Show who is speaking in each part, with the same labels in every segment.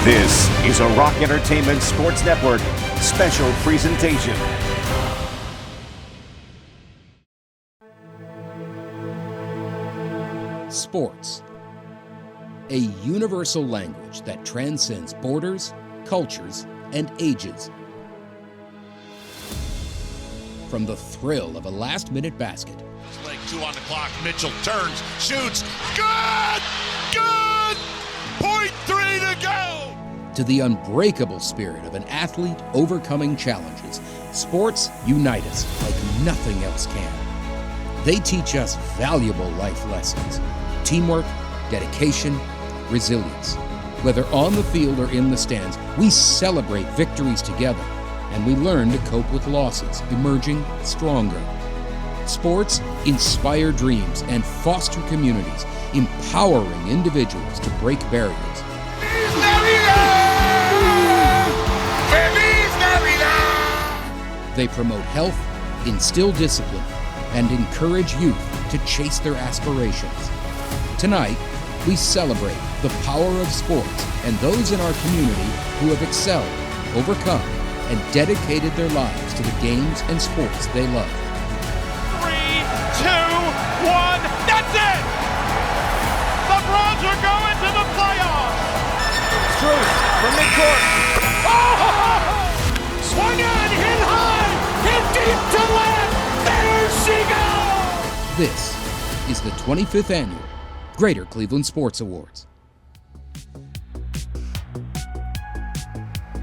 Speaker 1: This is a Rock Entertainment Sports Network special presentation.
Speaker 2: Sports, a universal language that transcends borders, cultures, and ages. From the thrill of a last-minute basket.
Speaker 3: Leg 2 on the clock. Mitchell turns, shoots. Good! Good! .3 to go!
Speaker 2: To the unbreakable spirit of an athlete overcoming challenges, sports unite us like nothing else can. They teach us valuable life lessons: teamwork, dedication, resilience. Whether on the field or in the stands, we celebrate victories together, and we learn to cope with losses, emerging stronger. Sports inspire dreams and foster communities, empowering individuals to break barriers. They promote health, instill discipline, and encourage youth to chase their aspirations. Tonight, we celebrate the power of sports and those in our community who have excelled, overcome, and dedicated their lives to the games and sports they love.
Speaker 4: 3, 2, 1, that's it! The Browns are going to the playoffs!
Speaker 5: Strus from midcourt.
Speaker 4: Oh! Swung on, hit high, hit deep to left, there she goes!
Speaker 2: This is the 25th Annual Greater Cleveland Sports Awards.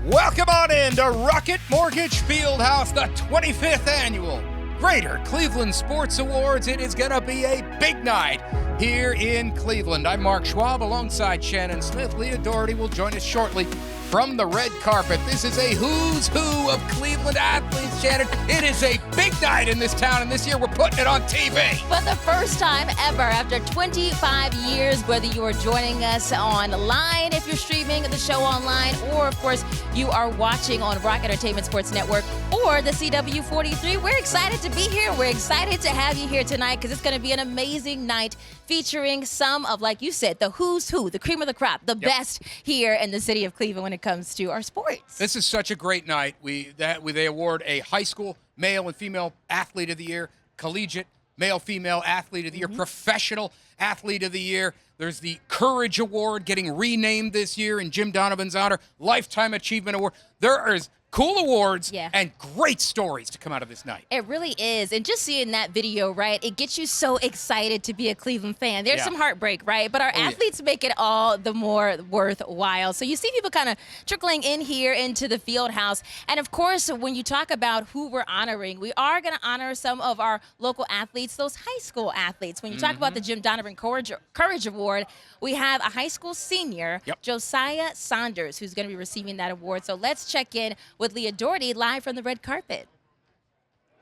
Speaker 6: Welcome on in to Rocket Mortgage FieldHouse, the 25th Annual Greater Cleveland Sports Awards. It is going to be a big night here in Cleveland. I'm Mark Schwab alongside Shannon Smith. Leah Doherty will join us shortly from the red carpet. This is a who's who of Cleveland athletes, Shannon. It is a big night in this town, and this year we're putting it on TV.
Speaker 7: For the first time ever, after 25 years, whether you are joining us online, if you're streaming the show online, or of course you are watching on Rock Entertainment Sports Network or the CW43, we're excited to be here. We're excited to have you here tonight because it's going to be an amazing night featuring some of, like you said, the who's who, the cream of the crop, the best here in the city of Cleveland when it comes to our sports.
Speaker 6: This is such a great night. They award a high school male and female athlete of the year, collegiate male-female athlete of the year, professional athlete of the year. There's the Courage Award getting renamed this year in Jim Donovan's honor, Lifetime Achievement Award. There is cool awards and great stories to come out of this night.
Speaker 7: It really is. And just seeing that video, right, it gets you so excited to be a Cleveland fan. There's some heartbreak, right? But our athletes make it all the more worthwhile. So you see people kind of trickling in here into the field house. And of course, when you talk about who we're honoring, we are going to honor some of our local athletes, those high school athletes. When you talk about the Jim Donovan Courage Award, we have a high school senior, Josiah Saunders, who's going to be receiving that award. So let's check in with Leah Doherty live from the red carpet.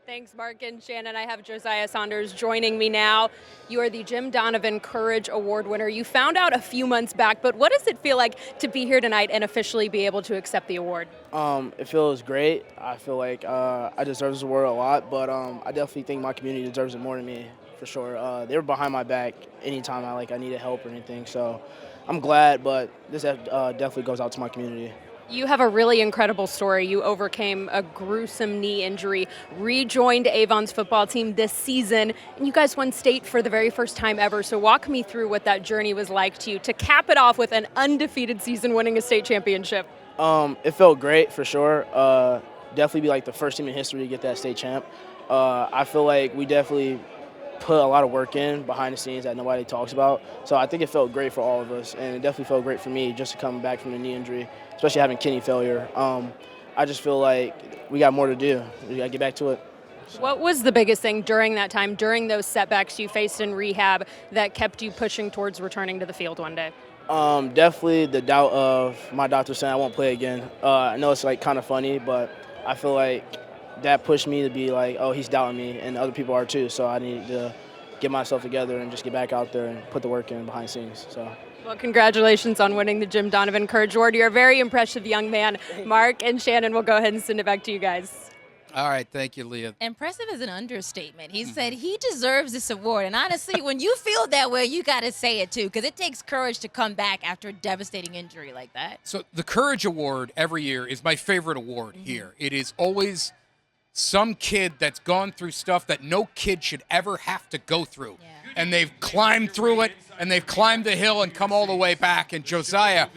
Speaker 8: Thanks, Mark and Shannon. I have Josiah Saunders joining me now. You are the Jim Donovan Courage Award winner. You found out a few months back, but what does it feel like to be here tonight and officially be able to accept the award?
Speaker 5: It feels great. I feel like I deserve this award a lot, but I definitely think my community deserves it more than me, for sure. They were behind my back anytime I needed help or anything, so I'm glad, but this definitely goes out to my community.
Speaker 8: You have a really incredible story. You overcame a gruesome knee injury, rejoined Avon's football team this season, and you guys won state for the very first time ever. So walk me through what that journey was like to you, to cap it off with an undefeated season winning a state championship.
Speaker 5: It felt great, for sure. Definitely be like the first team in history to get that state champ. I feel like we definitely put a lot of work in behind the scenes that nobody talks about. So I think it felt great for all of us, and it definitely felt great for me just to come back from the knee injury, especially having kidney failure. I just feel like we got more to do. We got to get back to it.
Speaker 8: What was the biggest thing during that time, during those setbacks you faced in rehab, that kept you pushing towards returning to the field one day?
Speaker 5: Definitely the doubt of my doctor saying I won't play again. I know it's kind of funny, but I feel like that pushed me to be like, oh, he's doubting me, and other people are too. So I need to get myself together and just get back out there and put the work in behind the scenes. So.
Speaker 8: Well, congratulations on winning the Jim Donovan Courage Award. You're a very impressive young man. Mark and Shannon will go ahead and send it back to you guys.
Speaker 6: All right, thank you, Leah.
Speaker 7: Impressive is an understatement. He said he deserves this award. And honestly, when you feel that way, you got to say it too, because it takes courage to come back after a devastating injury like that.
Speaker 6: So the Courage Award every year is my favorite award here. It is always some kid that's gone through stuff that no kid should ever have to go through.
Speaker 7: Yeah.
Speaker 6: And they've climbed through it, and they've climbed the hill and come all the way back. And Josiah,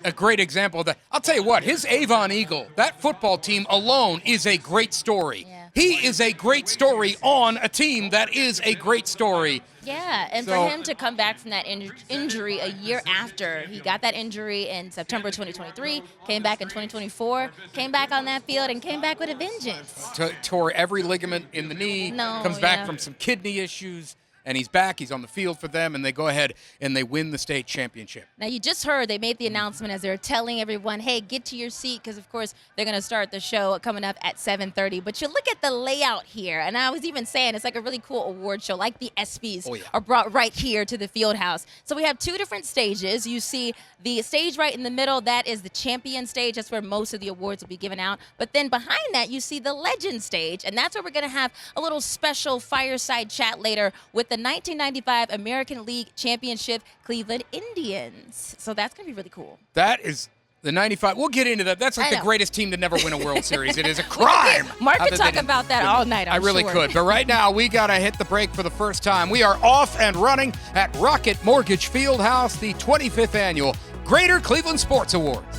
Speaker 6: a great example of that. I'll tell you what, his Avon Eagle, that football team alone is a great story.
Speaker 7: Yeah.
Speaker 6: He is a great story on a team that is a great story.
Speaker 7: Yeah, and
Speaker 6: So-
Speaker 7: for him to come back from that injury a year after, he got that injury in September 2023, came back in 2024, came back on that field, and came back with a vengeance.
Speaker 6: Tore every ligament in the knee, comes back from some kidney issues, and he's back. He's on the field for them, and they go ahead and they win the state championship.
Speaker 7: Now, you just heard they made the announcement as they were telling everyone, hey, get to your seat, because, of course, they're going to start the show coming up at 7:30. But you look at the layout here, and I was even saying it's like a really cool award show, like the ESPYs are brought right here to the FieldHouse. So we have two different stages. You see the stage right in the middle, that is the champion stage. That's where most of the awards will be given out. But then behind that, you see the legend stage, and that's where we're going to have a little special fireside chat later with the 1995 American League Championship Cleveland Indians. So that's going to be really cool.
Speaker 6: That is the 95. We'll get into that. That's like
Speaker 7: I
Speaker 6: the
Speaker 7: know.
Speaker 6: greatest team to never win a World Series. It is a crime.
Speaker 7: Mark
Speaker 6: how
Speaker 7: could
Speaker 6: that they
Speaker 7: talk
Speaker 6: didn't
Speaker 7: about that
Speaker 6: win.
Speaker 7: all night,
Speaker 6: I really
Speaker 7: sure.
Speaker 6: could. But right now, we got to hit the break for the first time. We are off and running at Rocket Mortgage FieldHouse, the 25th annual Greater Cleveland Sports Awards.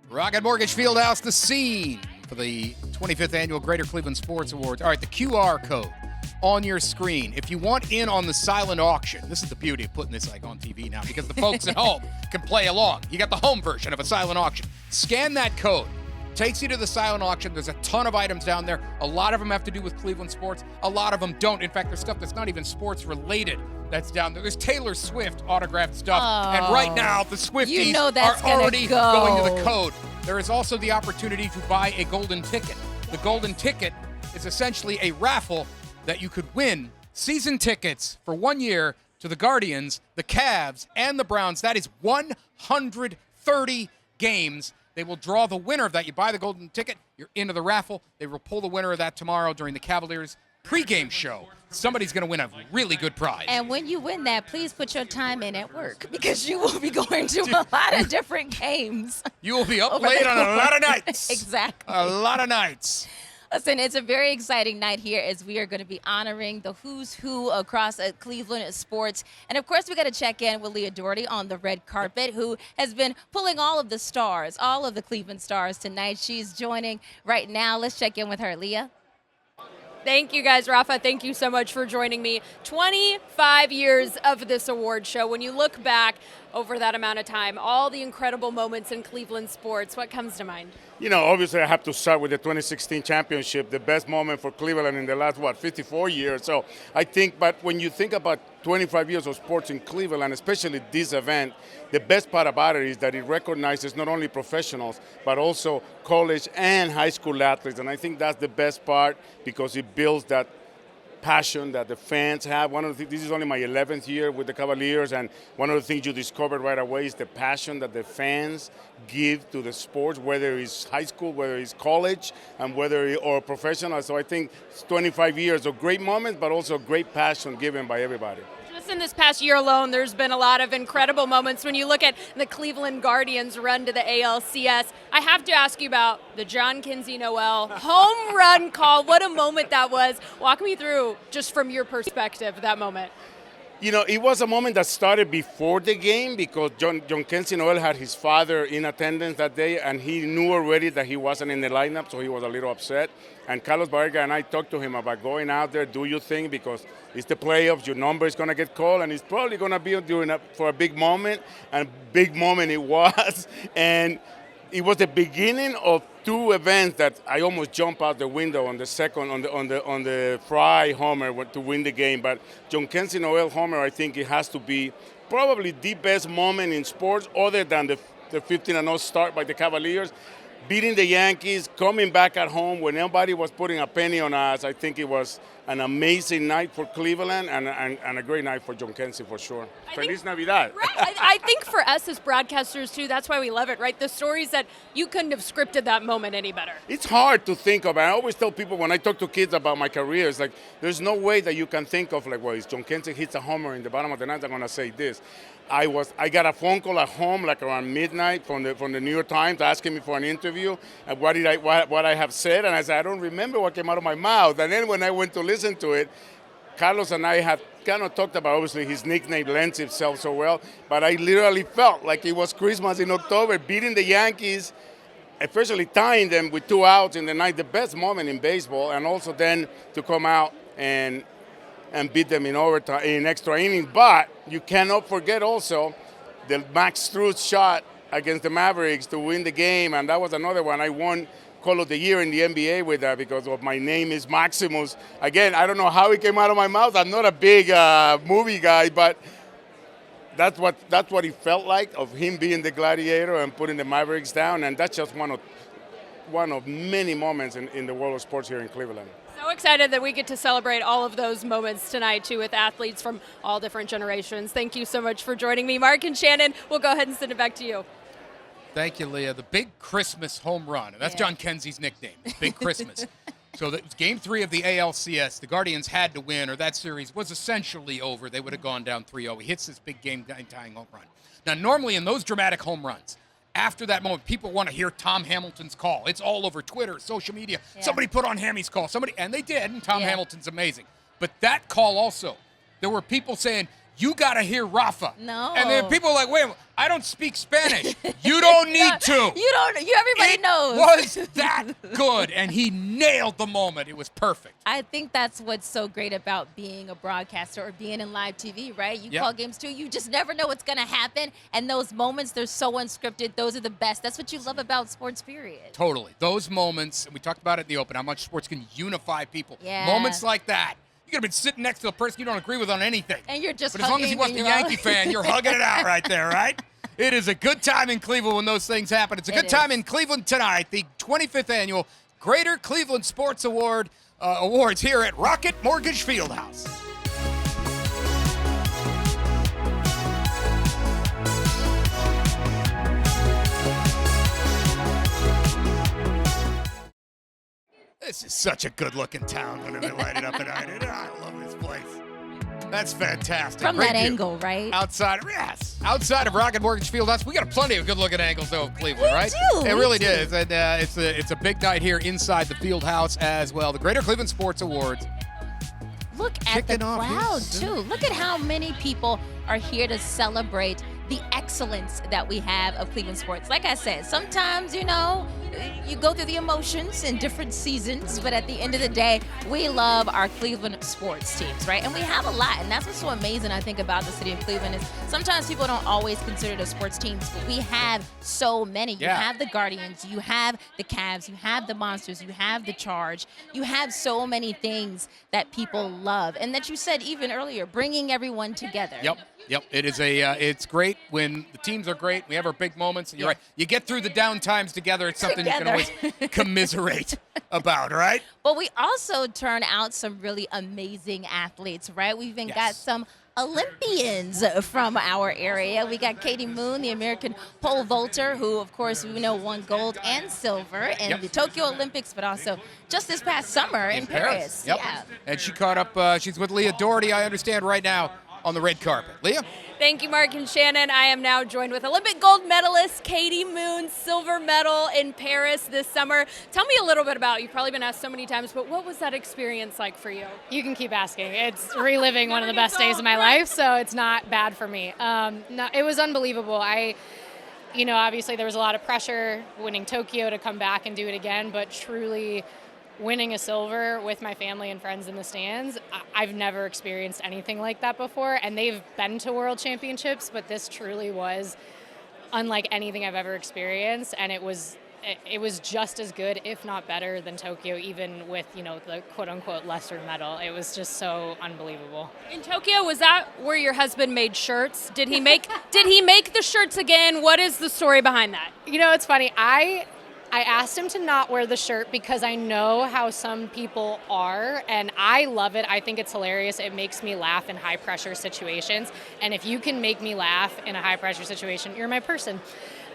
Speaker 6: Rocket Mortgage FieldHouse, the scene for the 25th annual Greater Cleveland Sports Awards. All right, the QR code on your screen. If you want in on the silent auction, this is the beauty of putting this like on TV now, because the folks at home can play along. You got the home version of a silent auction. Scan that code. Takes you to the silent auction. There's a ton of items down there. A lot of them have to do with Cleveland sports. A lot of them don't. In fact, there's stuff that's not even sports related that's down there. There's Taylor Swift autographed stuff. And right now, the Swifties are already going to the code. There is also the opportunity to buy a golden ticket. The golden ticket is essentially a raffle that you could win season tickets for 1 year to the Guardians, the Cavs, and the Browns. That is 130 games. They will draw the winner of that. You buy the golden ticket, you're into the raffle. They will pull the winner of that tomorrow during the Cavaliers pregame show. Somebody's going to win a really good prize.
Speaker 7: And when you win that, please put your time in at work, because you will be going to a lot of different games.
Speaker 6: You will be up late on a lot of nights.
Speaker 7: Exactly.
Speaker 6: A lot of nights.
Speaker 7: Listen, it's a very exciting night here as we are going to be honoring the who's who across Cleveland sports. And, of course, we got to check in with Leah Doherty on the red carpet, who has been pulling all of the stars, all of the Cleveland stars tonight. She's joining right now. Let's check in with her. Leah?
Speaker 8: Thank you guys, Rafa. Thank you so much for joining me. 25 years of this award show. When you look back over that amount of time, all the incredible moments in Cleveland sports, what comes to mind?
Speaker 9: You know, obviously I have to start with the 2016 championship, the best moment for Cleveland in the last, 54 years. So I think, but when you think about 25 years of sports in Cleveland, especially this event, the best part about it is that it recognizes not only professionals, but also college and high school athletes. And I think that's the best part, because it builds that passion that the fans have. This is only my 11th year with the Cavaliers, and one of the things you discover right away is the passion that the fans give to the sports, whether it's high school, whether it's college, and or professional. So I think it's 25 years of great moments, but also great passion given by everybody.
Speaker 8: Just in this past year alone, there's been a lot of incredible moments. When you look at the Cleveland Guardians' run to the ALCS, I have to ask you about the John Kinsey Noel home run call. What a moment that was. Walk me through, just from your perspective, that moment.
Speaker 9: You know, it was a moment that started before the game, because John Kinsey Noel had his father in attendance that day, and he knew already that he wasn't in the lineup, so he was a little upset. And Carlos Barrega and I talked to him about going out there, do your thing, because it's the playoffs, your number is going to get called, and it's probably going to be for a big moment, and big moment it was. And it was the beginning of two events that I almost jumped out the window on the second, on the Fry homer to win the game. But John Kinsey Noel homer, I think it has to be probably the best moment in sports, other than the 15-0 start by the Cavaliers. beating the Yankees, coming back at home when nobody was putting a penny on us. I think it was an amazing night for Cleveland and a great night for John Kensey for sure. Feliz Navidad.
Speaker 8: Right. I think for us as broadcasters too, that's why we love it, right? The stories that you couldn't have scripted that moment any better.
Speaker 9: It's hard to think of. I always tell people when I talk to kids about my career, it's like there's no way that you can think of like, well, if John Kensey hits a homer in the bottom of the ninth, I'm gonna say this. I got a phone call at home like around midnight from the New York Times asking me for an interview and what I have said, and I said I don't remember what came out of my mouth. And then when I went to listen to it, Carlos and I had kind of talked about, obviously his nickname lends itself so well, but I literally felt like it was Christmas in October, beating the Yankees, especially tying them with 2 outs in the night, the best moment in baseball, and also then to come out and beat them in overtime, in extra innings. But you cannot forget also the Max Strus shot against the Mavericks to win the game, and that was another one. I won Call of the Year in the NBA with that because of my name is Maximus. Again, I don't know how it came out of my mouth. I'm not a big movie guy, but that's what it felt like of him being the gladiator and putting the Mavericks down, and that's just one of many moments in the world of sports here in Cleveland.
Speaker 8: So excited that we get to celebrate all of those moments tonight, too, with athletes from all different generations. Thank you so much for joining me, Mark and Shannon. We'll go ahead and send it back to you.
Speaker 6: Thank you, Leah. The Big Christmas home run. And that's John Kensey's nickname, Big Christmas. So that was Game 3 of the ALCS. The Guardians had to win, or that series was essentially over. They would have gone down 3-0. He hits this big game-tying home run. Now, normally in those dramatic home runs, after that moment, people want to hear Tom Hamilton's call. It's all over Twitter, social media. Yeah. Somebody put on Hammy's call. And they did, and Tom Hamilton's amazing. But that call also, there were people saying, you got to hear Rafa.
Speaker 7: No.
Speaker 6: And then people were like, wait, I don't speak Spanish. You don't need to.
Speaker 7: Everybody knows.
Speaker 6: It was that good, and he nailed the moment. It was perfect.
Speaker 7: I think that's what's so great about being a broadcaster or being in live TV, right? You call games too. You just never know what's going to happen, and those moments, they're so unscripted. Those are the best. That's what you love about sports, period.
Speaker 6: Totally. Those moments, and we talked about it in the open, how much sports can unify people.
Speaker 7: Yeah.
Speaker 6: Moments like that. You could have been sitting next to a person you don't agree with on anything.
Speaker 7: And you're just
Speaker 6: But as long as he wasn't a Yankee fan, you're hugging it out right there, right? It is a good time in Cleveland when those things happen. It's a good time in Cleveland tonight, the 25th annual Greater Cleveland Sports Awards here at Rocket Mortgage FieldHouse. This is such a good-looking town when it lighted up at night. I love this place. That's fantastic.
Speaker 7: From
Speaker 6: Great
Speaker 7: that
Speaker 6: view.
Speaker 7: angle, right?
Speaker 6: Outside of Rocket Mortgage FieldHouse, we got plenty of good-looking angles though of Cleveland, right?
Speaker 7: We
Speaker 6: It
Speaker 7: do.
Speaker 6: really is, and it's a big night here inside the FieldHouse as well. The Greater Cleveland Sports Awards.
Speaker 7: Look at the crowd, too. Look at how many people are here to celebrate the excellence that we have of Cleveland sports. Like I said, sometimes, you go through the emotions in different seasons, but at the end of the day, we love our Cleveland sports teams, right? And we have a lot, and that's what's so amazing, I think, about the city of Cleveland is sometimes people don't always consider the sports teams, but we have so many. You have the Guardians, you have the Cavs, you have the Monsters, you have the Charge. You have so many things that people love, and that you said even earlier, bringing everyone together.
Speaker 6: Yep. It is it's great when the teams are great. We have our big moments. And you're right. You get through the down times together. It's something you can always commiserate about, right?
Speaker 7: But we also turn out some really amazing athletes, right? We've even got some Olympians from our area. We got Katie Moon, the American pole vaulter, who, of course, we know won gold and silver in the Tokyo Olympics, but also just this past summer in Paris.
Speaker 6: Yep.
Speaker 7: Yeah.
Speaker 6: And she caught up. She's with Leah Doherty, I understand, right now on the red carpet. Leah?
Speaker 8: Thank you, Mark and Shannon. I am now joined with Olympic gold medalist Katie Moon, silver medal in Paris this summer. Tell me a little bit about, you've probably been asked so many times, but what was that experience like for you?
Speaker 10: You can keep asking. It's reliving one of the best days of my life, so it's not bad for me. No, it was unbelievable. Obviously there was a lot of pressure winning Tokyo to come back and do it again, but truly winning a silver with my family and friends in the stands, I've never experienced anything like that before. And they've been to World Championships, but this truly was unlike anything I've ever experienced. And it was just as good, if not better, than Tokyo, even with, the quote-unquote lesser medal. It was just so unbelievable.
Speaker 8: In Tokyo, was that where your husband made shirts? Did he make the shirts again? What is the story behind that?
Speaker 10: It's funny. I I asked him to not wear the shirt because I know how some people are, and I love it. I think it's hilarious. It makes me laugh in high-pressure situations, and if you can make me laugh in a high-pressure situation, you're my person.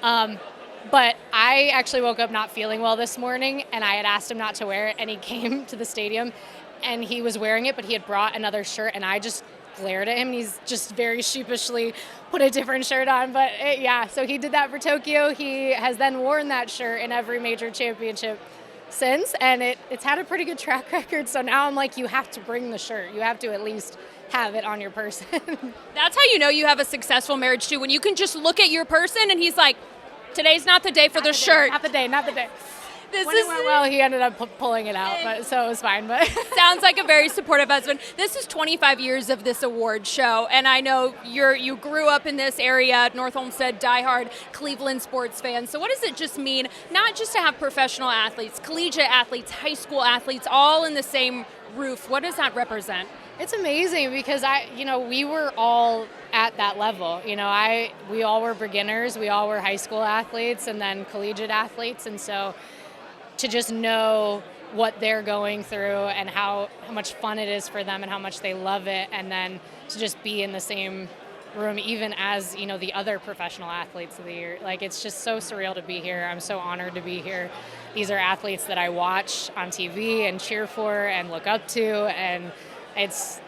Speaker 10: But I actually woke up not feeling well this morning, and I had asked him not to wear it, and he came to the stadium, and he was wearing it, but he had brought another shirt, and I just glared at him, and he's just very sheepishly put a different shirt on. But so he did that for Tokyo. He has then worn that shirt in every major championship since, and it's had a pretty good track record. So now I'm like, you have to bring the shirt. You have to at least have it on your person.
Speaker 8: That's how you know you have a successful marriage, too, when you can just look at your person and he's like, today's not the day for the shirt.
Speaker 10: Not the day. When it went well, he ended up pulling it out, so it was fine. But
Speaker 8: sounds like a very supportive husband. This is 25 years of this award show, and I know you grew up in this area, North Olmsted, diehard Cleveland sports fan. So what does it just mean, not just to have professional athletes, collegiate athletes, high school athletes, all in the same roof? What does that represent?
Speaker 10: It's amazing because we were all at that level. We all were beginners. We all were high school athletes and then collegiate athletes, and so to just know what they're going through and how much fun it is for them and how much they love it, and then to just be in the same room even as the other professional athletes of the year. Like, it's just so surreal to be here. I'm so honored to be here. These are athletes that I watch on TV and cheer for and look up to, and it's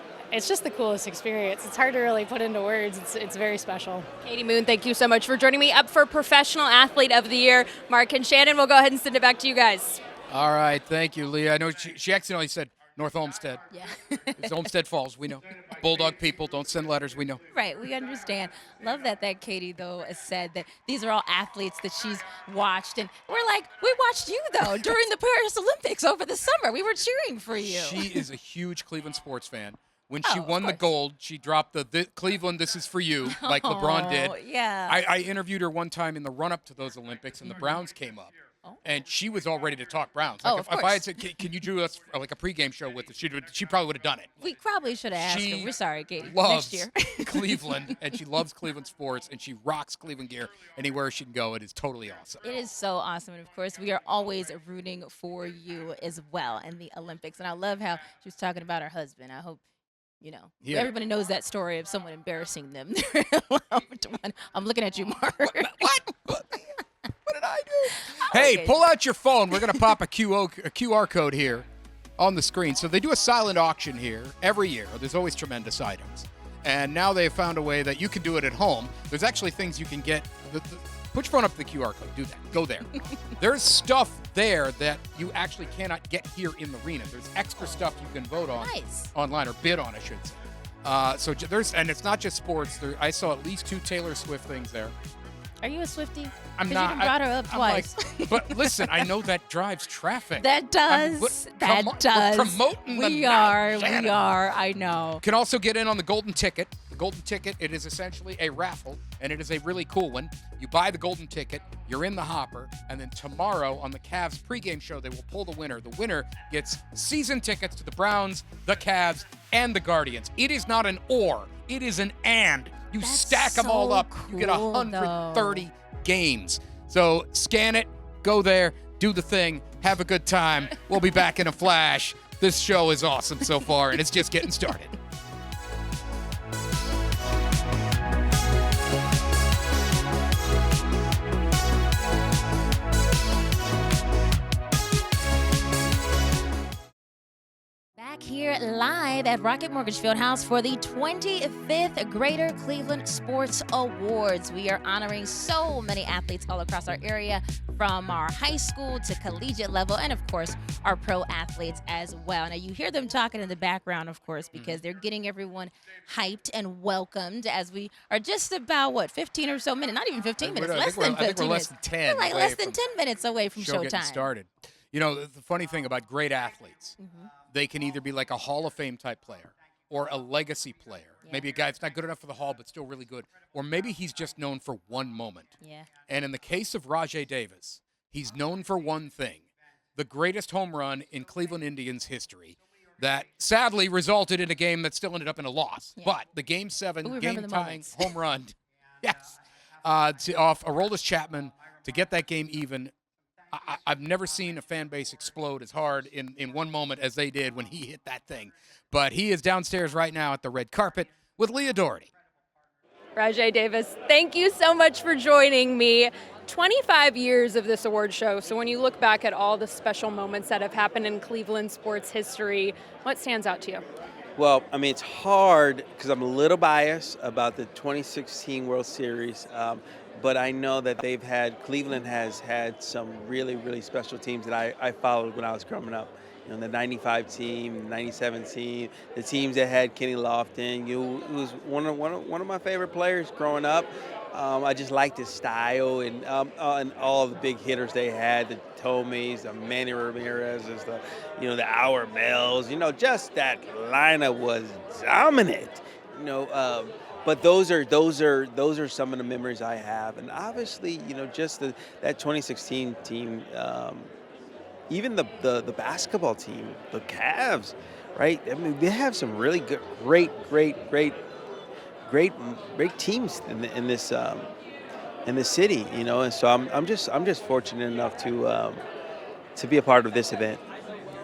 Speaker 10: just the coolest experience. It's hard to really put into words. It's very special.
Speaker 8: Katie Moon, thank you so much for joining me. Up for Professional Athlete of the Year, Mark and Shannon. We'll go ahead and send it back to you guys.
Speaker 6: All right, thank you, Leah. I know she accidentally said North Olmsted.
Speaker 7: Yeah.
Speaker 6: It's Olmsted Falls, we know. Bulldog people, don't send letters, we know.
Speaker 7: Right, we understand. Love that Katie, though, has said that these are all athletes that she's watched. And we're like, we watched you, though, during the Paris Olympics over the summer. We were cheering for you.
Speaker 6: She is a huge Cleveland sports fan. When she
Speaker 7: of
Speaker 6: won the
Speaker 7: course.
Speaker 6: gold, she dropped the Cleveland, this is for you, like LeBron did.
Speaker 7: Yeah.
Speaker 6: I interviewed her one time in the run-up to those Olympics, and the Browns came up. And she was all ready to talk Browns. Like,
Speaker 7: of
Speaker 6: if I
Speaker 7: course.
Speaker 6: had said, can you do us like a pregame show with us, she probably would have done it.
Speaker 7: We probably should have asked
Speaker 6: She
Speaker 7: her. We're sorry, Katie.
Speaker 6: loves
Speaker 7: Next year.
Speaker 6: Cleveland, and she loves Cleveland sports, and she rocks Cleveland gear anywhere she can go. It is totally awesome.
Speaker 7: It is so awesome. And, of course, we are always rooting for you as well in the Olympics. And I love how she was talking about her husband. I hope,
Speaker 6: Yeah.
Speaker 7: everybody knows that story of someone embarrassing them. I'm looking at you, Mark.
Speaker 6: What did I do? Hey, pull out your phone. We're going to pop a QR code here on the screen. So they do a silent auction here every year. There's always tremendous items. And now they've found a way that you can do it at home. There's actually things you can get. Put your phone up to the QR code. Do that. Go there. There's stuff there that you actually cannot get here in the arena. There's extra stuff you can vote on online, or bid on, I should say. And it's not just sports. I saw at least 2 Taylor Swift things there.
Speaker 7: Are you a Swiftie?
Speaker 6: I'm
Speaker 7: 'Cause
Speaker 6: not.
Speaker 7: You brought her up twice.
Speaker 6: But listen, I know that drives traffic.
Speaker 7: That does.
Speaker 6: We're promoting the
Speaker 7: We
Speaker 6: night,
Speaker 7: are. I know.
Speaker 6: Can also get in on the golden ticket. The golden ticket, it is essentially a raffle, and it is a really cool one. You buy the golden ticket, you're in the hopper, and then tomorrow on the Cavs pregame show, they will pull the winner. The winner gets season tickets to the Browns, the Cavs, and the Guardians. It is not an or. It is an and. You stack them all up. You get 130 games. So scan it, go there, do the thing, have a good time. We'll be back in a flash. This show is awesome so far, and it's just getting started.
Speaker 7: Back here live at Rocket Mortgage FieldHouse for the 25th Greater Cleveland Sports Awards. We are honoring so many athletes all across our area, from our high school to collegiate level, and of course our pro athletes as well. Now you hear them talking in the background, of course, because they're getting everyone hyped and welcomed as we are just about 15 or so minutes, not even 15 minutes, less than 15 minutes.
Speaker 6: I think we're less than 10.
Speaker 7: We're like less than 10 minutes away from
Speaker 6: show getting
Speaker 7: showtime.
Speaker 6: Started. You know, the funny thing about great athletes, they can either be like a Hall of Fame type player or a legacy player. Yeah. Maybe a guy that's not good enough for the Hall but still really good. Or maybe he's just known for one moment.
Speaker 7: Yeah.
Speaker 6: And in the case of Rajai Davis, he's known for one thing: the greatest home run in Cleveland Indians history that sadly resulted in a game that still ended up in a loss. Yeah. But the Game 7 game-tying home run, yes, off Aroldis Chapman to get that game even. I've never seen a fan base explode as hard in one moment as they did when he hit that thing. But he is downstairs right now at the red carpet with Leah Doherty.
Speaker 8: Rajai Davis, thank you so much for joining me. 25 years of this award show. So when you look back at all the special moments that have happened in Cleveland sports history, what stands out to you?
Speaker 11: Well, I mean, it's hard because I'm a little biased about the 2016 World Series, but I know that Cleveland has had some really, really special teams that I followed when I was growing up. You know, the 95 team, 97 team, the teams that had Kenny Lofton. It was one of my favorite players growing up. I just liked his style and all the big hitters they had, the Tomies, the Manny Ramirez's, the Our Bells. Just that lineup was dominant. But those are some of the memories I have, and obviously, just that 2016 team. Even the basketball team, the Cavs, right? I mean, they have some really good, great teams in this city, And so I'm just fortunate enough to be a part of this event.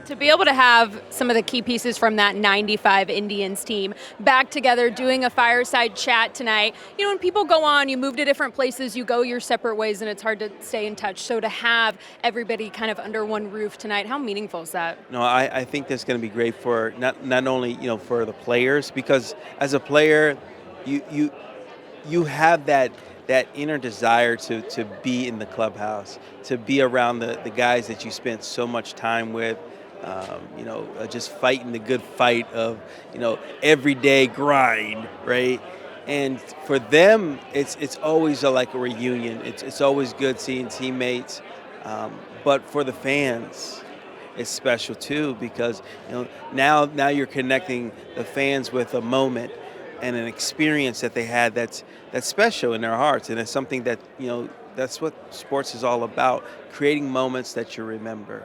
Speaker 8: To be able to have some of the key pieces from that 95 Indians team back together doing a fireside chat tonight. When people go on, you move to different places, you go your separate ways, and it's hard to stay in touch. So to have everybody kind of under one roof tonight, how meaningful is that?
Speaker 11: No, I think that's going to be great for not only, for the players, because as a player, you have that inner desire to be in the clubhouse, to be around the guys that you spent so much time with. Just fighting the good fight of, everyday grind, right? And for them, it's always like a reunion. It's always good seeing teammates. But for the fans, it's special too, because now you're connecting the fans with a moment and an experience that they had that's special in their hearts, and it's something that that's what sports is all about: creating moments that you remember.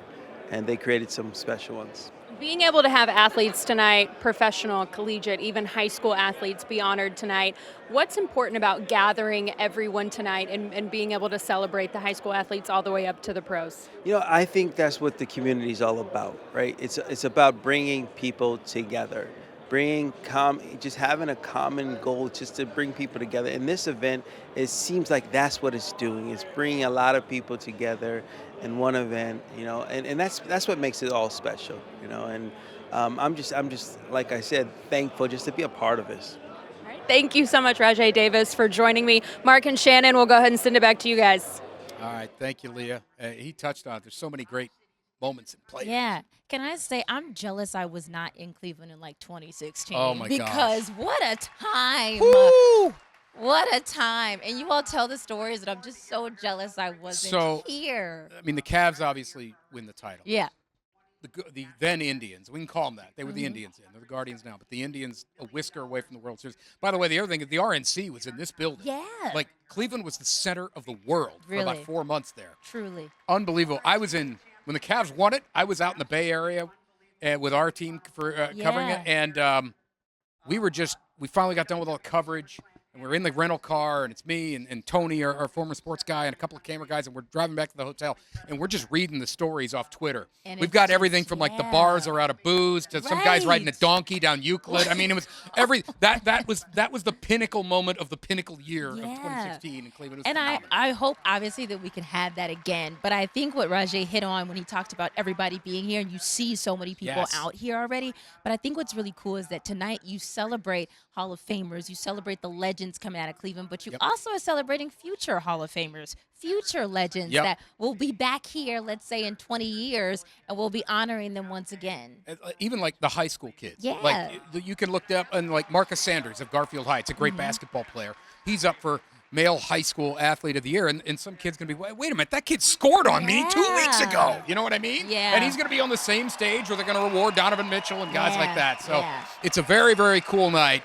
Speaker 11: And they created some special ones.
Speaker 8: Being able to have athletes tonight, professional, collegiate, even high school athletes be honored tonight, what's important about gathering everyone tonight and being able to celebrate the high school athletes all the way up to the pros?
Speaker 11: I think that's what the community is all about, right? It's about bringing people together, just having a common goal, just to bring people together. And this event, it seems like that's what it's doing. It's bringing a lot of people together in one event, and that's what makes it all special, And I'm just like I said, thankful just to be a part of this.
Speaker 8: All right. Thank you so much, Rajai Davis, for joining me. Mark and Shannon, we'll go ahead and send it back to you guys.
Speaker 6: All right, thank you, Leah. He touched on it. There's so many great moments in play.
Speaker 7: Yeah. Can I say I'm jealous I was not in Cleveland in 2016.
Speaker 6: Oh my gosh.
Speaker 7: Because what a time.
Speaker 6: Woo!
Speaker 7: What a time. And you all tell the stories that I'm just so jealous I wasn't here.
Speaker 6: I mean, the Cavs obviously win the title.
Speaker 7: Yeah.
Speaker 6: The then Indians, we can call them that. They were the Indians then. They're the Guardians now, but the Indians a whisker away from the World Series. By the way, the other thing is the RNC was in this building.
Speaker 7: Yeah.
Speaker 6: Like, Cleveland was the center of the world for about 4 months there.
Speaker 7: Truly.
Speaker 6: Unbelievable. When the Cavs won it, I was out in the Bay Area with our team for covering it, and we finally got done with all the coverage. And we're in the rental car, and it's me and Tony, our former sports guy, and a couple of camera guys, and we're driving back to the hotel, and we're just reading the stories off Twitter. And we've got everything from the bars are out of booze to some guys riding a donkey down Euclid. I mean, it was that was the pinnacle moment of the pinnacle year of 2016 in Cleveland.
Speaker 7: And I hope obviously that we can have that again. But I think what Rajai hit on when he talked about everybody being here, and you see so many people out here already. But I think what's really cool is that tonight you celebrate Hall of Famers, you celebrate the legends coming out of Cleveland, but you also are celebrating future Hall of Famers, future legends that will be back here, let's say in 20 years, and we'll be honoring them once again.
Speaker 6: Even like the high school kids.
Speaker 7: Yeah.
Speaker 6: Like you can look up, and like Marcus Sanders of Garfield Heights, a great basketball player. He's up for male high school athlete of the year, and some kid's going to be, wait a minute, that kid scored on me 2 weeks ago. You know what I mean?
Speaker 7: Yeah.
Speaker 6: And he's going to be on the same stage where they're going to reward Donovan Mitchell and guys like that. So it's a very, very cool night.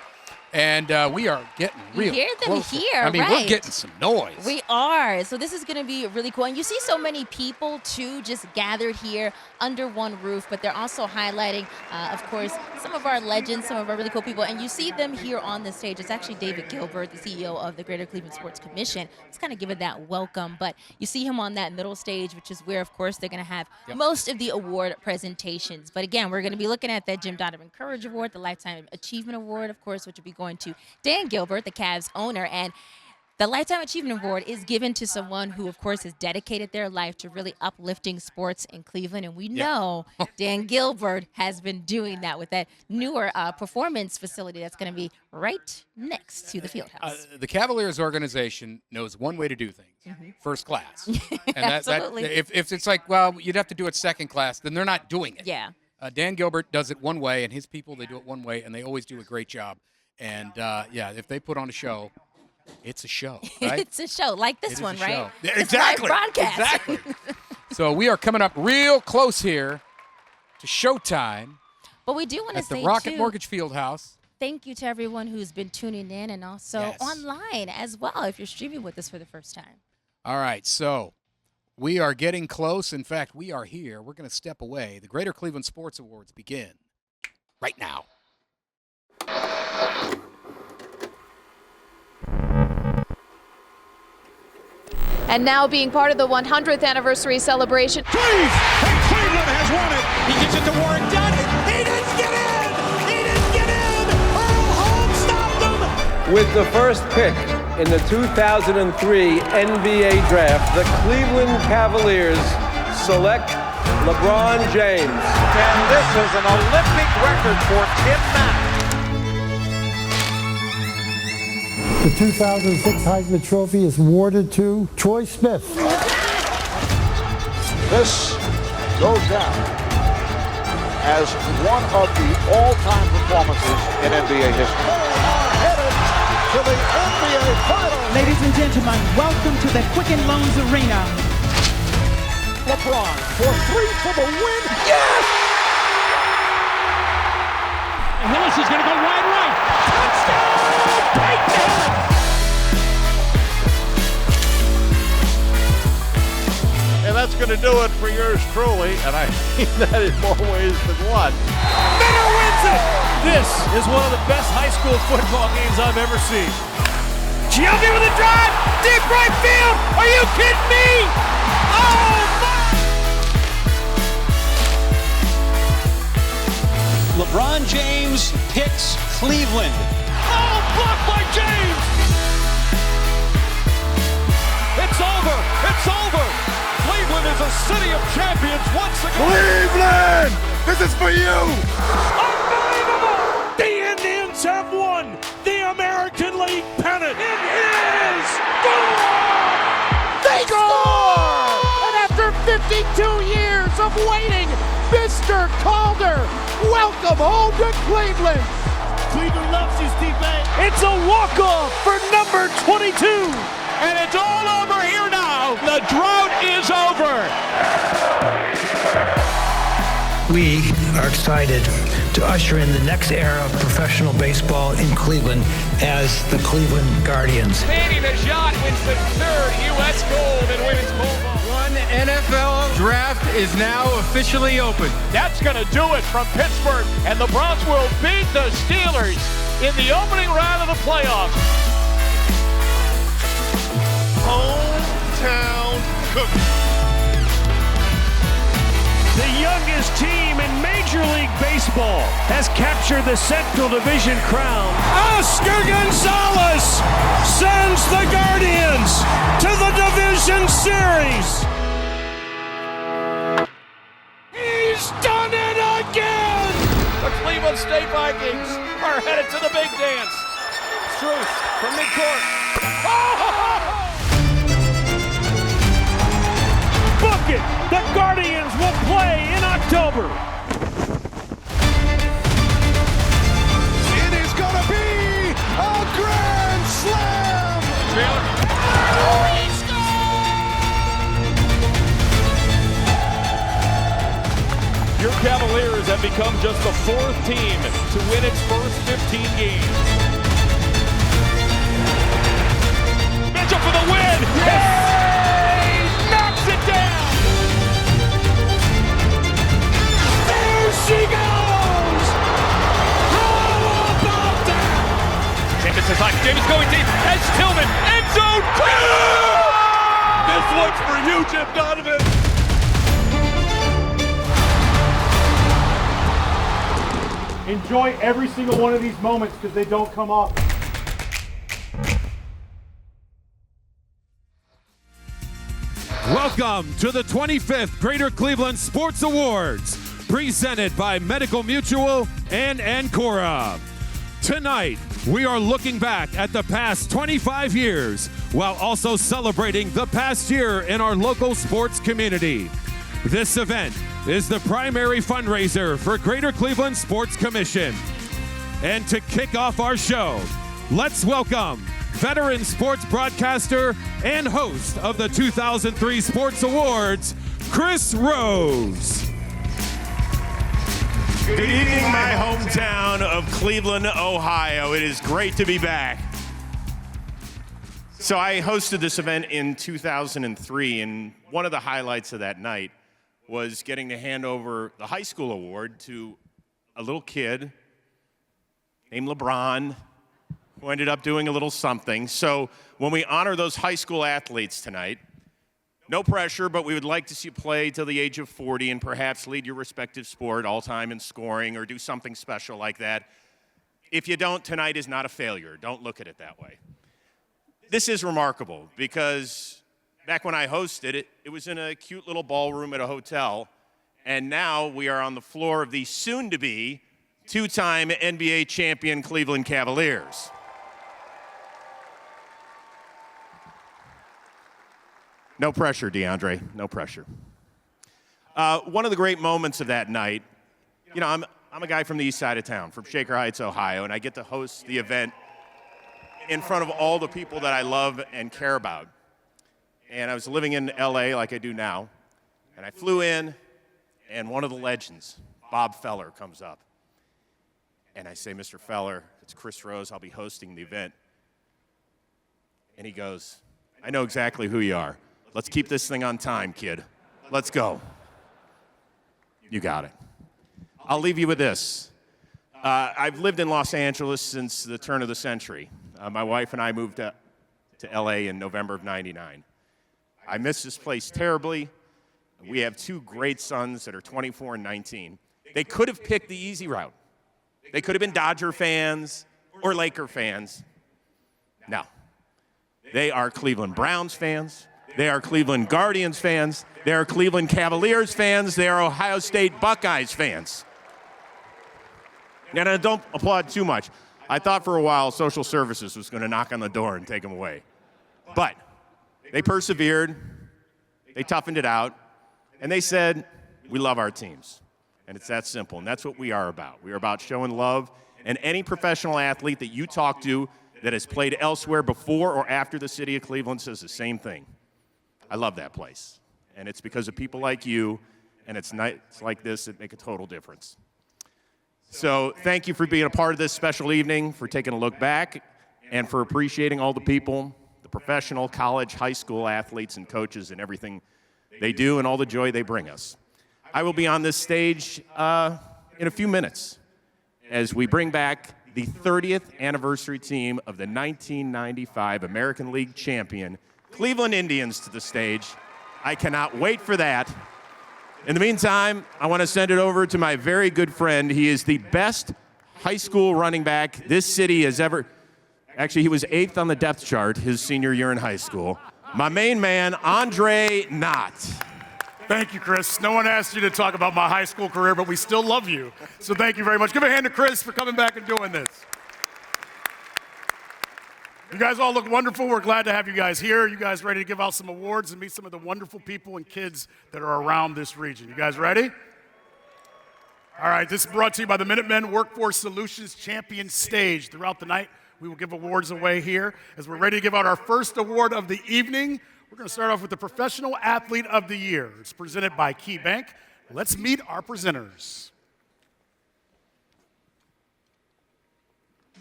Speaker 6: And we are getting real
Speaker 7: You hear them
Speaker 6: close.
Speaker 7: here,
Speaker 6: I mean,
Speaker 7: right.
Speaker 6: we're getting some noise.
Speaker 7: We are. So this is going to be really cool. And you see so many people, too, just gathered here under one roof. But they're also highlighting, of course, some of our legends, some of our really cool people. And you see them here on the stage. It's actually David Gilbert, the CEO of the Greater Cleveland Sports Commission. He's kind of giving that welcome. But you see him on that middle stage, which is where, of course, they're going to have most of the award presentations. But, again, we're going to be looking at that Jim Donovan Courage Award, the Lifetime Achievement Award, of course, which will be going to Dan Gilbert, the Cavs owner. And the Lifetime Achievement Award is given to someone who, of course, has dedicated their life to really uplifting sports in Cleveland. And we know Dan Gilbert has been doing that with that newer performance facility that's going to be right next to the FieldHouse.
Speaker 6: The Cavaliers organization knows one way to do things, first class. And
Speaker 7: Absolutely.
Speaker 6: If it's like, well, you'd have to do it second class, then they're not doing it.
Speaker 7: Yeah.
Speaker 6: Dan Gilbert does it one way, and his people, they do it one way, and they always do a great job. And, if they put on a show, it's a show, right?
Speaker 7: It's a show like this one, right?
Speaker 6: Show.
Speaker 7: It's
Speaker 6: Exactly.
Speaker 7: live broadcast.
Speaker 6: Exactly. So we are coming up real close here to showtime
Speaker 7: But we do want to
Speaker 6: at the
Speaker 7: say,
Speaker 6: Rocket
Speaker 7: too,
Speaker 6: Mortgage FieldHouse.
Speaker 7: thank you to everyone who's been tuning in and also online as well if you're streaming with us for the first time.
Speaker 6: All right, so we are getting close. In fact, we are here. We're going to step away. The Greater Cleveland Sports Awards begin right now.
Speaker 12: And now being part of the 100th anniversary celebration.
Speaker 4: Please! And Cleveland has won it. He gets it to Warren Dunn. He didn't get in! He didn't get in! Earl Holmes stopped him!
Speaker 13: With the first pick in the 2003 NBA Draft, the Cleveland Cavaliers select LeBron James.
Speaker 14: And this is an Olympic record for Tim Mack.
Speaker 15: The 2006 Heisman Trophy is awarded to Troy Smith.
Speaker 16: This goes down as one of the all-time performances in NBA history.
Speaker 17: Headed to the NBA Finals. Ladies and gentlemen, welcome to the Quicken Loans Arena.
Speaker 16: LeBron for three for the win. Yes!
Speaker 4: Hillis is going to go wide right. Touchdown!
Speaker 14: And that's going to do it for yours truly, and I mean that in more ways than one.
Speaker 4: Miller wins it! This is one of the best high school football games I've ever seen. Giambi with a drive! Deep right field! Are you kidding me? Oh, my!
Speaker 18: LeBron James picks Cleveland.
Speaker 4: Oh, blocked by James! It's over! It's over! Cleveland is a city of champions once again!
Speaker 16: Cleveland! This is for you!
Speaker 4: Unbelievable! The Indians have won the American League pennant! It is gone!
Speaker 17: They score! And after 52 years of waiting, Mr. Calder, welcome home to Cleveland!
Speaker 4: Cleveland loves you, Steve May. It's a walk-off for number 22. And it's all over here now. The drought is over.
Speaker 19: We are excited to usher in the next era of professional baseball in Cleveland as the Cleveland Guardians.
Speaker 4: Manny Najat wins the third U.S. gold in women's pole vault.
Speaker 20: One NFL draft is now officially open.
Speaker 4: That's going to do it from Pittsburgh. And the Browns will beat the Steelers in the opening round of the playoffs. Hometown cookie. The youngest team in Major League Baseball has captured the Central Division crown. Oscar Gonzalez sends the Guardians to the Division Series. He's done it again! The Cleveland State Vikings are headed to the big dance. Struth from midcourt. Oh! Book it! The Guardians will play in October.
Speaker 16: It is going to be a grand slam!
Speaker 4: Your Cavaliers have become just the fourth team to win its first 15 games. Mitchell for the win. Yay! Knocks it down. There she goes. How about that? James is like James going deep. Edge Tillman. End zone. This one's for you, Jim Donovan.
Speaker 21: Enjoy every single one of these moments because they don't come up.
Speaker 22: Welcome to the 25th Greater Cleveland Sports Awards, presented by Medical Mutual and Ancora. Tonight, we are looking back at the past 25 years while also celebrating the past year in our local sports community. This event is the primary fundraiser for Greater Cleveland Sports Commission. And to kick off our show, let's welcome veteran sports broadcaster and host of the 2003 Sports Awards, Chris Rose.
Speaker 23: Good evening, my hometown of Cleveland, Ohio. It is great to be back. So I hosted this event in 2003, and one of the highlights of that night was getting to hand over the high school award to a little kid named LeBron, who ended up doing a little something. So when we honor those high school athletes tonight, no pressure, but we would like to see you play till the age of 40 and perhaps lead your respective sport all-time in scoring or do something special like that. If you don't, tonight is not a failure. Don't look at it that way. This is remarkable because back when I hosted it, it was in a cute little ballroom at a hotel, and now we are on the floor of the soon-to-be two-time NBA champion Cleveland Cavaliers. No pressure, DeAndre, no pressure. One of the great moments of that night, you know, I'm a guy from the east side of town, from Shaker Heights, Ohio, and I get to host the event in front of all the people that I love and care about. And I was living in LA like I do now, and I flew in, and one of the legends, Bob Feller, comes up. And I say, Mr. Feller, it's Chris Rose, I'll be hosting the event. And he goes, I know exactly who you are. Let's keep this thing on time, kid. Let's go. You got it. I'll leave you with this. I've lived in Los Angeles since the turn of the century. My wife and I moved to LA in November of '99. I miss this place terribly. We have two great sons that are 24 and 19. They could have picked the easy route. They could have been Dodger fans or Laker fans. No. They are Cleveland Browns fans. They are Cleveland Guardians fans. They are Cleveland Cavaliers fans. They are Ohio State Buckeyes fans. And I don't applaud too much. I thought for a while social services was going to knock on the door and take them away. But they persevered. They toughened it out. And they said, we love our teams. And it's that simple. And that's what we are about. We are about showing love. And any professional athlete that you talk to that has played elsewhere before or after the city of Cleveland says the same thing. I love that place. And it's because of people like you, and it's nights like this that make a total difference. So thank you for being a part of this special evening, for taking a look back, and for appreciating all the people, the professional, college, high school athletes and coaches and everything they do and all the joy they bring us. I will be on this stage in a few minutes as we bring back the 30th anniversary team of the 1995 American League champion Cleveland Indians to the stage. I cannot wait for that. In the meantime, I want to send it over to my very good friend. He is the best high school running back this city has ever. Actually, he was 8th on the depth chart his senior year in high school. My main man, Andre Knott.
Speaker 24: Thank you, Chris. No one asked you to talk about my high school career, but we still love you. So thank you very much. Give a hand to Chris for coming back and doing this. You guys all look wonderful. We're glad to have you guys here. You guys ready to give out some awards and meet some of the wonderful people and kids that are around this region. You guys ready? All right, this is brought to you by the Minutemen Workforce Solutions Champion Stage. Throughout the night, we will give awards away here. As we're ready to give out our first award of the evening, we're going to start off with the Professional Athlete of the Year. It's presented by KeyBank. Let's meet our presenters.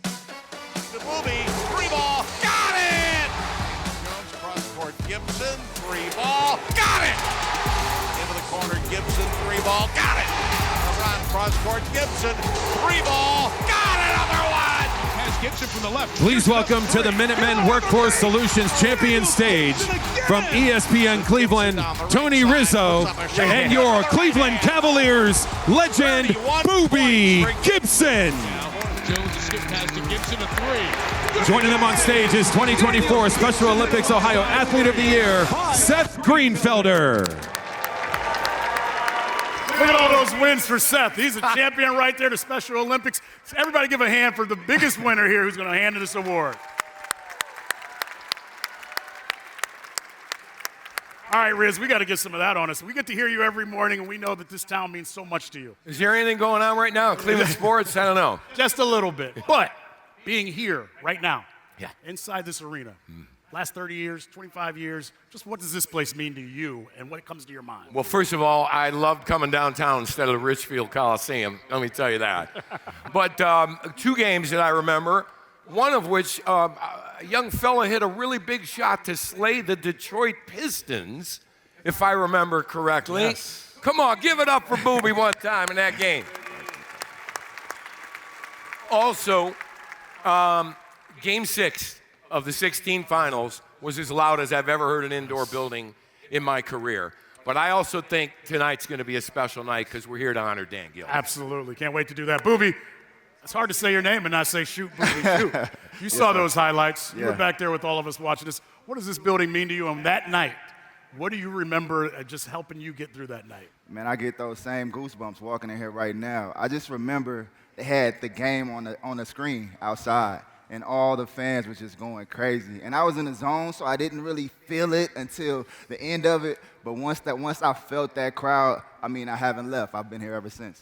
Speaker 3: The movie, free ball, got it! ball, got it. Around cross court, Gibson, 3 ball, got another one. Has Gibson from the left.
Speaker 22: Please welcome to the Minutemen Workforce Solutions champion stage from ESPN Cleveland, Tony Rizzo, and your Cleveland Cavaliers legend, Boobie Gibson.
Speaker 3: Jones to skip pass to Gibson, a 3.
Speaker 22: Joining them on stage is 2024 Special Olympics Ohio Athlete of the Year, Seth Greenfelder.
Speaker 24: Look at all those wins for Seth. He's a champion right there to Special Olympics. So everybody give a hand for the biggest winner here who's going to hand this award. All right, Riz, we got to get some of that on us. We get to hear you every morning, and we know that this town means so much to you.
Speaker 1: Is there anything going on right now in Cleveland sports? I don't know.
Speaker 24: Just a little bit. But being here right now, inside this arena, last 30 years, 25 years, just what does this place mean to you and what comes to your mind?
Speaker 1: Well, first of all, I loved coming downtown instead of the Richfield Coliseum. Let me tell you that. But 2 games that I remember, one of which a young fella hit a really big shot to slay the Detroit Pistons, if I remember correctly.
Speaker 24: Yes.
Speaker 1: Come on, give it up for Boobie one time in that game. Also, Game 6 of the 16 finals was as loud as I've ever heard an indoor building in my career. But I also think tonight's going to be a special night because we're here to honor Dan Gilbert.
Speaker 24: Absolutely. Can't wait to do that. Boobie, it's hard to say your name and not say shoot, Boobie, shoot. You saw those highlights. You were back there with all of us watching this. What does this building mean to you on that night? What do you remember just helping you get through that night?
Speaker 2: Man, I get those same goosebumps walking in here right now. I just remember they had the game on the screen outside, and all the fans were just going crazy. And I was in the zone, so I didn't really feel it until the end of it. But once I felt that crowd, I mean, I haven't left. I've been here ever since.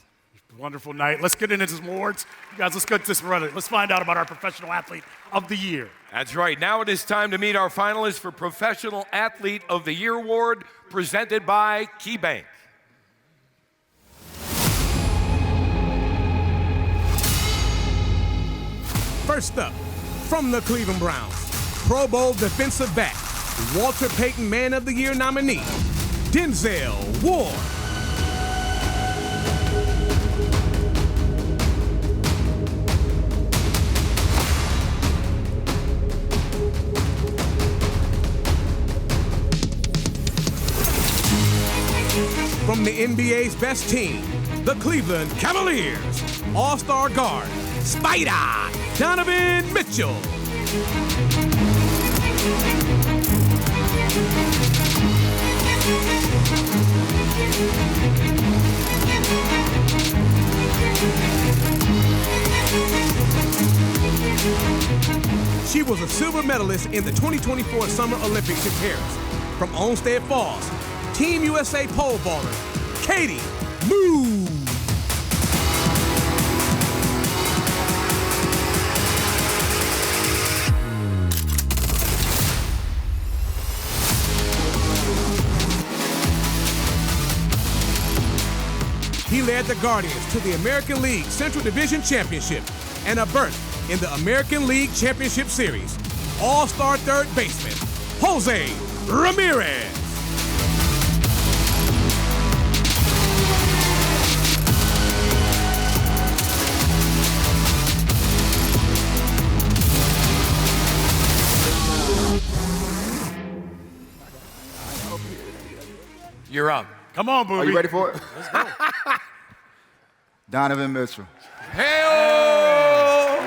Speaker 24: Wonderful night. Let's get into some awards. You guys, let's get this running. Let's find out about our Professional Athlete of the Year.
Speaker 1: That's right. Now it is time to meet our finalists for Professional Athlete of the Year award presented by KeyBank.
Speaker 5: First up, from the Cleveland Browns, Pro Bowl defensive back, Walter Payton Man of the Year nominee, Denzel Ward. From the NBA's best team, the Cleveland Cavaliers, All-Star guard, Spider Donovan Mitchell. She was a silver medalist in the 2024 Summer Olympics in Paris. From Olmsted Falls, Team USA pole vaulter, Katie Moo. He led the Guardians to the American League Central Division Championship and a berth in the American League Championship Series. All-Star third baseman, Jose Ramirez.
Speaker 1: You're up.
Speaker 24: Come on, Boobie.
Speaker 2: Are you ready for it?
Speaker 24: Let's go.
Speaker 2: Donovan Mitchell.
Speaker 1: Hey-oh!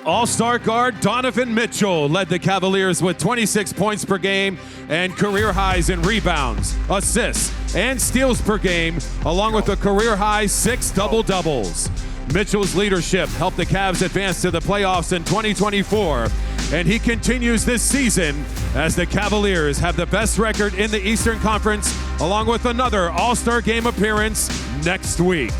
Speaker 22: All-star guard Donovan Mitchell led the Cavaliers with 26 points per game and career highs in rebounds, assists, and steals per game, along with a career-high 6 double-doubles. Mitchell's leadership helped the Cavs advance to the playoffs in 2024, and he continues this season as the Cavaliers have the best record in the Eastern Conference, along with another All-Star Game appearance next week.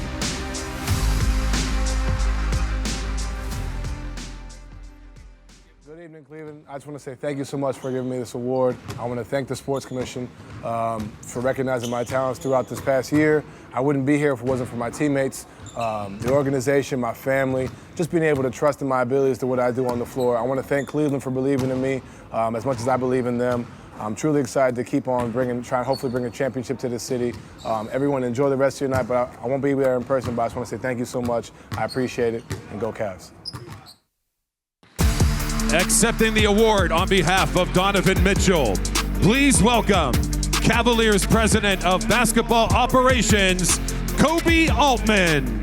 Speaker 9: Good evening, Cleveland. I just want to say thank you so much for giving me this award. I want to thank the Sports Commission for recognizing my talents throughout this past year. I wouldn't be here if it wasn't for my teammates, the organization, my family, just being able to trust in my abilities to what I do on the floor. I want to thank Cleveland for believing in me as much as I believe in them. I'm truly excited to keep on hopefully bring a championship to the city. Everyone enjoy the rest of your night, but I won't be there in person, but I just want to say thank you so much. I appreciate it, and go Cavs.
Speaker 22: Accepting the award on behalf of Donovan Mitchell, please welcome Cavaliers President of Basketball Operations, Kobe Altman.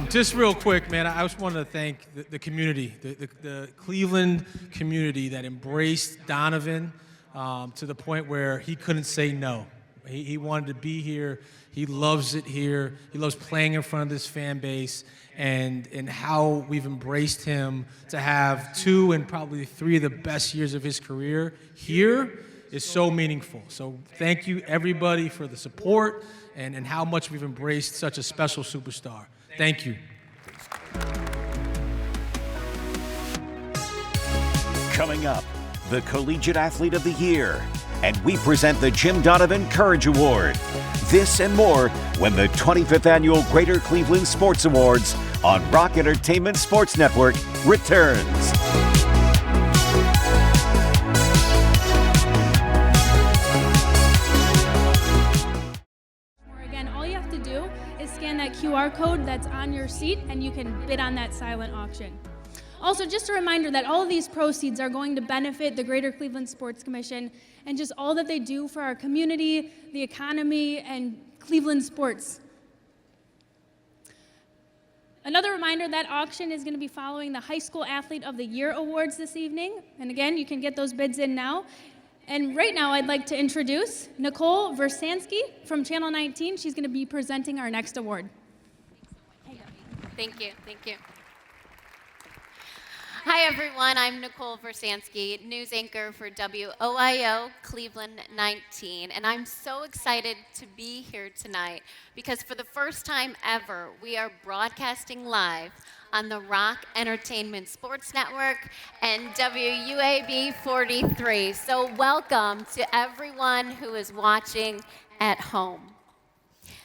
Speaker 20: Just real quick, man, I just wanted to thank the community, the Cleveland community that embraced Donovan to the point where he couldn't say no. He wanted to be here. He loves it here. He loves playing in front of this fan base, and how we've embraced him to have 2 and probably 3 of the best years of his career here is so meaningful. So thank you, everybody, for the support and how much we've embraced such a special superstar. Thank you.
Speaker 7: Coming up, the Collegiate Athlete of the Year, and we present the Jim Donovan Courage Award. This and more when the 25th Annual Greater Cleveland Sports Awards on Rock Entertainment Sports Network returns.
Speaker 8: Again, all you have to do is scan that QR code that's on your seat, and you can bid on that silent auction. Also, just a reminder that all of these proceeds are going to benefit the Greater Cleveland Sports Commission and just all that they do for our community, the economy, and Cleveland sports. Another reminder, that auction is going to be following the High School Athlete of the Year Awards this evening. And again, you can get those bids in now. And right now, I'd like to introduce Nicole Versansky from Channel 19. She's going to be presenting our next award.
Speaker 10: Thank you. Thank you. Hi, everyone. I'm Nicole Versansky, news anchor for WOIO Cleveland 19, and I'm so excited to be here tonight because for the first time ever, we are broadcasting live on the Rock Entertainment Sports Network and WUAB 43. So welcome to everyone who is watching at home.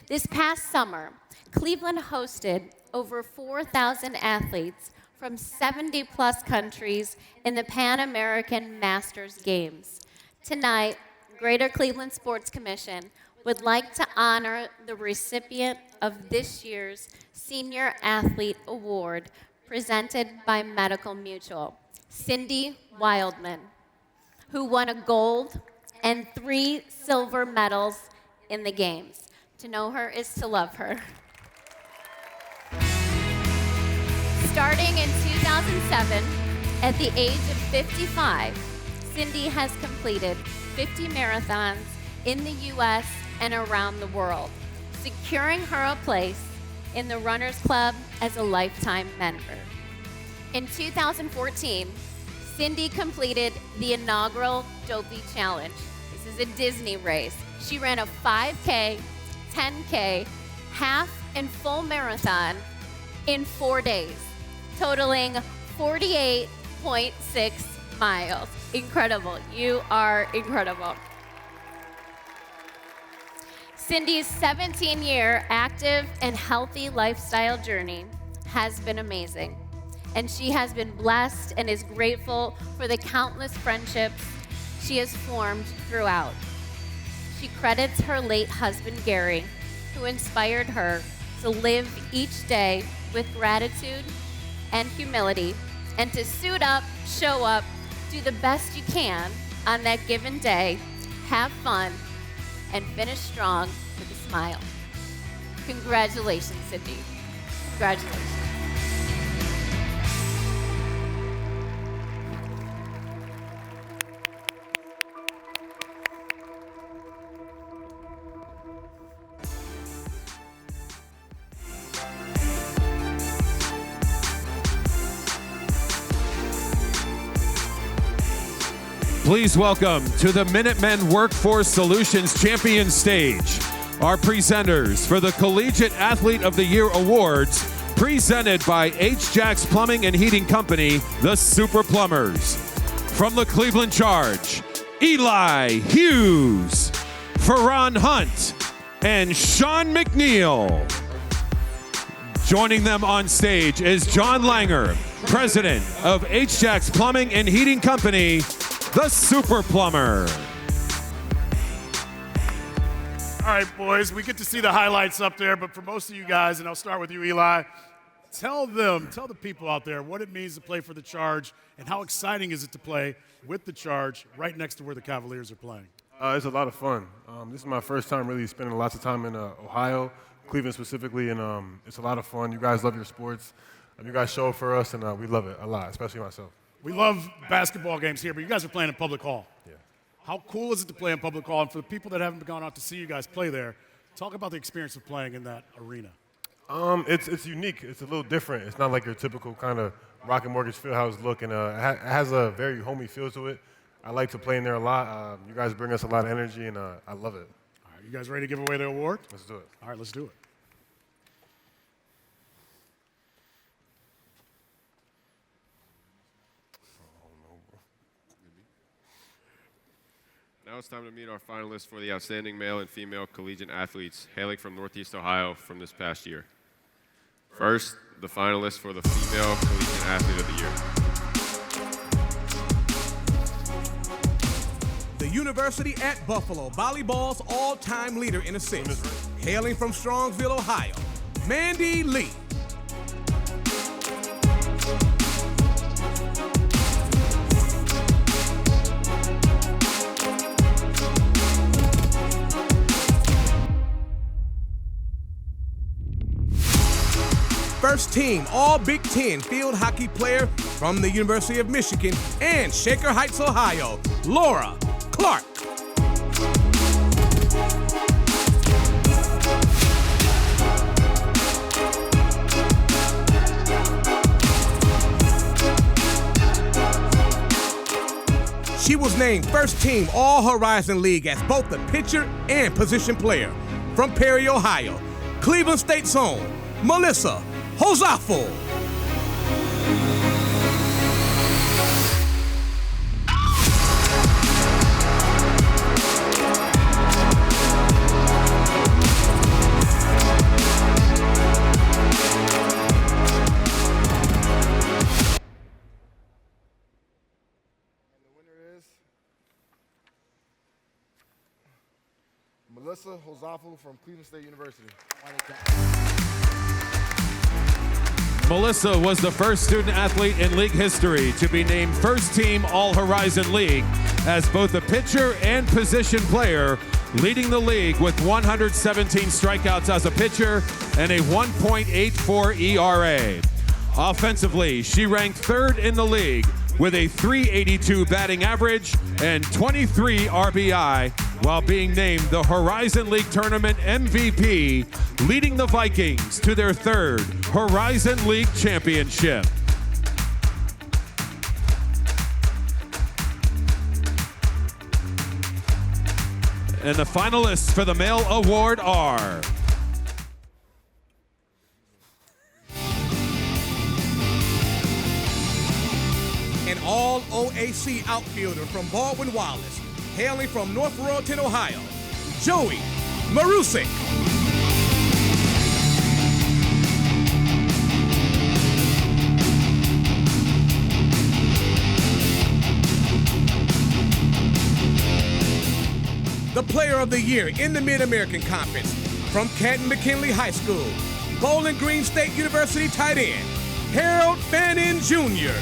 Speaker 10: This past summer, Cleveland hosted over 4,000 athletes from 70-plus countries in the Pan American Masters Games. Tonight, Greater Cleveland Sports Commission would like to honor the recipient of this year's Senior Athlete Award presented by Medical Mutual, Cindy Wildman, who won a gold and 3 silver medals in the Games. To know her is to love her. Starting in 2007, at the age of 55, Cindy has completed 50 marathons in the U.S. and around the world, securing her a place in the Runners Club as a lifetime member. In 2014, Cindy completed the inaugural Dopey Challenge. This is a Disney race. She ran a 5K, 10K, half and full marathon in 4 days, totaling 48.6 miles. Incredible. You are incredible. Cindy's 17-year active and healthy lifestyle journey has been amazing, and she has been blessed and is grateful for the countless friendships she has formed throughout. She credits her late husband, Gary, who inspired her to live each day with gratitude and humility, and to suit up, show up, do the best you can on that given day, have fun, and finish strong with a smile. Congratulations, Cindy. Congratulations.
Speaker 22: Please welcome to the Minutemen Workforce Solutions Champion Stage, our presenters for the Collegiate Athlete of the Year Awards, presented by H. Jack's Plumbing and Heating Company, the Super Plumbers. From the Cleveland Charge, Eli Hughes, Ferran Hunt, and Sean McNeil. Joining them on stage is John Langer, President of H-Jack's Plumbing and Heating Company, the Super Plumber.
Speaker 24: All right, boys, we get to see the highlights up there, but for most of you guys, and I'll start with you, Eli, tell the people out there what it means to play for the Charge and how exciting is it to play with the Charge right next to where the Cavaliers are playing.
Speaker 9: It's a lot of fun. This is my first time really spending lots of time in Ohio, Cleveland specifically, and it's a lot of fun. You guys love your sports. You guys show up for us, and we love it a lot, especially myself.
Speaker 24: We love basketball games here, but you guys are playing in Public Hall.
Speaker 9: Yeah.
Speaker 24: How cool is it to play in Public Hall? And for the people that haven't gone out to see you guys play there, talk about the experience of playing in that arena.
Speaker 9: It's unique. It's a little different. It's not like your typical kind of Rocket Mortgage FieldHouse look, and it has a very homey feel to it. I like to play in there a lot. You guys bring us a lot of energy, and I love it.
Speaker 24: All right, you guys ready to give away the award?
Speaker 9: Let's do it.
Speaker 24: All right, let's do it.
Speaker 6: Now it's time to meet our finalists for the Outstanding Male and Female Collegiate Athletes hailing from Northeast Ohio from this past year. First, the finalists for the Female Collegiate Athlete of the Year.
Speaker 5: The University at Buffalo volleyball's all-time leader in assists, hailing from Strongsville, Ohio, Mandy Lee. First team All-Big Ten field hockey player from the University of Michigan and Shaker Heights, Ohio, Laura Clark. She was named first team All-Horizon League as both the pitcher and position player. From Perry, Ohio, Cleveland State's own Melissa Hosafo.
Speaker 11: Melissa Hosafo from Cleveland State University.
Speaker 22: Melissa was the first student athlete in league history to be named first team All-Horizon League as both a pitcher and position player, leading the league with 117 strikeouts as a pitcher and a 1.84 ERA. Offensively, she ranked third in the league with a .382 batting average and 23 RBI, while being named the Horizon League Tournament MVP, leading the Vikings to their third Horizon League championship. And the finalists for the male award are
Speaker 5: an all-OAC outfielder from Baldwin Wallace, hailing from North Royalton, Ohio, Joey Marusik. The Player of the Year in the Mid-American Conference from Canton McKinley High School, Bowling Green State University tight end, Harold Fannin Jr.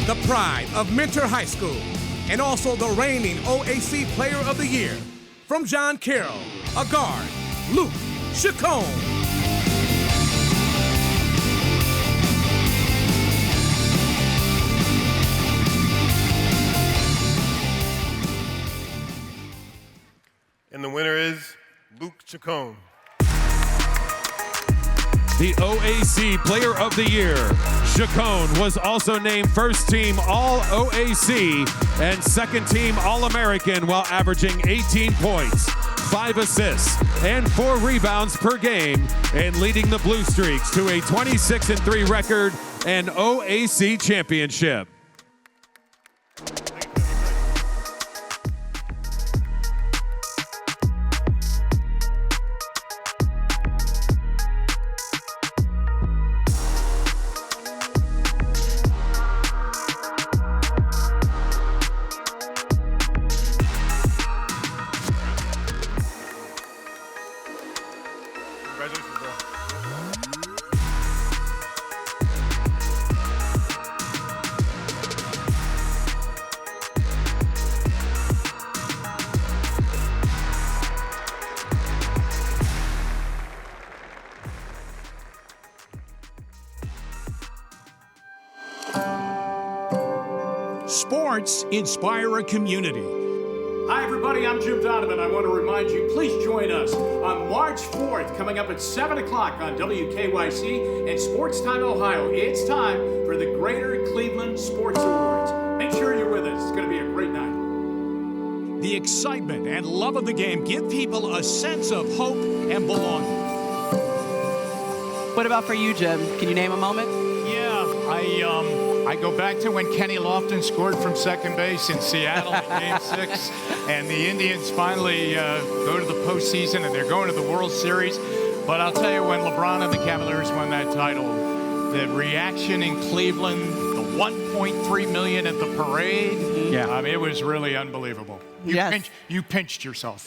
Speaker 5: The pride of Mentor High School, and also the reigning OAC Player of the Year, from John Carroll, a guard, Luke Chacon.
Speaker 9: And the winner is Luke Chacon.
Speaker 22: the OAC Player of the Year. Chacon was also named first team All-OAC and second team All-American while averaging 18 points, 5 assists, and 4 rebounds per game and leading the Blue Streaks to a 26-3 record and OAC championship.
Speaker 12: Sports inspire a community.
Speaker 18: Hi, everybody. I'm Jim Donovan. I want to remind you, please join us on March 4th, coming up at 7 o'clock on WKYC and Sports Time Ohio. It's time for the Greater Cleveland Sports Awards. Make sure you're with us. It's going to be a great night.
Speaker 12: The excitement and love of the game give people a sense of hope and belonging.
Speaker 13: What about for you, Jim? Can you name a moment?
Speaker 14: Yeah, I go back to when Kenny Lofton scored from second base in Seattle in Game 6, and the Indians finally go to the postseason, and they're going to the World Series. But I'll tell you, when LeBron and the Cavaliers won that title, the reaction in Cleveland, the 1.3 million at the parade, it was really unbelievable. You pinched yourself.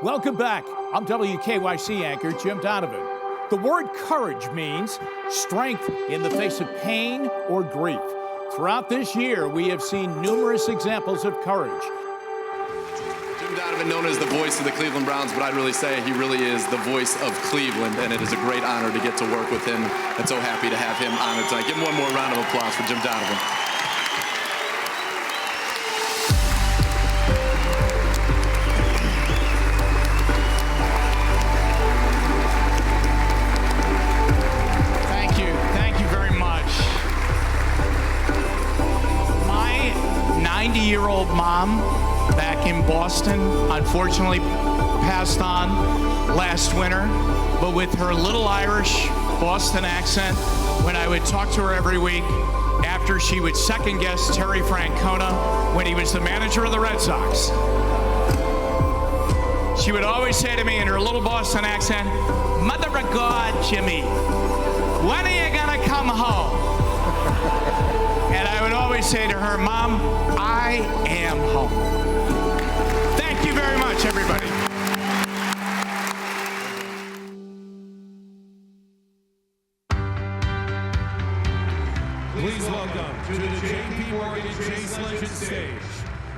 Speaker 12: Welcome back. I'm WKYC anchor Jim Donovan. The word courage means strength in the face of pain or grief. Throughout this year, we have seen numerous examples of courage.
Speaker 15: Jim Donovan, known as the voice of the Cleveland Browns, but I'd really say he really is the voice of Cleveland, and it is a great honor to get to work with him, and so happy to have him on it tonight. Give him one more round of applause for Jim Donovan.
Speaker 14: Thank you very much. My 90-year-old mom back in Boston unfortunately passed on last winter, but with her little Irish Boston accent, when I would talk to her every week after she would second guess Terry Francona when he was the manager of the Red Sox, she would always say to me in her little Boston accent, "Mother of God, Jimmy, when are you gonna come home?" And I would always say to her, "Mom, I am home." Thank you very much, everybody.
Speaker 22: Please welcome to the J.P. Morgan Chase Legend stage,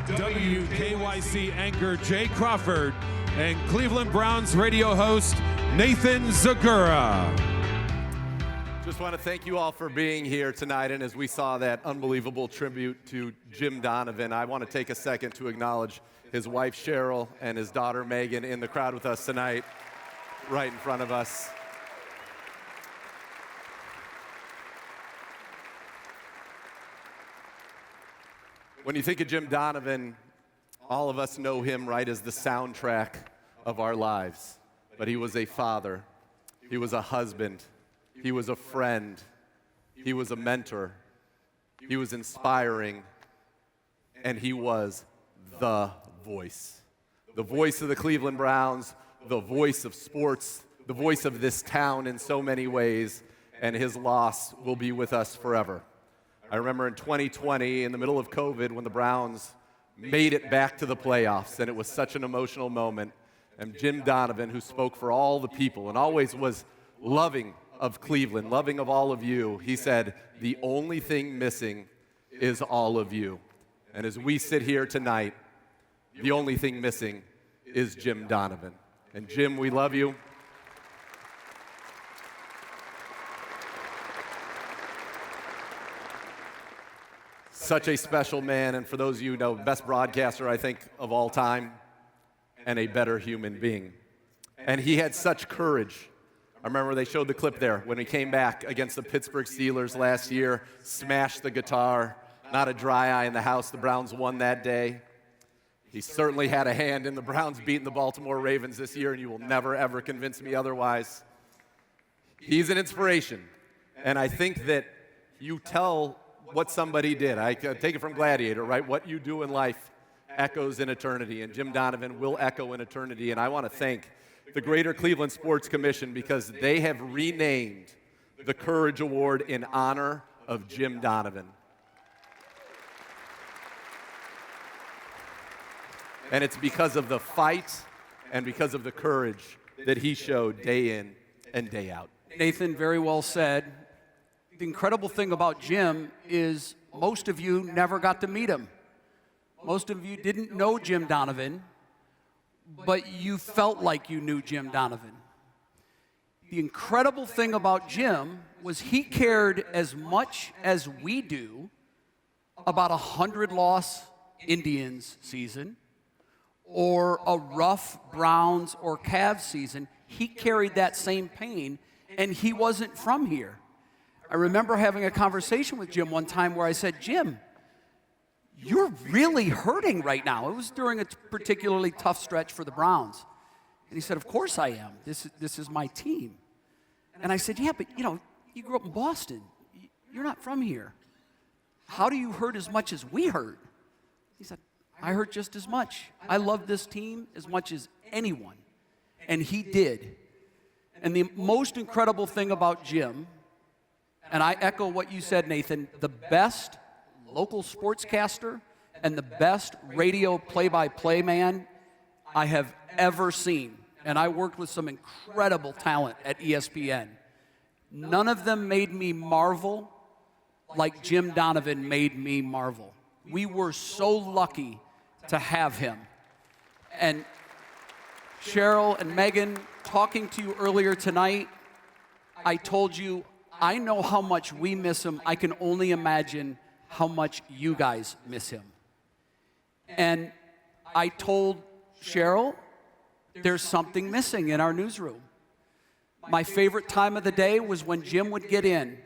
Speaker 22: WKYC anchor Jay Crawford and Cleveland Browns radio host Nathan Zagura.
Speaker 25: Just want to thank you all for being here tonight, and as we saw that unbelievable tribute to Jim Donovan, I want to take a second to acknowledge his wife Cheryl and his daughter Megan in the crowd with us tonight, right in front of us. When you think of Jim Donovan, all of us know him, right, as the soundtrack of our lives. But he was a father, he was a husband, he was a friend, he was a mentor, he was inspiring, and he was the voice of the Cleveland Browns, the voice of sports, the voice of this town in so many ways, and his loss will be with us forever. I remember in 2020, in the middle of COVID, when the Browns made it back to the playoffs, and it was such an emotional moment, and Jim Donovan, who spoke for all the people and always was loving of Cleveland, loving of all of you, he said, "The only thing missing is all of you." And as we sit here tonight, the only thing missing is Jim Donovan. And Jim, we love you. Such a special man, and for those of you who know, best broadcaster, I think, of all time, and a better human being. And he had such courage. I remember they showed the clip there when he came back against the Pittsburgh Steelers last year, smashed the guitar, not a dry eye in the house. The Browns won that day. He certainly had a hand in the Browns beating the Baltimore Ravens this year, and you will never, ever convince me otherwise. He's an inspiration. And I think that you tell what somebody did. I take it from Gladiator, right? What you do in life echoes in eternity, and Jim Donovan will echo in eternity. And I want to thank the Greater Cleveland Sports Commission because they have renamed the Courage Award in honor of Jim Donovan. And it's because of the fight and because of the courage that he showed day in and day out.
Speaker 13: Nathan, very well said. The incredible thing about Jim is most of you never got to meet him. Most of you didn't know Jim Donovan, but you felt like you knew Jim Donovan. The incredible thing about Jim was he cared as much as we do about a 100-loss Indians season or a rough Browns or Cavs season. He carried that same pain, and he wasn't from here. I remember having a conversation with Jim one time where I said, Jim, you're really hurting right now. It was during a particularly tough stretch for the Browns. And he said, of course I am. This is my team. And I said, yeah, but you grew up in Boston. You're not from here. How do you hurt as much as we hurt? He said, I hurt just as much. I love this team as much as anyone. And he did. And the most incredible thing about Jim, and I echo what you said, Nathan, the best local sportscaster and the best radio play-by-play man I have ever seen. And I worked with some incredible talent at ESPN. None of them made me marvel like Jim Donovan made me marvel. We were so lucky to have him. And Cheryl and Megan, talking to you earlier tonight, I told you, I know how much we miss him. I can only imagine how much you guys miss him. And I told Cheryl, there's something missing in our newsroom. My favorite time of the day was when Jim would get in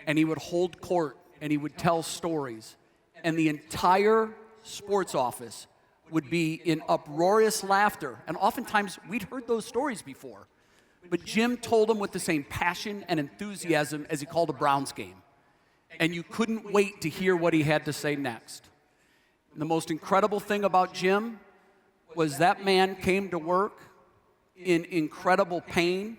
Speaker 13: and he would hold court and he would tell stories. And the entire sports office would be in uproarious laughter. And oftentimes we'd heard those stories before. But Jim told them with the same passion and enthusiasm as he called a Browns game. And you couldn't wait to hear what he had to say next. And the most incredible thing about Jim was that man came to work in incredible pain,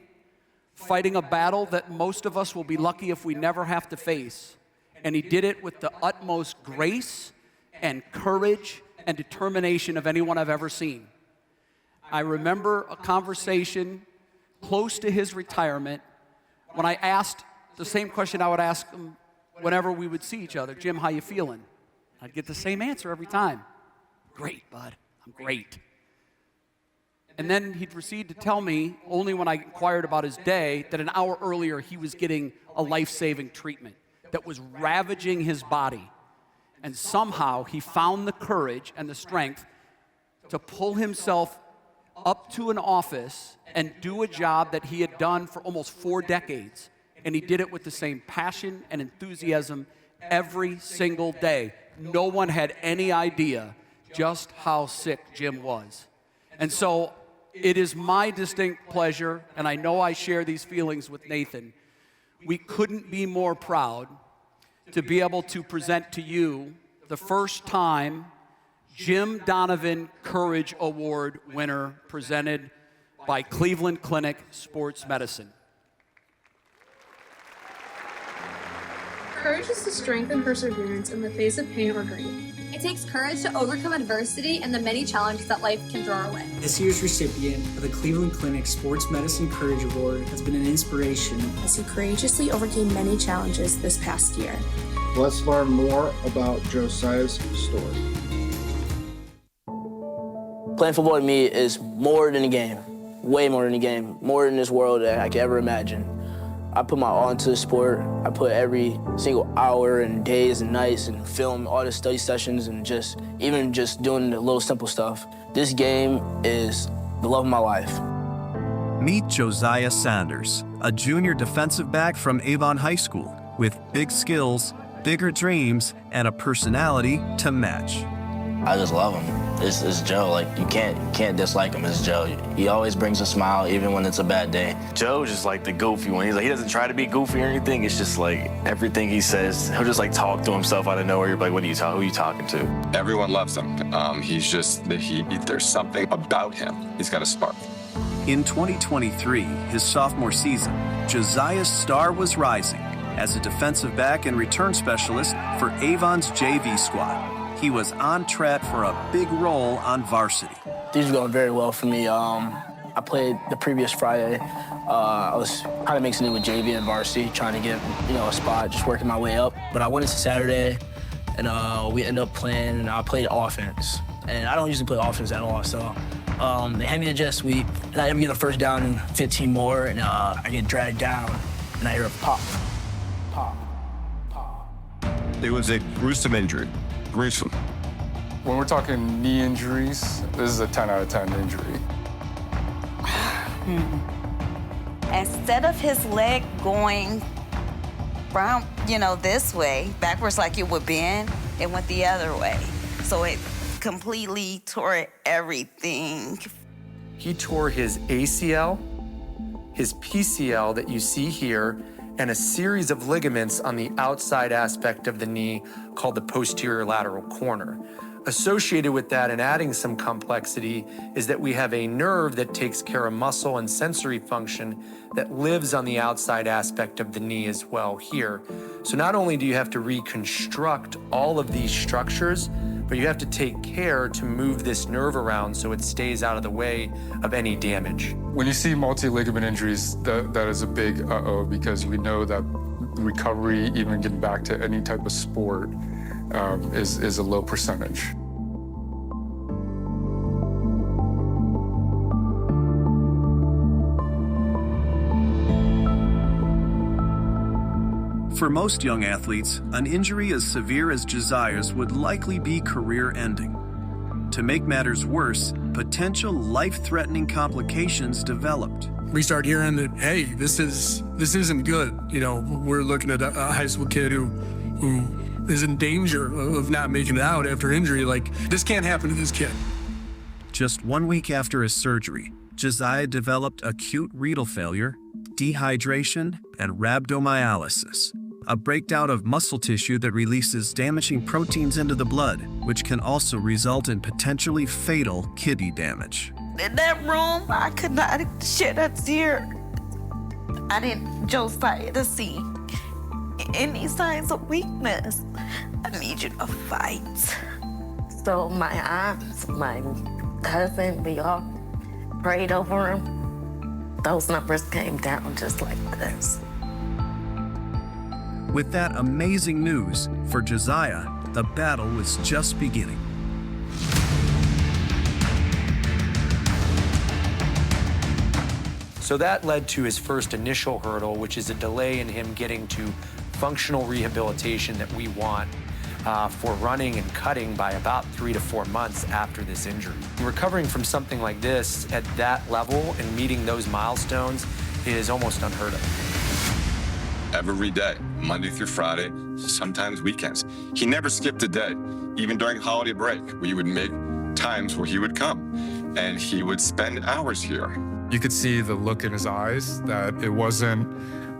Speaker 13: fighting a battle that most of us will be lucky if we never have to face. And he did it with the utmost grace and courage and determination of anyone I've ever seen. I remember a conversation close to his retirement when I asked the same question I would ask him whenever we would see each other, Jim, how you feeling? I'd get the same answer every time. Great, bud, I'm great. And then he'd proceed to tell me, only when I inquired about his day, that an hour earlier he was getting a life-saving treatment that was ravaging his body. And somehow he found the courage and the strength to pull himself up to an office and do a job that he had done for almost 4 decades. And he did it with the same passion and enthusiasm every single day. No one had any idea just how sick Jim was. And so it is my distinct pleasure, and I know I share these feelings with Nathan, we couldn't be more proud to be able to present to you the first time Jim Donovan Courage Award winner presented by Cleveland Clinic Sports Medicine.
Speaker 4: Courage is the strength and perseverance in the face of pain or grief.
Speaker 16: It takes courage to overcome adversity and the many challenges that life can throw our way.
Speaker 17: This year's recipient of the Cleveland Clinic Sports Medicine Courage Award has been an inspiration
Speaker 4: as he courageously overcame many challenges this past year.
Speaker 11: Let's learn more about Josiah's story.
Speaker 19: Playing football to me is more than a game, way more than a game, more than this world that I could ever imagine. I put my all into the sport. I put every single hour and days and nights and film all the study sessions and even just doing the little simple stuff. This game is the love of my life.
Speaker 21: Meet Josiah Sanders, a junior defensive back from Avon High School with big skills, bigger dreams, and a personality to match.
Speaker 19: I just love him. It's Joe. Like, you can't dislike him. It's Joe. He always brings a smile, even when it's a bad day. Joe's just like the goofy one. He doesn't try to be goofy or anything. It's just like everything he says, he'll just like talk to himself out of nowhere. You're like, who are you talking to?
Speaker 1: Everyone loves him. He's just there's something about him. He's got a spark.
Speaker 21: In 2023, his sophomore season, Josiah's star was rising as a defensive back and return specialist for Avon's JV squad. He was on track for a big role on varsity.
Speaker 19: These are going very well for me. I played the previous Friday. I was kind of mixing in with JV and varsity, trying to get a spot, just working my way up. But I went into Saturday, and we ended up playing, and I played offense. And I don't usually play offense at all, so they hand me the jet sweep, and I end up getting a first down and 15 more, and I get dragged down, and I hear a pop, pop, pop.
Speaker 21: It was a gruesome injury. Gruesome.
Speaker 2: When we're talking knee injuries, this is a 10 out of 10 injury.
Speaker 3: Instead of his leg going from, this way, backwards like it would bend, it went the other way. So it completely tore everything.
Speaker 20: He tore his ACL, his PCL that you see here, and a series of ligaments on the outside aspect of the knee called the posterior lateral corner. Associated with that and adding some complexity is that we have a nerve that takes care of muscle and sensory function that lives on the outside aspect of the knee as well here. So not only do you have to reconstruct all of these structures, but you have to take care to move this nerve around so it stays out of the way of any damage.
Speaker 2: When you see multi-ligament injuries, that is a big uh-oh, because we know that recovery, even getting back to any type of sport, is a low percentage.
Speaker 21: For most young athletes, an injury as severe as Josiah's would likely be career-ending. To make matters worse, potential life-threatening complications developed.
Speaker 23: We start hearing that, hey, this isn't good. We're looking at a high school kid who is in danger of not making it out after injury. Like, this can't happen to this kid.
Speaker 21: Just 1 week after his surgery, Josiah developed acute renal failure, dehydration, and rhabdomyolysis, a breakdown of muscle tissue that releases damaging proteins into the blood, which can also result in potentially fatal kidney damage.
Speaker 3: In that room, I could not shed a tear. I didn't Josiah to see any signs of weakness. I need you to fight.
Speaker 26: So my aunts, my cousin, we all prayed over him. Those numbers came down just like this.
Speaker 21: With that amazing news, for Josiah, the battle was just beginning.
Speaker 20: So that led to his first initial hurdle, which is a delay in him getting to functional rehabilitation that we want for running and cutting by about 3 to 4 months after this injury. Recovering from something like this at that level and meeting those milestones is almost unheard of.
Speaker 1: Every day, Monday through Friday, sometimes weekends. He never skipped a day. Even during holiday break, we would make times where he would come and he would spend hours here.
Speaker 2: You could see the look in his eyes that it wasn't,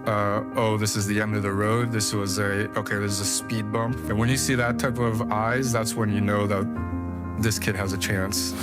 Speaker 2: oh, this is the end of the road. This was okay, this is a speed bump. And when you see that type of eyes, that's when you know that this kid has a chance.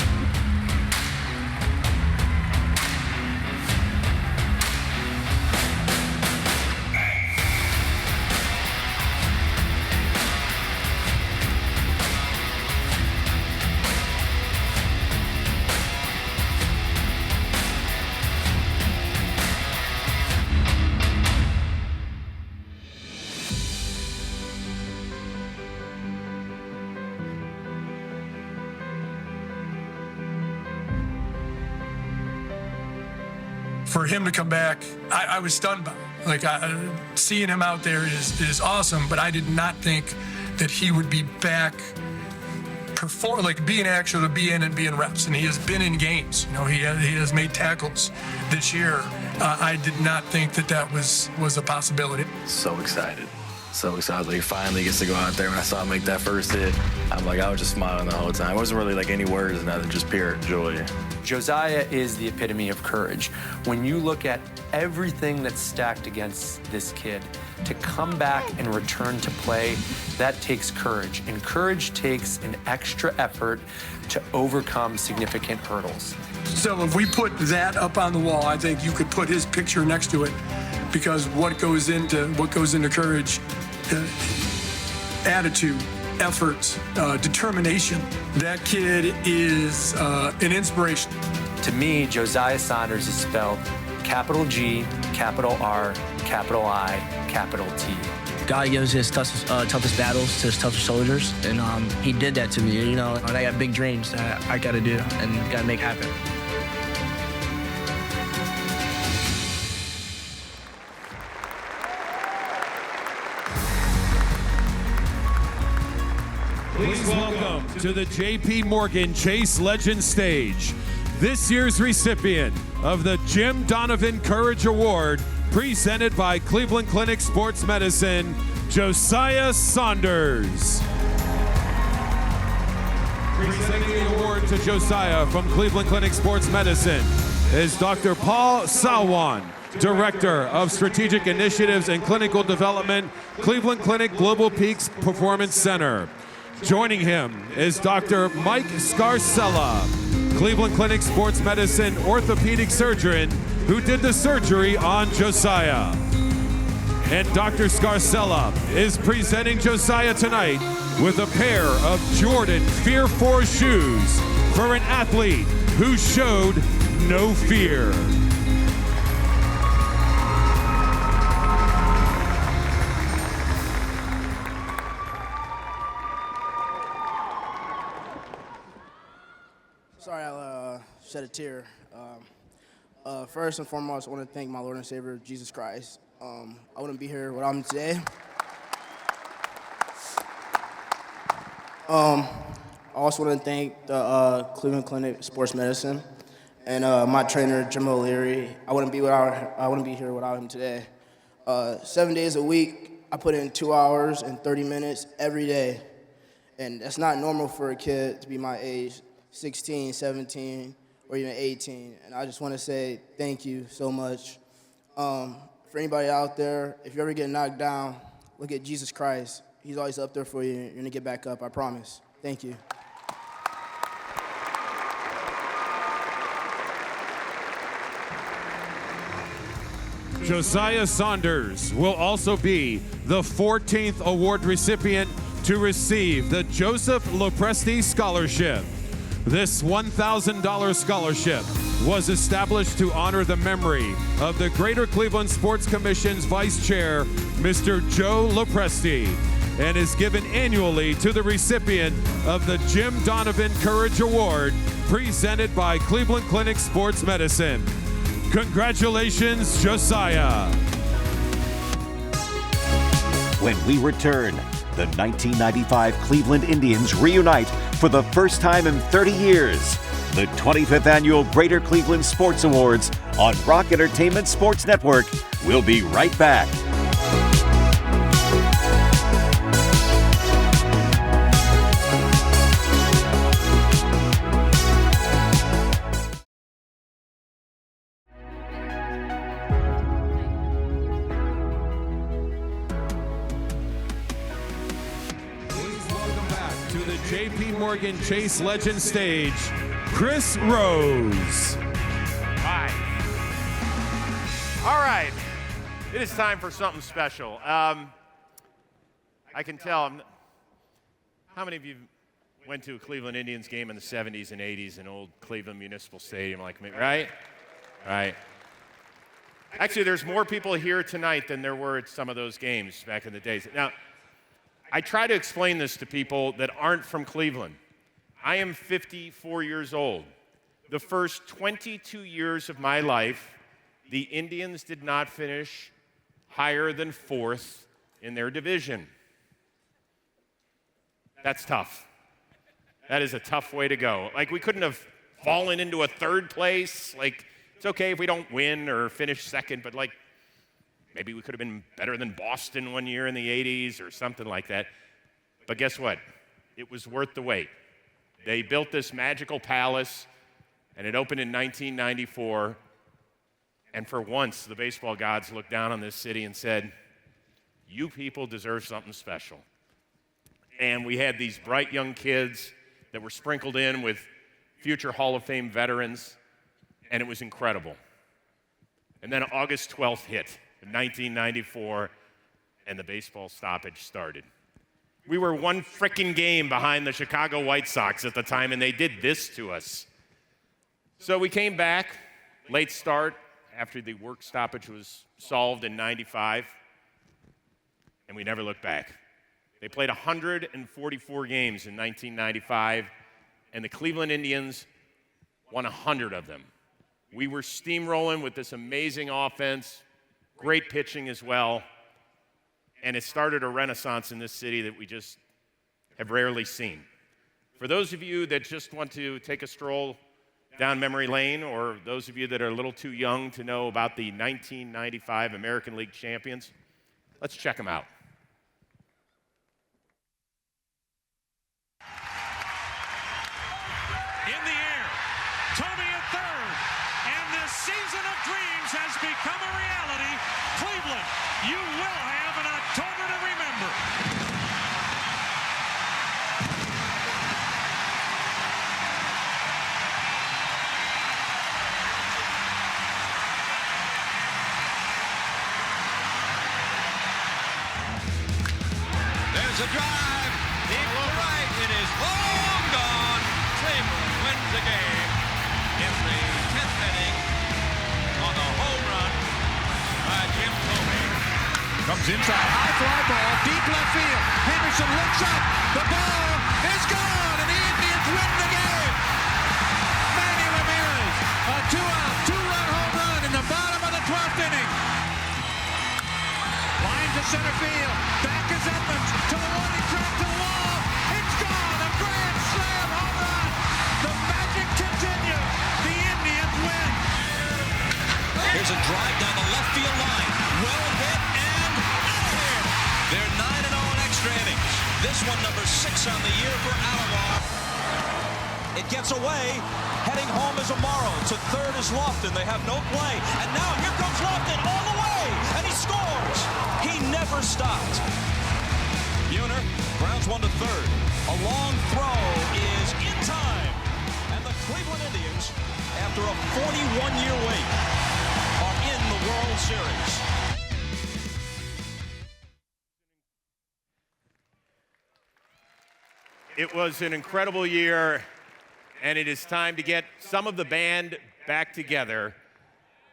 Speaker 23: For him to come back, I was stunned by it. Like, seeing him out there is awesome, but I did not think that he would be back being actual to be in and be in reps. And he has been in games. He has made tackles this year. I did not think that was a possibility.
Speaker 19: So excited.
Speaker 5: So excited, like, finally gets to go out there. When I saw him make that first hit, I was just smiling the whole time. It wasn't really like any words, nothing, just pure joy.
Speaker 20: Josiah is the epitome of courage. When you look at everything that's stacked against this kid, to come back and return to play, that takes courage. And courage takes an extra effort to overcome significant hurdles.
Speaker 23: So if we put that up on the wall, I think you could put his picture next to it, because what goes into courage, attitude, effort, determination. That kid is an inspiration.
Speaker 20: To me, Josiah Saunders is spelled capital G, capital R, capital I, capital T.
Speaker 19: God gives his toughest battles to his toughest soldiers, and he did that to me, and I got big dreams that I gotta do and gotta make happen.
Speaker 22: Please welcome to the J.P. Morgan Chase Legend Stage, this year's recipient of the Jim Donovan Courage Award, presented by Cleveland Clinic Sports Medicine, Josiah Saunders. Presenting the award to Josiah from Cleveland Clinic Sports Medicine is Dr. Paul Salwan, Director of Strategic Initiatives and Clinical Development, Cleveland Clinic Global Peaks Performance Center. Joining him is Dr. Mike Scarcella, Cleveland Clinic Sports Medicine orthopedic surgeon who did the surgery on Josiah. And Dr. Scarcella is presenting Josiah tonight with a pair of Jordan Fear 4 shoes for an athlete who showed no fear.
Speaker 6: Sorry, I'll shed a tear. First and foremost, I want to thank my Lord and Savior, Jesus Christ. I wouldn't be here without him today. I also want to thank the Cleveland Clinic Sports Medicine and my trainer, Jim O'Leary. I wouldn't be here without him today. 7 days a week, I put in 2 hours and 30 minutes every day. And that's not normal for a kid to be my age, 16, 17, or even 18. And I just want to say thank you so much. For anybody out there, if you ever get knocked down, look at Jesus Christ. He's always up there for you. You're going to get back up, I promise. Thank you.
Speaker 22: Josiah Saunders will also be the 14th award recipient to receive the Joseph Lopresti Scholarship. This $1,000 scholarship was established to honor the memory of the Greater Cleveland Sports Commission's Vice Chair, Mr. Joe Lopresti, and is given annually to the recipient of the Jim Donovan Courage Award, presented by Cleveland Clinic Sports Medicine. Congratulations, Josiah.
Speaker 7: When we return, the 1995 Cleveland Indians reunite for the first time in 30 years. The 25th Annual Greater Cleveland Sports Awards on Rock Entertainment Sports Network. We'll be right back.
Speaker 22: J.P. Morgan Chase Legend Stage, Chris Rose.
Speaker 18: All right. It is time for something special. I can tell. How many of you went to a Cleveland Indians game in the 70s and 80s in old Cleveland Municipal Stadium like me, right? Right. Actually, there's more people here tonight than there were at some of those games back in the days. Now, I try to explain this to people that aren't from Cleveland. I am 54 years old. The first 22 years of my life, the Indians did not finish higher than 4th in their division. That's tough. That is a tough way to go. Like, we couldn't have fallen into a 3rd place. Like, it's okay if we don't win or finish 2nd, but
Speaker 8: Maybe we could have been better than Boston one year in the 80s or something like that. But guess what? It was worth the wait. They built this magical palace, and it opened in 1994. And for once, the baseball gods looked down on this city and said, you people deserve something special. And we had these bright young kids that were sprinkled in with future Hall of Fame veterans, and it was incredible. And then August 12th hit in 1994, and the baseball stoppage started. We were one frickin' game behind the Chicago White Sox at the time, and they did this to us. So we came back, late start, after the work stoppage was solved in 95, and we never looked back. They played 144 games in 1995, and the Cleveland Indians won 100 of them. We were steamrolling with this amazing offense, great pitching as well, and it started a renaissance in this city that we just have rarely seen. For those of you that just want to take a stroll down memory lane, or those of you that are a little too young to know about the 1995 American League champions, let's check them out.
Speaker 9: In the air, Tomey at third, and this season of dreams has become a reality. Cleveland, you will have an October to remember.
Speaker 10: There's a drive, deep to right, it is long gone. Cleveland wins the game in the 10th inning on the home run by Jim Tomey.
Speaker 9: Comes inside, high fly ball, deep left field. Henderson looks up, the ball is gone, and the Indians win the game. Manny Ramirez, a two-out, two-run home run in the bottom of the 12th inning. Line to center field, back is Edmonds to the warning track to the wall. It's gone, a grand slam home run. The magic continues. The Indians win.
Speaker 10: Here's a drive down the left field line. Well hit and out of here. They're 9-0 in extra innings. This one number 6 on the year for Alomar. It gets away. Heading home is Amaro. To third is Lofton. They have no play. And now here comes Lofton all the way. And he scores. He never stopped. Buhner grounds one to third. A long throw is in time. And the Cleveland Indians, after a 41-year wait, are in the World Series.
Speaker 8: It was an incredible year, and it is time to get some of the band back together.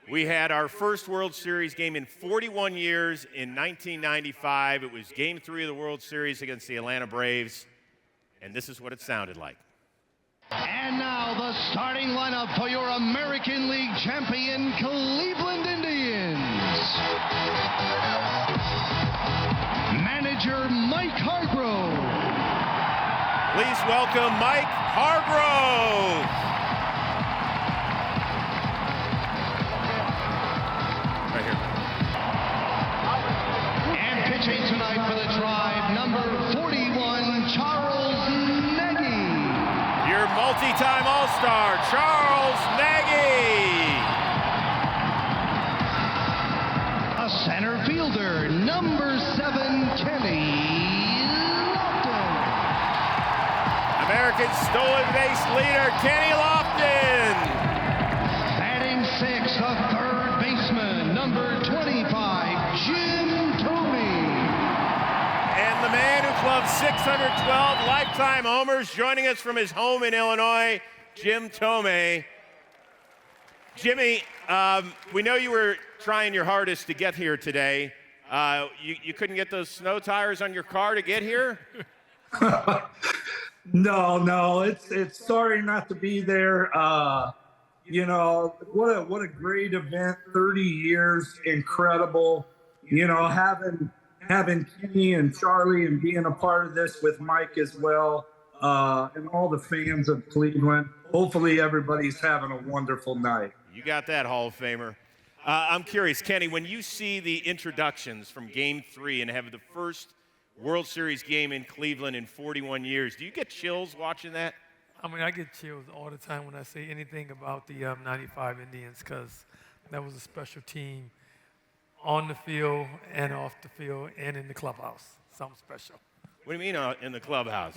Speaker 8: We had our first World Series game in 41 years in 1995. It was Game 3 of the World Series against the Atlanta Braves, and this is what it sounded like.
Speaker 12: And now the starting lineup for your American League champion Cleveland Indians. Manager Mike Hargrove.
Speaker 8: Please welcome Mike Hargrove. Right here.
Speaker 12: And pitching tonight for the Tribe, number 41, Charles Nagy.
Speaker 8: Your multi-time All-Star, Charles Nagy.
Speaker 12: A center fielder, number 7, Kenny Lofton.
Speaker 8: American stolen base leader, Kenny Lofton.
Speaker 12: Batting 6, the third baseman, number 25, Jim Tomey.
Speaker 8: And the man who clubbed 612 lifetime homers, joining us from his home in Illinois, Jim Tomey. Jimmy, we know you were trying your hardest to get here today. You couldn't get those snow tires on your car to get here?
Speaker 15: No, it's sorry not to be there. You know, what a great event, 30 years, incredible. You know, having Kenny and Charlie and being a part of this with Mike as well, and all the fans of Cleveland. Hopefully everybody's having a wonderful night.
Speaker 8: You got that, Hall of Famer. I'm curious, Kenny, when you see the introductions from Game 3 and have the first World Series game in Cleveland in 41 years, do you get chills watching that?
Speaker 13: I mean, I get chills all the time when I say anything about the 95 Indians because that was a special team on the field and off the field and in the clubhouse. Something special.
Speaker 8: What do you mean in the clubhouse?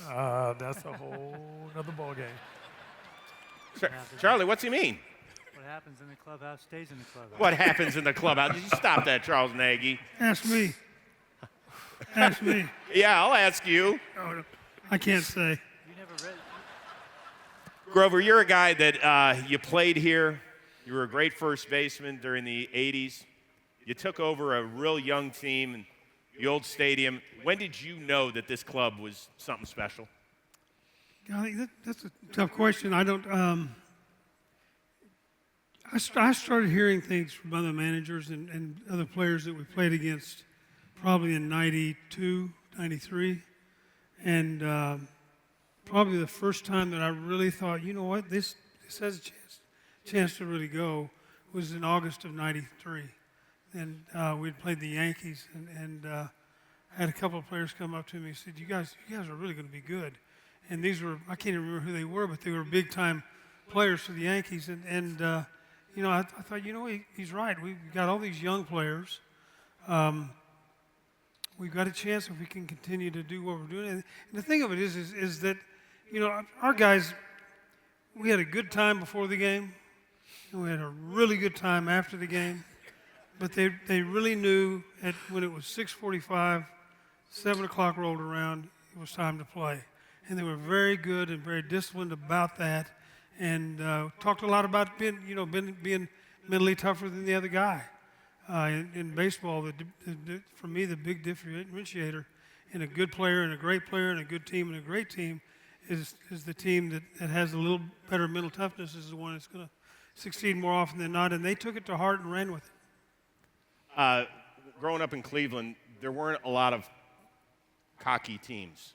Speaker 13: That's a whole other ballgame.
Speaker 8: Charlie, what's he mean?
Speaker 14: What happens in the clubhouse stays in the clubhouse.
Speaker 8: What happens in the clubhouse? Did you stop that, Charles Nagy?
Speaker 16: Ask me. Ask me.
Speaker 8: Yeah, I'll ask you.
Speaker 16: Oh, I can't say.
Speaker 14: You never read.
Speaker 8: Grover, you're a guy that you played here. You were a great first baseman during the 80s. You took over a real young team in the old stadium. When did you know that this club was something special?
Speaker 16: Golly, that's a tough question. I don't. I started hearing things from other managers and other players that we played against probably in 92, 93. And probably the first time that I really thought, you know what, this has a chance to really go was in August of 93. And we'd played the Yankees and I had a couple of players come up to me and said, you guys are really going to be good. And these were, I can't even remember who they were, but they were big-time players for the Yankees. And you know, I thought, you know, he's right. We've got all these young players. We've got a chance if we can continue to do what we're doing. And the thing of it is that, you know, our guys, we had a good time before the game, and we had a really good time after the game. But they really knew when it was 6:45, 7 o'clock rolled around, it was time to play. And they were very good and very disciplined about that, and talked a lot about being mentally tougher than the other guy. In baseball, for me, the big differentiator in a good player and a great player and a good team and a great team is the team that has a little better mental toughness is the one that's going to succeed more often than not. And they took it to heart and ran with it.
Speaker 8: Growing up in Cleveland, there weren't a lot of cocky teams,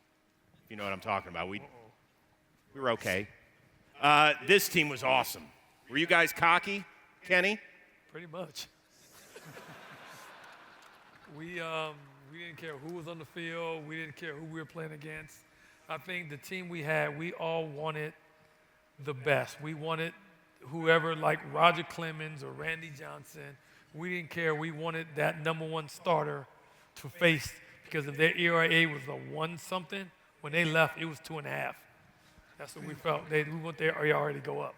Speaker 8: if you know what I'm talking about. We were okay. This team was awesome. Were you guys cocky, Kenny?
Speaker 13: Pretty much. We didn't care who was on the field. We didn't care who we were playing against. I think the team we had, we all wanted the best. We wanted whoever, like Roger Clemens or Randy Johnson. We didn't care. We wanted that number one starter to face, because if their ERA was a 1-something, when they left, it was 2.5. That's what we felt. We want their ERA to go up.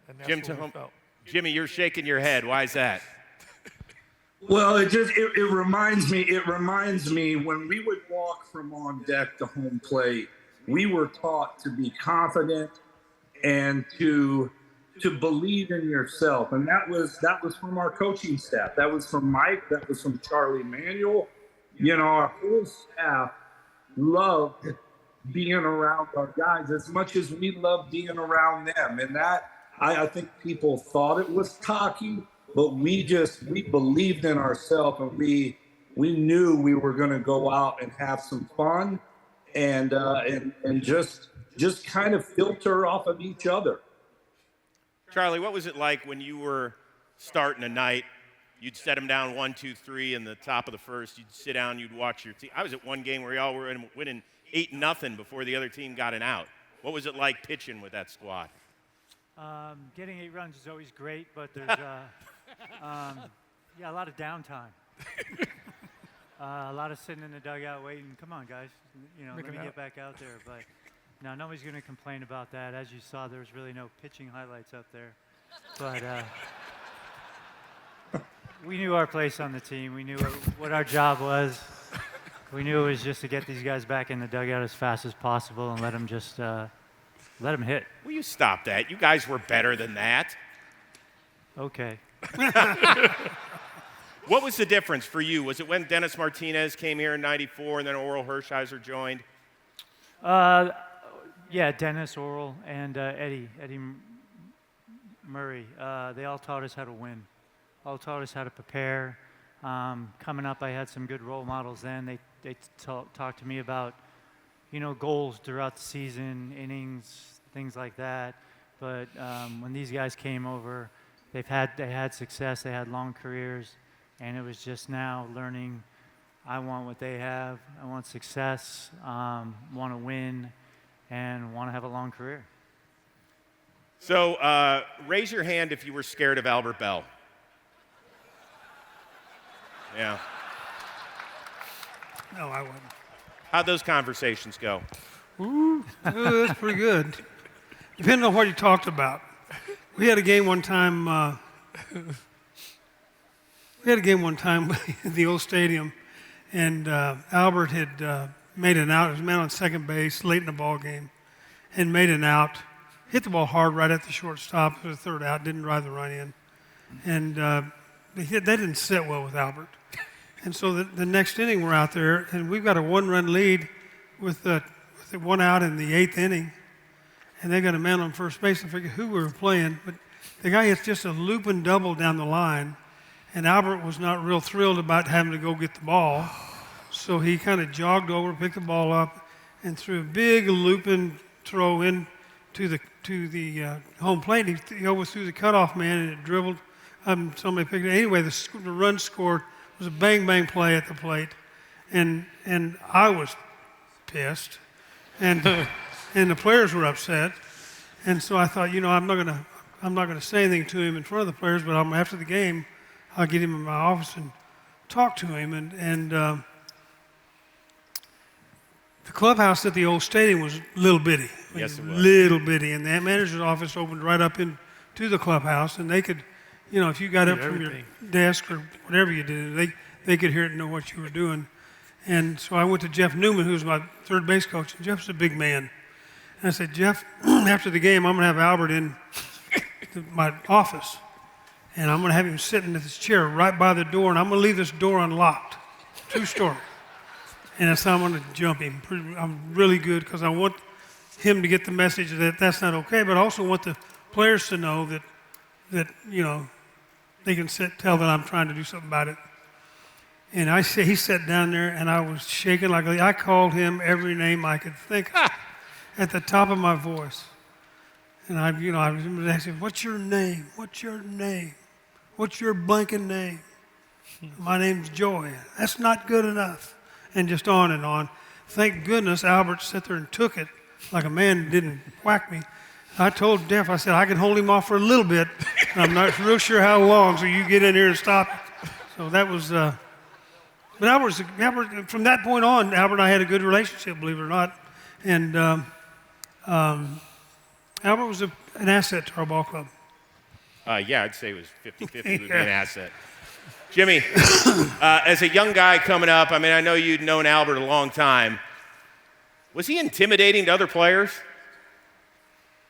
Speaker 13: And that's what we felt.
Speaker 8: Jimmy, you're shaking your head. Why is that?
Speaker 15: Well, it reminds me when we would walk from on deck to home plate, we were taught to be confident and to believe in yourself. And that was from our coaching staff. That was from Mike. That was from Charlie Manuel. You know, our whole staff loved being around our guys as much as we loved being around them. And that, I think people thought it was cocky, but we believed in ourselves, and we knew we were going to go out and have some fun and just kind of filter off of each other.
Speaker 8: Charlie, what was it like when you were starting a night? You'd set them down 1, 2, 3 in the top of the first. You'd sit down, you'd watch your team. I was at one game where y'all were winning 8-0 before the other team got an out. What was it like pitching with that squad?
Speaker 14: Getting 8 runs is always great, but there's a lot of downtime. A lot of sitting in the dugout waiting. Come on, guys, let me get back out there. But no, nobody's going to complain about that. As you saw, there was really no pitching highlights up there. But we knew our place on the team. We knew what our job was. We knew it was just to get these guys back in the dugout as fast as possible and let them hit.
Speaker 8: Will you stop that? You guys were better than that.
Speaker 14: Okay.
Speaker 8: What was the difference for you? Was it when Dennis Martinez came here in '94 and then Oral Hershiser joined?
Speaker 14: Yeah, Dennis, Oral, and Eddie Murray. They all taught us how to win. All taught us how to prepare. Coming up, I had some good role models then. They talked to me about, goals throughout the season, innings, things like that. But when these guys came over, they had success, they had long careers, and it was just now learning. I want what they have. I want success, want to win, and want to have a long career.
Speaker 8: So raise your hand if you were scared of Albert Bell. Yeah.
Speaker 16: No, I wasn't.
Speaker 8: How'd those conversations go?
Speaker 16: Ooh, that's pretty good. Depending on what you talked about. We had a game one time. At the old stadium, and Albert had made an out. He was a man on second base late in the ball game, and made an out. Hit the ball hard right at the shortstop for the third out. Didn't drive the run in, and they didn't sit well with Albert. And so the next inning we're out there, and we've got a one-run lead with the one out in the 8th inning, and they got a man on first base. I forget who we were playing, but the guy hits just a looping double down the line, and Albert was not real thrilled about having to go get the ball, so he kind of jogged over, picked the ball up, and threw a big looping throw in to the home plate. He overthrew the cutoff man, and it dribbled. Somebody picked it. Anyway, the run scored. It was a bang play at the plate, and I was pissed, and the players were upset, and so I thought, I'm not gonna say anything to him in front of the players, but after the game, I'll get him in my office and talk to him, and the clubhouse at the old stadium was little bitty.
Speaker 8: Yes, it was.
Speaker 16: Little bitty, and the manager's office opened right up into the clubhouse, and they could. If you got up from your desk or whatever you did, they could hear it and know what you were doing. And so I went to Jeff Newman, who's my third base coach, and Jeff's a big man. And I said, Jeff, after the game, I'm going to have Albert in my office, and I'm going to have him sitting in his chair right by the door, and I'm going to leave this door unlocked. True story. And that's how I'm going to jump him. I'm really good because I want him to get the message that that's not okay, but I also want the players to know that they can tell that I'm trying to do something about it. And he sat down there, and I was shaking I called him every name I could think of at the top of my voice. And I was asking, what's your name? What's your name? What's your blanking name? My name's Joy. That's not good enough. And just on and on. Thank goodness Albert sat there and took it like a man, didn't whack me. I told Jeff, I said, I can hold him off for a little bit. I'm not real sure how long, so you get in here and stop it. So that was, but Albert, from that point on, Albert and I had a good relationship, believe it or not. And Albert was an asset to our ball club.
Speaker 8: Yeah, I'd say it was 50-50 would be an asset. Jimmy, as a young guy coming up, I know you'd known Albert a long time. Was he intimidating to other players?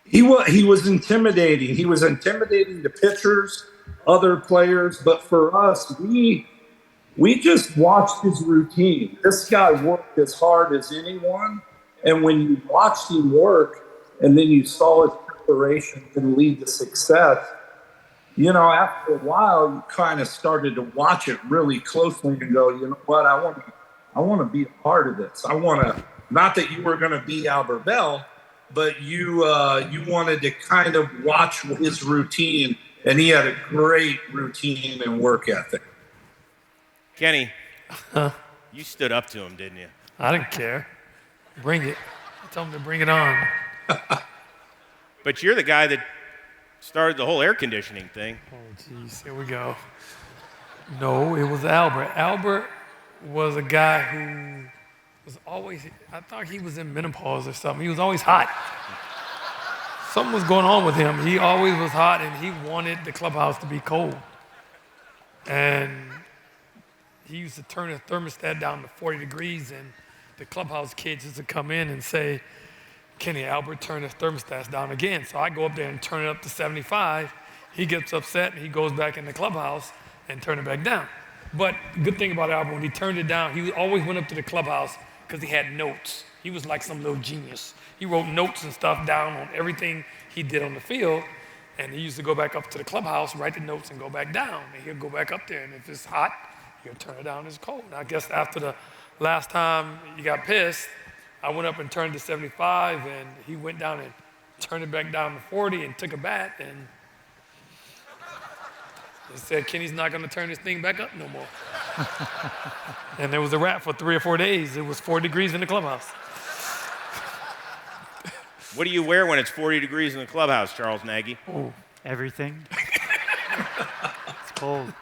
Speaker 15: He was intimidating. He was intimidating to pitchers, other players, but for us, we just watched his routine. This guy worked as hard as anyone, and when you watched him work, and then you saw his preparation and lead to success, after a while, you kind of started to watch it really closely and go, you know what, I want to be a part of this. I want to, not that you were going to be Albert Bell, but you wanted to kind of watch his routine, and he had a great routine and work ethic.
Speaker 8: Kenny, you stood up to him, didn't you?
Speaker 13: I didn't care. Bring it. I told him to bring it on.
Speaker 8: But you're the guy that started the whole air conditioning thing.
Speaker 13: Oh, jeez, here we go. No, it was Albert. Albert was a guy who was always, I thought he was in menopause or something. He was always hot. Something was going on with him. He always was hot, and he wanted the clubhouse to be cold. And he used to turn the thermostat down to 40 degrees, and the clubhouse kids used to come in and say, Kenny, Albert turned his thermostats down again. So I go up there and turn it up to 75. He gets upset, and he goes back in the clubhouse and turn it back down. But the good thing about Albert, when he turned it down, he always went up to the clubhouse because he had notes. He was like some little genius. He wrote notes and stuff down on everything he did on the field, and he used to go back up to the clubhouse, write the notes, and go back down. And he'll go back up there, and if it's hot, he'll turn it down if it's cold. And I guess after the last time he got pissed, I went up and turned to 75, and he went down and turned it back down to 40 and took a bat, and They said Kenny's not going to turn this thing back up no more. And there was a wrap for 3 or 4 days. It was 4 degrees in the clubhouse.
Speaker 8: What do you wear when it's 40 degrees in the clubhouse, Charles Nagy?
Speaker 14: Oh, everything. It's cold.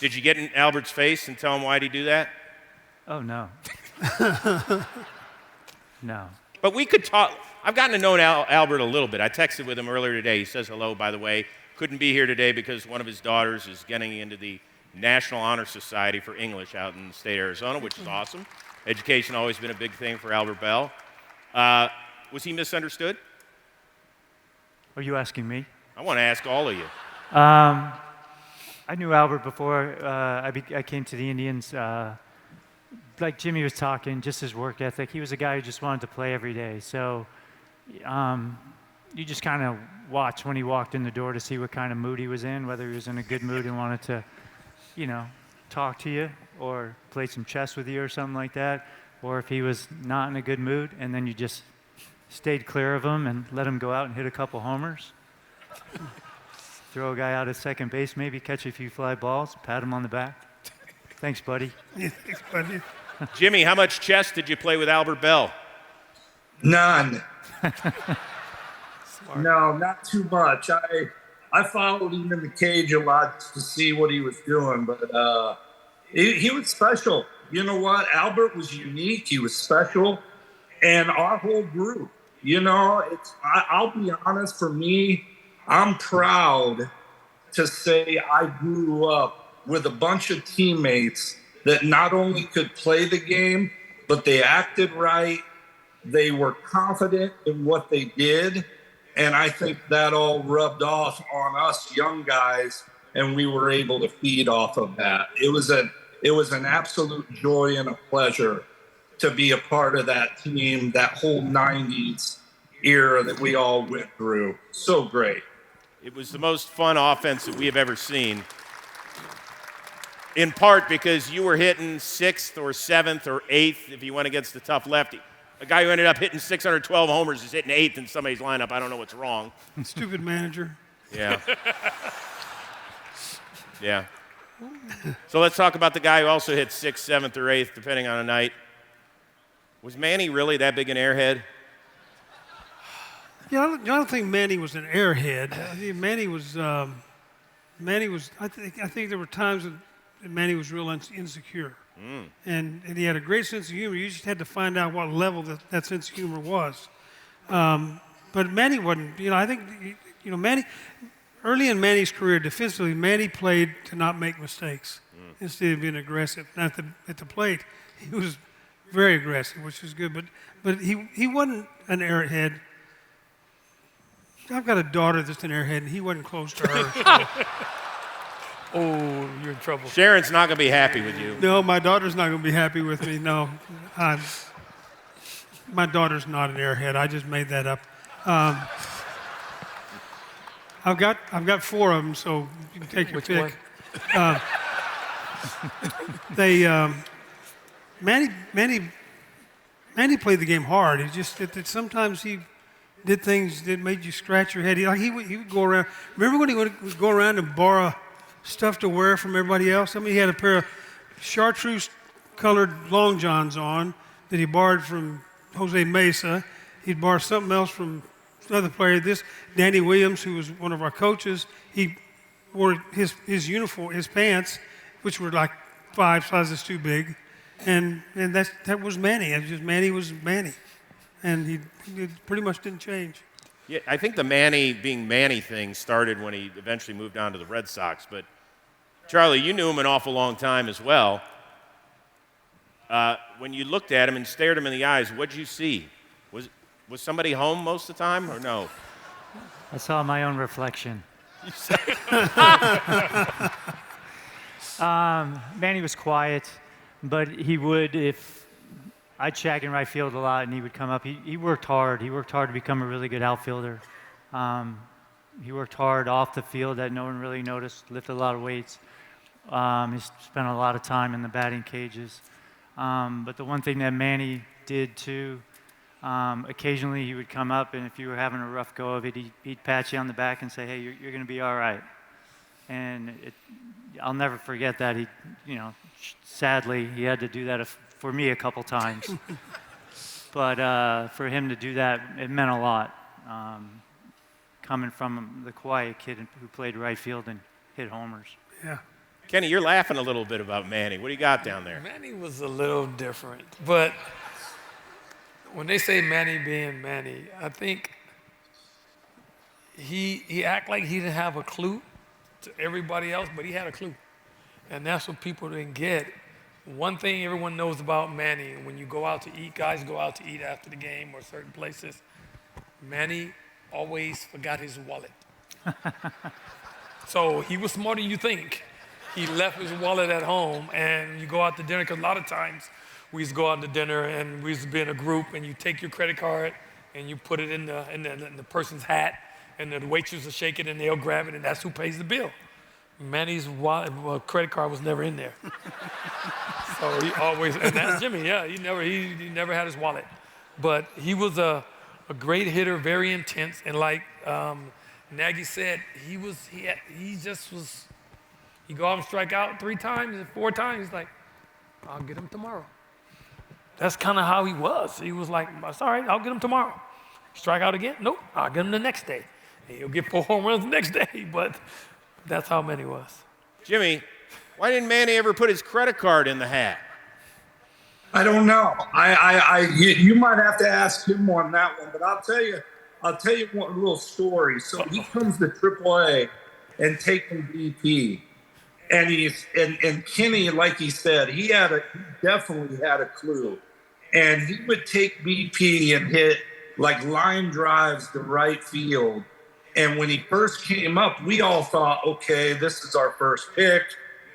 Speaker 8: Did you get in Albert's face and tell him why'd he do that?
Speaker 14: Oh, no. No.
Speaker 8: But we could talk. I've gotten to know Albert a little bit. I texted with him earlier today. He says hello, by the way. Couldn't be here today because one of his daughters is getting into the National Honor Society for English out in the state of Arizona, which is awesome. Education always been a big thing for Albert Bell. Was he misunderstood?
Speaker 14: Are you asking me?
Speaker 8: I want to ask all of you.
Speaker 14: I knew Albert before I came to the Indians. Like Jimmy was talking, just his work ethic. He was a guy who just wanted to play every day. So you just kind of watch when he walked in the door to see what kind of mood he was in, whether he was in a good mood and wanted to, talk to you or play some chess with you or something like that, or if he was not in a good mood, and then you just stayed clear of him and let him go out and hit a couple homers. Throw a guy out at second base, maybe catch a few fly balls, pat him on the back. Thanks, buddy.
Speaker 16: Yeah, thanks, buddy.
Speaker 8: Jimmy, how much chess did you play with Albert Bell?
Speaker 15: None. No, not too much. I followed him in the cage a lot to see what he was doing, but he was special. You know what? Albert was unique. He was special. And our whole group, I'll be honest, for me, I'm proud to say I grew up with a bunch of teammates that not only could play the game, but they acted right. They were confident in what they did. And I think that all rubbed off on us young guys, and we were able to feed off of that. It was an absolute joy and a pleasure to be a part of that team, that whole 90s era that we all went through. So great.
Speaker 8: It was the most fun offense that we have ever seen, in part because you were hitting 6th or 7th or 8th if you went against the tough lefty. A guy who ended up hitting 612 homers is hitting 8th in somebody's lineup. I don't know what's wrong.
Speaker 16: Stupid manager.
Speaker 8: Yeah. Yeah. So let's talk about the guy who also hit 6th, 7th, or 8th, depending on a night. Was Manny really that big an airhead?
Speaker 16: Yeah, I don't think Manny was an airhead. I think Manny was. I think there were times that Manny was real insecure, and he had a great sense of humor. You just had to find out what level that sense of humor was. But Manny wasn't. I think Manny. Early in Manny's career, defensively, Manny played to not make mistakes instead of being aggressive. At the plate, he was very aggressive, which was good. But he wasn't an airhead. I've got a daughter that's an airhead, and he wasn't close to her. So.
Speaker 13: Oh, you're in trouble.
Speaker 8: Sharon's not going to be happy with you.
Speaker 16: No, my daughter's not going to be happy with me. No, my daughter's not an airhead. I just made that up. I've got 4 of them, so you can take your pick. Manny played the game hard. He just sometimes he did things that made you scratch your head. He would go around. Remember when he would go around and borrow stuff to wear from everybody else? I mean, he had a pair of chartreuse-colored long johns on that he borrowed from Jose Mesa. He'd borrow something else from another player. Danny Williams, who was one of our coaches, he wore his uniform, his pants, which were like 5 sizes too big, and that was Manny. Manny was Manny, and he pretty much didn't change.
Speaker 8: Yeah, I think the Manny being Manny thing started when he eventually moved on to the Red Sox. But Charlie, you knew him an awful long time as well. When you looked at him and stared him in the eyes, what'd you see? Was somebody home most of the time, or no?
Speaker 14: I saw my own reflection. Manny was quiet, but he would, if I'd check in right field a lot, and he would come up. He worked hard. He worked hard to become a really good outfielder. He worked hard off the field that no one really noticed, lifted a lot of weights. He spent a lot of time in the batting cages. But the one thing that Manny did too, occasionally he would come up, and if you were having a rough go of it, he'd pat you on the back and say, hey, you're going to be all right. and I'll never forget that. He, sadly, he had to do that for me a couple times. But for him to do that, it meant a lot. Coming from the quiet kid who played right field and hit homers.
Speaker 16: Yeah.
Speaker 8: Kenny, you're laughing a little bit about Manny. What do you got down there?
Speaker 13: Manny was a little different, but when they say Manny being Manny, I think he act like he didn't have a clue to everybody else, but he had a clue. And that's what people didn't get. One thing everyone knows about Manny, when you go out to eat, guys go out to eat after the game or certain places, Manny always forgot his wallet. So he was smarter than you think. He left his wallet at home, and you go out to dinner, because a lot of times we used to go out to dinner and we used to be in a group, and you take your credit card and you put it in the person's hat, and the waitress will shake it and they'll grab it, and that's who pays the bill. Manny's wallet, credit card was never in there. So he always, and that's Jimmy, yeah, he never had his wallet. But he was a great hitter, very intense, and like Nagy said, he go out and strike out 3 times and 4 times, he's like, I'll get him tomorrow. That's kind of how he was. He was like, it's all right, I'll get him tomorrow. Strike out again? Nope, I'll get him the next day. And he'll get 4 home runs the next day, but that's how Manny was.
Speaker 8: Jimmy, why didn't Manny ever put his credit card in the hat?
Speaker 15: I don't know. You might have to ask him on that one, but I'll tell you one little story. So he comes to AAA and taking BP, and Kenny, like he said, he definitely had a clue, and he would take BP and hit like line drives to right field. And when he first came up, we all thought, okay, this is our first pick.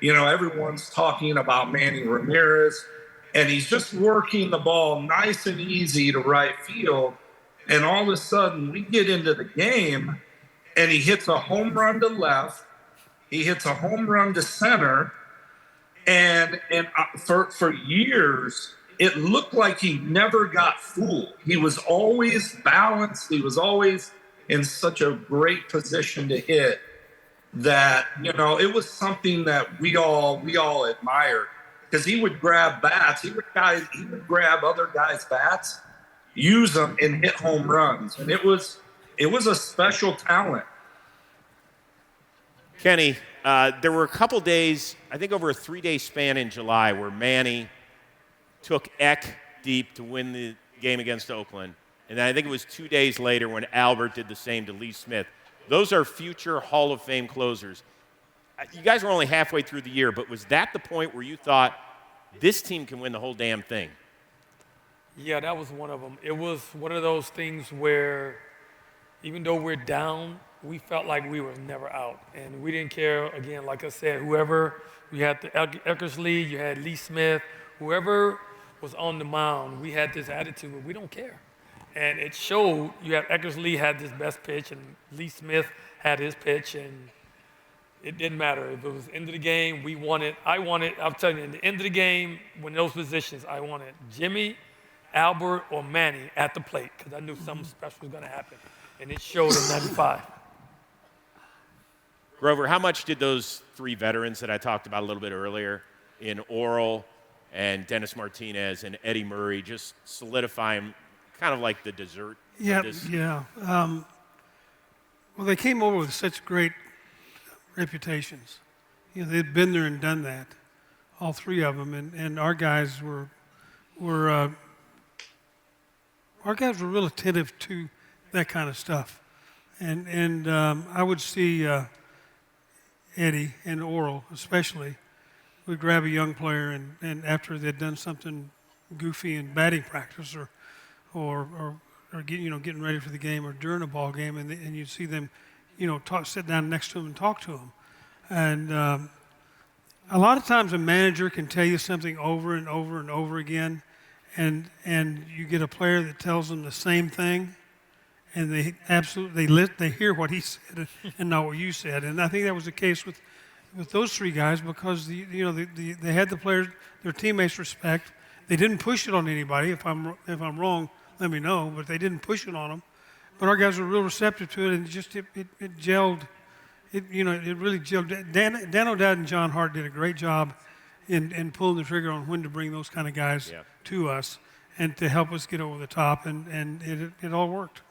Speaker 15: Everyone's talking about Manny Ramirez, and he's just working the ball nice and easy to right field. And all of a sudden, we get into the game, and he hits a home run to left. He hits a home run to center. And for years, it looked like he never got fooled. He was always balanced. He was always in such a great position to hit that, it was something that we all admired, because he would grab bats. He would grab other guys' bats, use them, and hit home runs. And it was a special talent.
Speaker 8: Kenny, there were a couple days, I think over a 3-day span in July, where Manny took Eck deep to win the game against Oakland. And then I think it was 2 days later when Albert did the same to Lee Smith. Those are future Hall of Fame closers. You guys were only halfway through the year, but was that the point where you thought this team can win the whole damn thing?
Speaker 13: Yeah, that was one of them. It was one of those things where even though we're down, we felt like we were never out. And we didn't care, again, like I said, whoever, you had the Eckersley, you had Lee Smith, whoever was on the mound, we had this attitude where we don't care. And it showed. You have Eckersley had his best pitch, and Lee Smith had his pitch, and it didn't matter. If it was the end of the game, we wanted, I'm telling you, in the end of the game, when those positions, I wanted Jimmy, Albert, or Manny at the plate, because I knew something special was going to happen. And it showed in 95.
Speaker 8: Grover, how much did those 3 veterans that I talked about a little bit earlier in Oral and Dennis Martinez and Eddie Murray just solidify him, kind of like the dessert?
Speaker 16: Yeah. Well, they came over with such great reputations. They'd been there and done that, all 3 of them, and our guys were real attentive to that kind of stuff. And I would see Eddie and Oral especially would grab a young player, and after they'd done something goofy in batting practice or getting ready for the game or during a ball game, and you'd see them, sit down next to him and talk to him. And a lot of times a manager can tell you something over and over and over again, and you get a player that tells them the same thing, and they hear what he said and not what you said. And I think that was the case with those 3 guys, because they had the players, their teammates' respect. They didn't push it on anybody. If I'm wrong, let me know. But they didn't push it on them. But our guys were real receptive to it, and it gelled it really gelled. Dan O'Dowd and John Hart did a great job in pulling the trigger on when to bring those kind of guys to us and to help us get over the top, and it all worked.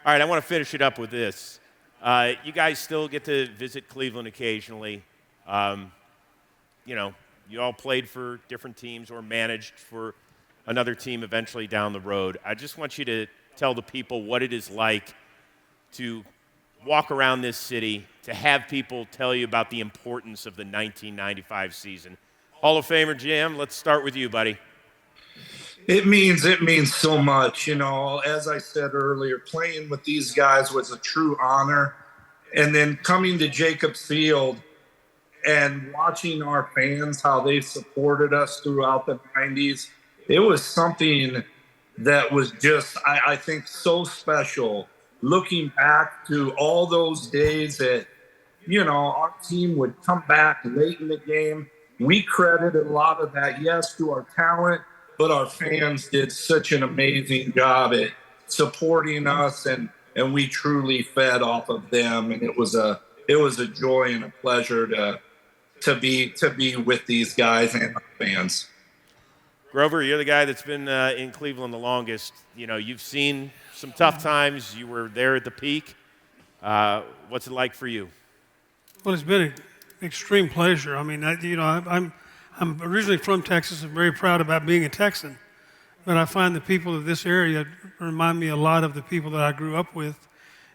Speaker 8: All right, I want to finish it up with this. You guys still get to visit Cleveland occasionally. You all played for different teams or managed for another team eventually down the road. I just want you to tell the people what it is like to walk around this city, to have people tell you about the importance of the 1995 season. Hall of Famer Jim, let's start with you, buddy.
Speaker 15: It means so much. As I said earlier, playing with these guys was a true honor. And then coming to Jacobs Field and watching our fans, how they supported us throughout the 90s, it was something that was just, I think, so special. Looking back to all those days that, our team would come back late in the game. We credited a lot of that, yes, to our talent, but our fans did such an amazing job at supporting us, and we truly fed off of them. And it was a joy and a pleasure to be with these guys and our fans.
Speaker 8: Grover, you're the guy that's been in Cleveland the longest. You've seen some tough times. You were there at the peak. What's it like for you?
Speaker 16: Well, it's been an extreme pleasure. I mean, I'm originally from Texas and very proud about being a Texan. But I find the people of this area remind me a lot of the people that I grew up with.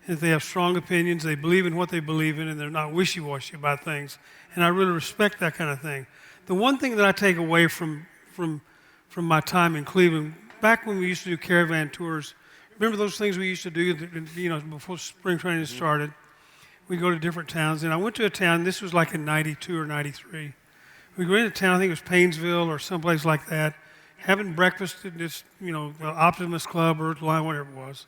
Speaker 16: And they have strong opinions, they believe in what they believe in, and they're not wishy-washy about things. And I really respect that kind of thing. The one thing that I take away from my time in Cleveland, back when we used to do caravan tours, remember those things we used to do, before spring training started? We'd go to different towns. And I went to a town, this was like in 92 or 93. We go into town, I think it was Painesville or someplace like that, having breakfast at this, the Optimist Club or Line, whatever it was.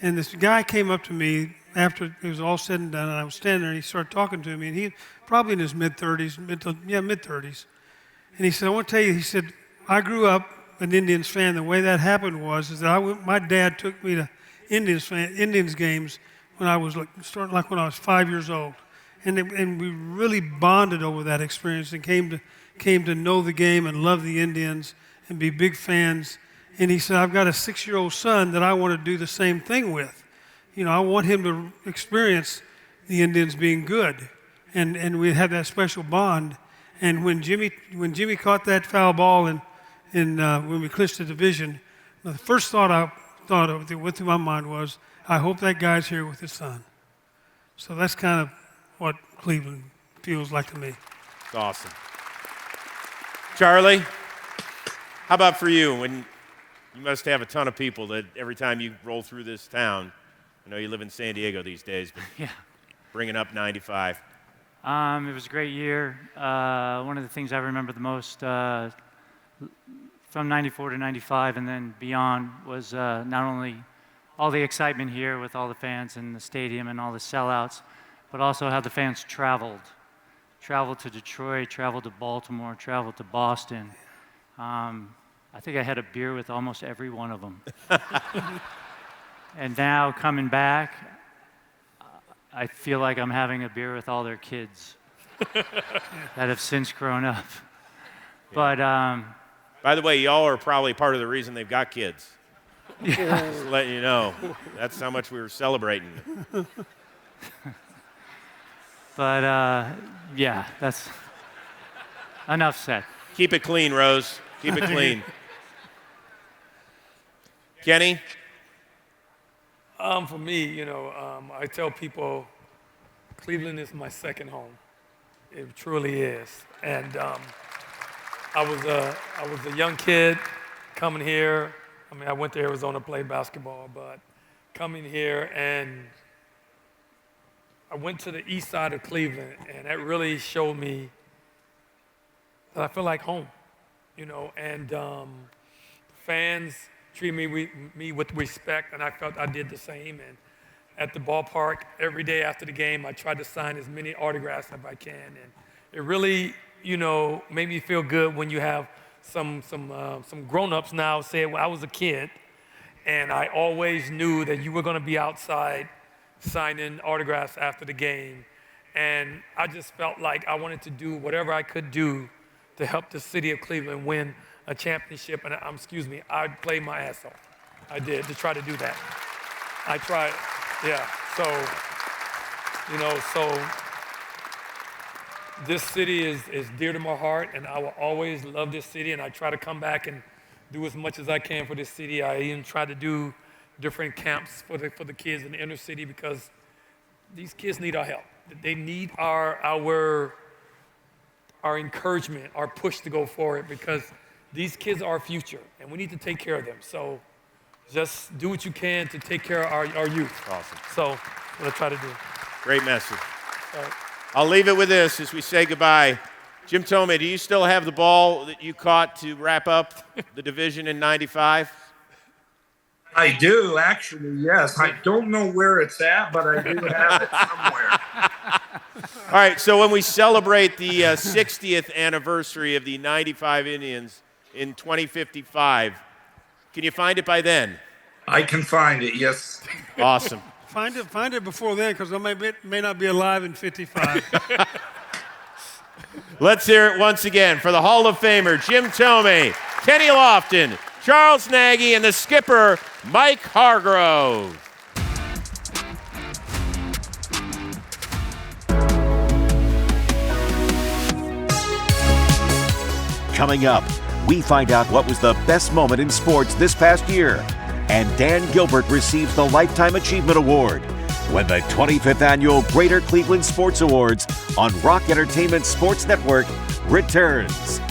Speaker 16: And this guy came up to me after it was all said and done, and I was standing there, and he started talking to me, and he probably in his mid-30s. And he said, I want to tell you, he said, I grew up an Indians fan. The way that happened is that my dad took me to Indians games when I was when I was 5 years old. And we really bonded over that experience and came to know the game and love the Indians and be big fans. And he said, I've got a 6-year-old son that I want to do the same thing with. I want him to experience the Indians being good. And we had that special bond. And when Jimmy caught that foul ball when we clinched the division, the first thought I thought of that went through my mind was, I hope that guy's here with his son. So that's kind of what Cleveland feels like to me.
Speaker 8: It's awesome. Charlie, how about for you? When you must have a ton of people that every time you roll through this town, I know you live in San Diego these days, but bringing up 95.
Speaker 14: It was a great year. One of the things I remember the most from 94 to 95 and then beyond was not only all the excitement here with all the fans in the stadium and all the sellouts, but also how the fans traveled to Detroit, traveled to Baltimore, traveled to Boston. I think I had a beer with almost every one of them. And now coming back, I feel like I'm having a beer with all their kids that have since grown up. But
Speaker 8: by the way, y'all are probably part of the reason they've got kids.
Speaker 14: Yeah.
Speaker 8: Just letting you know. That's how much we were celebrating.
Speaker 14: But that's enough said.
Speaker 8: Keep it clean, Rose. Keep it clean. Kenny?
Speaker 13: For me, I tell people Cleveland is my second home. It truly is. And I was a young kid coming here. I mean, I went to Arizona to play basketball, but coming here and I went to the east side of Cleveland, and that really showed me that I feel like home, and fans treat me with respect, and I felt I did the same. And at the ballpark, every day after the game, I tried to sign as many autographs as I can, and it really, made me feel good when you have some grown-ups now say, well, I was a kid, and I always knew that you were going to be outside signing autographs after the game. And I just felt like I wanted to do whatever I could do to help the city of Cleveland win a championship. And I played my ass off. I did, to try to do that. I tried, yeah. So this city is dear to my heart, and I will always love this city, and I try to come back and do as much as I can for this city. I even try to do different camps for the kids in the inner city, because these kids need our help. They need our encouragement, our push to go forward, because these kids are our future, and we need to take care of them. So just do what you can to take care of our youth.
Speaker 8: Awesome.
Speaker 13: So I'm going to try to do.
Speaker 8: Great message. I'll leave it with this as we say goodbye. Jim Thome, do you still have the ball that you caught to wrap up the division in '95?
Speaker 15: I do, actually, yes. I don't know where it's at, but I do have it somewhere.
Speaker 8: All right, so when we celebrate the 60th anniversary of the '95 Indians in 2055, can you find it by then?
Speaker 15: I can find it, yes.
Speaker 8: Awesome.
Speaker 16: Find it before then, because I may not be alive in 55.
Speaker 8: Let's hear it once again for the Hall of Famer, Jim Thome, Kenny Lofton, Charles Nagy, and the skipper, Mike Hargrove.
Speaker 7: Coming up, we find out what was the best moment in sports this past year. And Dan Gilbert receives the Lifetime Achievement Award when the 25th Annual Greater Cleveland Sports Awards on Rock Entertainment Sports Network returns.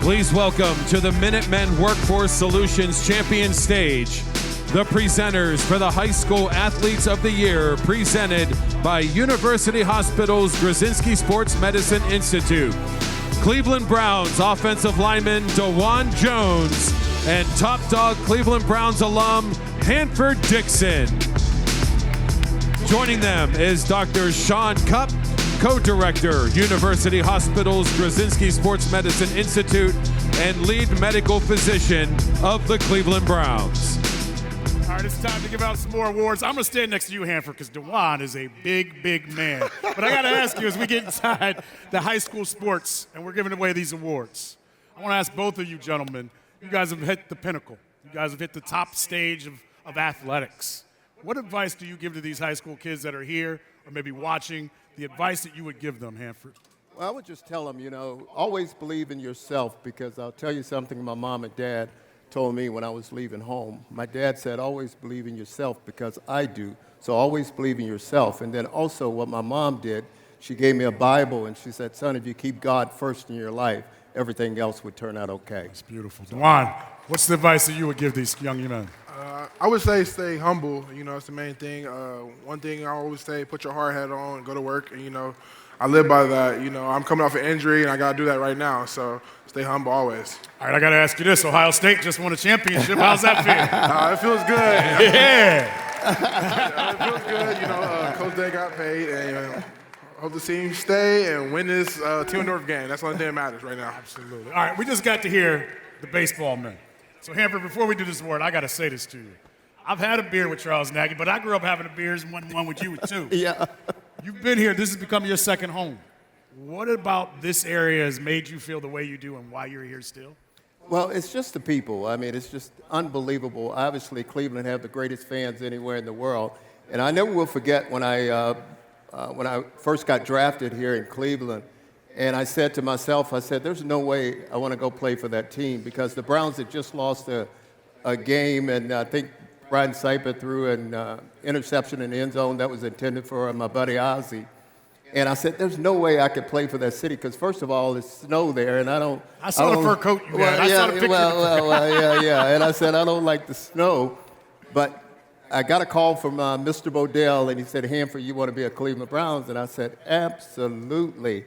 Speaker 22: Please welcome to the Minutemen Workforce Solutions Champion Stage, the presenters for the High School Athletes of the Year, presented by University Hospital's Grzinski Sports Medicine Institute. Cleveland Browns offensive lineman DeJuan Jones and top dog Cleveland Browns alum Hanford Dixon. Joining them is Dr. Sean Cupp, co-director, University Hospital's Grzinski Sports Medicine Institute, and lead medical physician of the Cleveland Browns.
Speaker 18: All right, it's time to give out some more awards. I'm going to stand next to you, Hanford, because DeJuan is a big, big man. But I got to ask you, as we get inside the high school sports and we're giving away these awards, I want to ask both of you gentlemen, you guys have hit the pinnacle. You guys have hit the top stage of athletics. What advice do you give to these high school kids that are here or maybe watching? The advice that you would give them, Hanford?
Speaker 3: Well, I would just tell them, always believe in yourself, because I'll tell you something my mom and dad told me when I was leaving home. My dad said, always believe in yourself, because I do. So always believe in yourself. And then also what my mom did, she gave me a Bible, and she said, son, if you keep God first in your life, everything else would turn out okay.
Speaker 18: It's beautiful. DeJuan, what's the advice that you would give these young men?
Speaker 4: I would say stay humble. It's the main thing. One thing I always say, put your hard hat on and go to work. And, I live by that. I'm coming off an injury, and I got to do that right now. So stay humble always.
Speaker 18: All right, I got to ask you this. Ohio State just won a championship. How's that feel?
Speaker 4: It feels good.
Speaker 18: Yeah.
Speaker 4: It feels good. Coach Day got paid, and hope the team stay and win this Teal-North game. That's the only thing that matters right now.
Speaker 18: Absolutely. All right, we just got to hear the baseball men. So, Hanford, before we do this award, I got to say this to you. I've had a beer with Charles Nagy, but I grew up having a beers and one with you too.
Speaker 3: Yeah.
Speaker 18: You've been here. This has become your second home. What about this area has made you feel the way you do and why you're here still?
Speaker 3: Well, it's just the people. It's just unbelievable. Obviously, Cleveland have the greatest fans anywhere in the world. And I never will forget when I first got drafted here in Cleveland, and I said to myself, there's no way I want to go play for that team, because the Browns had just lost a game, and I think Brian Seiper threw an interception in the end zone that was intended for my buddy Ozzie. And I said, there's no way I could play for that city, because first of all, it's snow there, and
Speaker 18: I saw the fur coat you had. I saw the picture.
Speaker 3: Yeah. And I said, I don't like the snow. But I got a call from Mr. Bodell, and he said, Hanford, you want to be a Cleveland Browns? And I said, absolutely.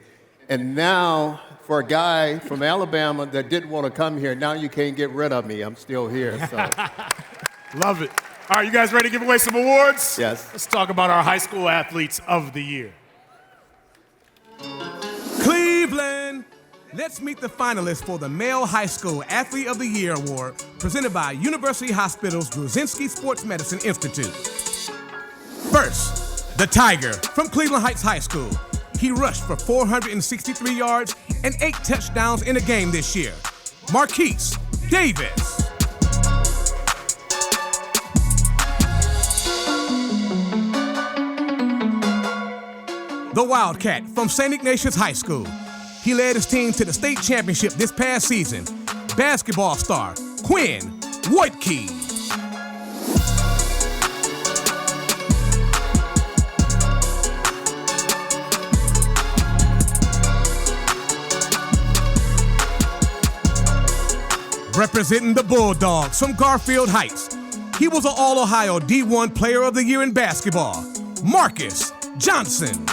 Speaker 3: And now, for a guy from Alabama that didn't want to come here, now you can't get rid of me. I'm still here. So.
Speaker 11: Love it. All right, you guys ready to give away some awards?
Speaker 3: Yes.
Speaker 11: Let's talk about our high school athletes of the year.
Speaker 17: Cleveland! Let's meet the finalists for the Male High School Athlete of the Year Award, presented by University Hospital's Brzezinski Sports Medicine Institute. First, the Tiger from Cleveland Heights High School. He rushed for 463 yards and 8 touchdowns in a game this year. Marquise Davis. The Wildcat from St. Ignatius High School. He led his team to the state championship this past season. Basketball star Quinn Woidke. Representing the Bulldogs from Garfield Heights. He was an All-Ohio D1 Player of the Year in basketball. Marcus Johnson.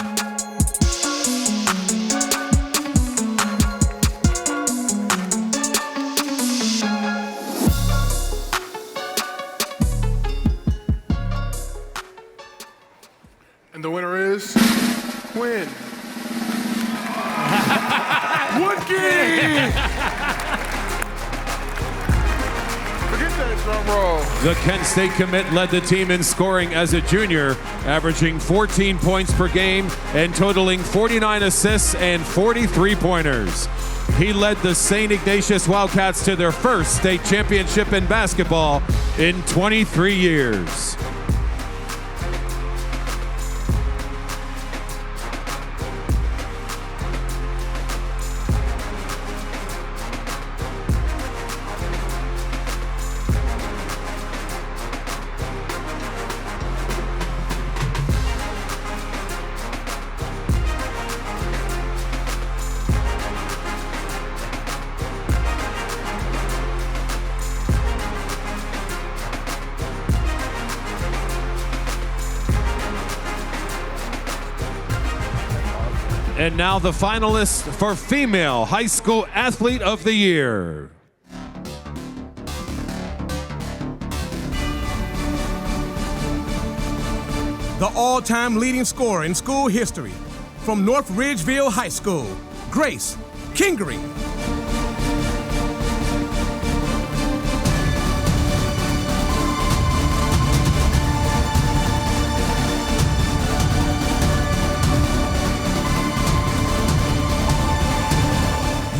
Speaker 4: And the winner is Quinn Woodkey. Forget that drum roll.
Speaker 22: The Kent State commit led the team in scoring as a junior, averaging 14 points per game and totaling 49 assists and 43 pointers. He led the St. Ignatius Wildcats to their first state championship in basketball in 23 years. And now the finalists for Female High School Athlete of the Year.
Speaker 17: The all-time leading scorer in school history from North Ridgeville High School, Grace Kingery.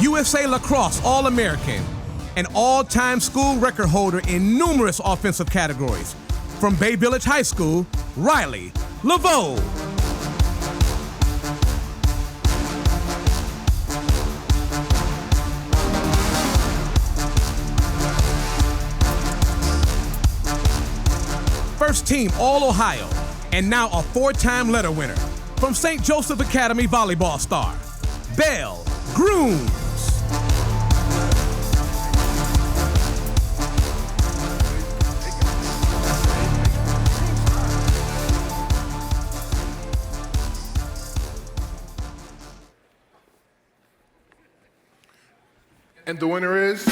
Speaker 17: USA Lacrosse All-American, an all-time school record holder in numerous offensive categories. From Bay Village High School, Riley Laveau. First team All-Ohio, and now a 4-time letter winner. From St. Joseph Academy volleyball star, Belle Grooms.
Speaker 4: And the winner is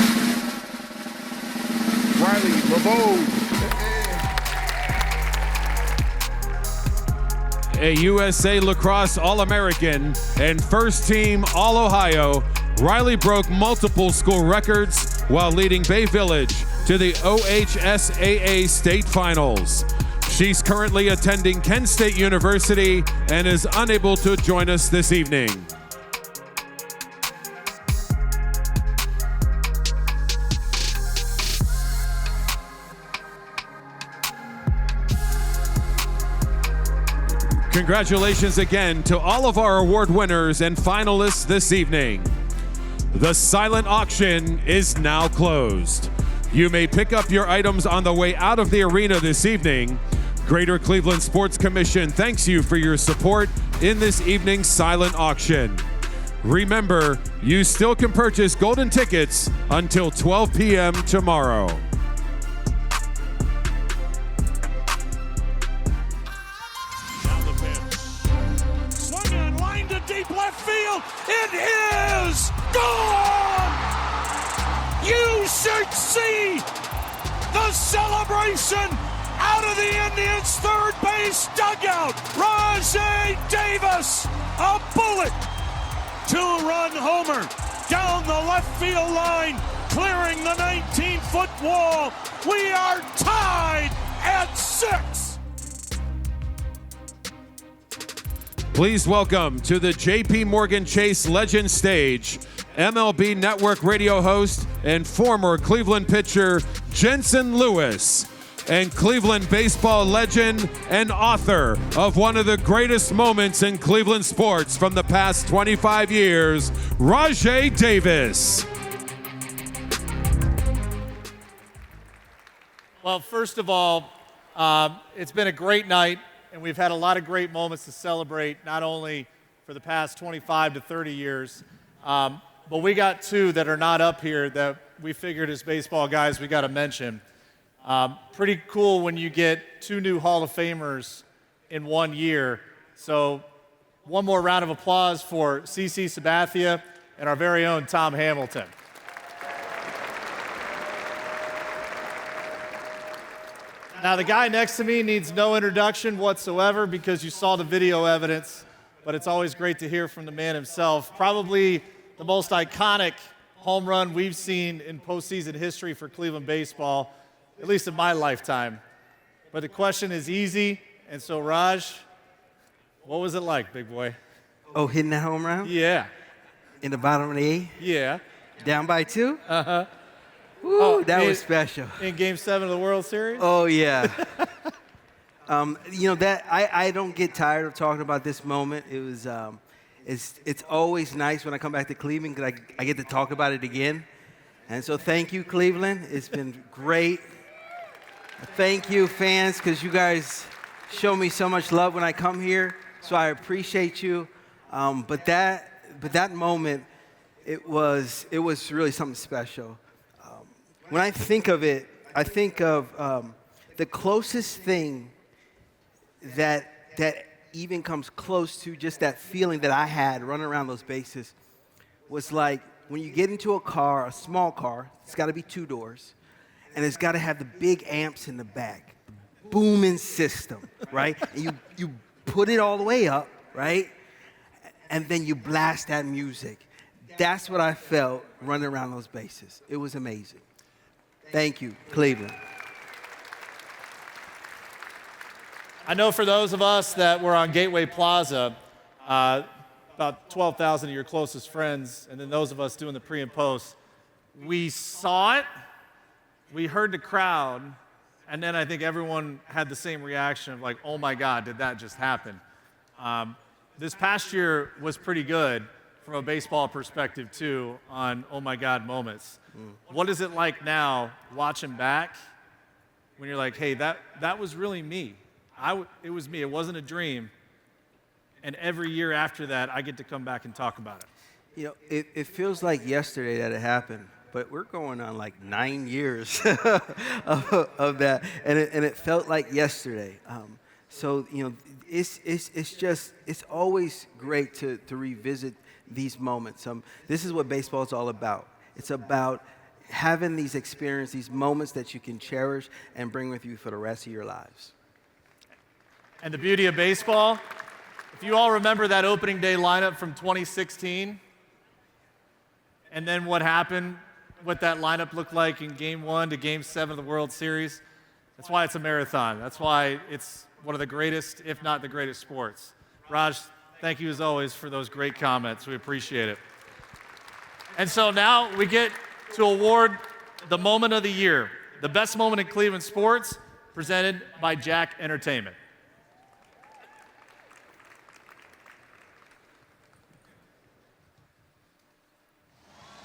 Speaker 4: Riley Laveau.
Speaker 22: A USA Lacrosse All-American and first team All-Ohio, Riley broke multiple school records while leading Bay Village to the OHSAA state finals. She's currently attending Kent State University and is unable to join us this evening. Congratulations again to all of our award winners and finalists this evening. The silent auction is now closed. You may pick up your items on the way out of the arena this evening. Greater Cleveland Sports Commission thanks you for your support in this evening's silent auction. Remember, you still can purchase golden tickets until 12 p.m. tomorrow.
Speaker 9: deep left field. It is gone! You should see the celebration out of the Indians' third base dugout. Rajay Davis, a bullet, 2-run homer down the left field line, clearing the 19-foot wall. We are tied at 6.
Speaker 22: Please welcome to the J.P. Morgan Chase Legend Stage, MLB Network radio host and former Cleveland pitcher Jensen Lewis, and Cleveland baseball legend and author of one of the greatest moments in Cleveland sports from the past 25 years, Rajay Davis.
Speaker 1: Well, first of all, it's been a great night, and we've had a lot of great moments to celebrate, not only for the past 25 to 30 years, but we got two that are not up here that we figured as baseball guys we got to mention. Pretty cool when you get two new Hall of Famers in 1 year. So one more round of applause for CC Sabathia and our very own Tom Hamilton. Now, the guy next to me needs no introduction whatsoever because you saw the video evidence, but it's always great to hear from the man himself. Probably the most iconic home run we've seen in postseason history for Cleveland baseball, at least in my lifetime. But the question is easy, and so Raj, what was it like, big boy?
Speaker 2: Oh, hitting that home run?
Speaker 1: Yeah.
Speaker 2: In the bottom of the 8th?
Speaker 1: Yeah.
Speaker 2: Down by 2?
Speaker 1: Uh-huh.
Speaker 2: Woo, that was special.
Speaker 1: In Game 7 of the World Series?
Speaker 2: Oh, yeah. That I don't get tired of talking about this moment. It was, it's always nice when I come back to Cleveland because I get to talk about it again. And so thank you, Cleveland. It's been great. Thank you, fans, because you guys show me so much love when I come here. So I appreciate you. But that moment, it was really something special. When I think of it, I think of the closest thing that even comes close to just that feeling that I had running around those bases was like when you get into a car, a small car, it's got to be 2 doors, and it's got to have the big amps in the back, booming system, right? And you put it all the way up, right? And then you blast that music. That's what I felt running around those bases. It was amazing. Thank you, Cleveland.
Speaker 1: I know for those of us that were on Gateway Plaza, about 12,000 of your closest friends, and then those of us doing the pre and post, we saw it, we heard the crowd, and then I think everyone had the same reaction of like, oh my God, did that just happen? This past year was pretty good from a baseball perspective too on oh my God moments. What is it like now watching back when you're like, hey, that was really me. It was me. It wasn't a dream. And every year after that, I get to come back and talk about it.
Speaker 2: You know, it feels like yesterday that it happened, but we're going on like 9 years of that, and it felt like yesterday. So you know, it's always great to revisit these moments. This is what baseball is all about. It's about having these experiences, these moments that you can cherish and bring with you for the rest of your lives.
Speaker 1: And the beauty of baseball, if you all remember that opening day lineup from 2016, and then what happened, what that lineup looked like in Game 1 to Game 7 of the World Series, that's why it's a marathon. That's why it's one of the greatest, if not the greatest sports. Raj, thank you as always for those great comments. We appreciate it. And so now we get to award the moment of the year, the best moment in Cleveland sports, presented by Jack Entertainment.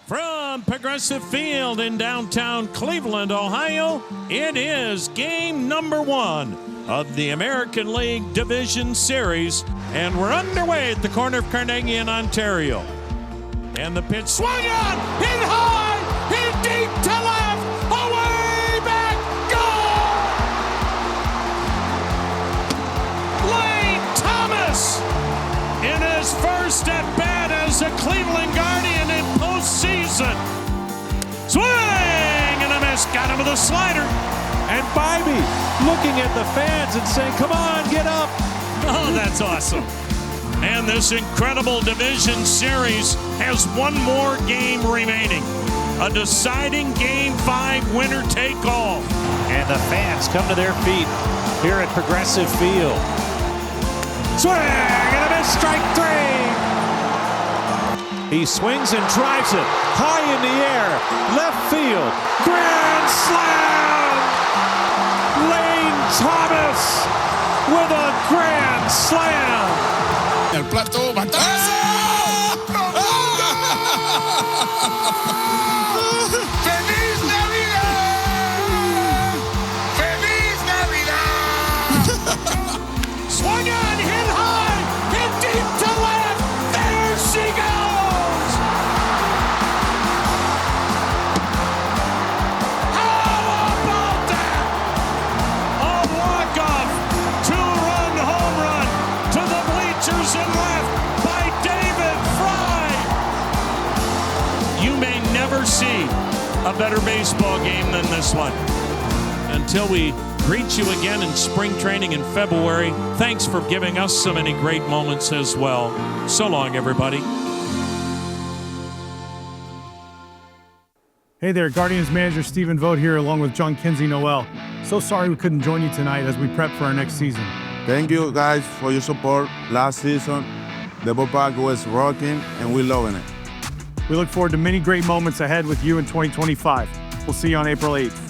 Speaker 9: From Progressive Field in downtown Cleveland, Ohio, it is game number 1 of the American League Division Series, and we're underway at the corner of Carnegie and Ontario. And the pitch swung on, hit high, hit deep to left, away back, goal! Lane Thomas in his first at bat as a Cleveland Guardian in postseason. Swing and a miss. Got him with a slider.
Speaker 22: And Bybee looking at the fans and saying, come on, get up.
Speaker 9: Oh, that's awesome. And this incredible division series has one more game remaining. A deciding Game 5 winner-take-all.
Speaker 22: And the fans come to their feet here at Progressive Field. Swing and a miss, strike 3. He swings and drives it high in the air, left field, grand slam! Lane Thomas with a grand slam.
Speaker 11: El plato batazo. ¡Feliz Navidad! ¡Feliz Navidad!
Speaker 9: Swung on, hit high, hit deep to left. There she goes. How about that? A walk-off, two-run home run to the bleachers and left by David Fry. You may never see a better baseball game than this one. Until we greet you again in spring training in February, thanks for giving us so many great moments as well. So long, everybody.
Speaker 11: Hey there, Guardians manager Stephen Vogt here, along with John Kinsey Noel. So sorry we couldn't join you tonight as we prep for our next season.
Speaker 5: Thank you guys for your support last season. The ballpark was rocking and we're loving it.
Speaker 11: We look forward to many great moments ahead with you in 2025. We'll see you on April 8th.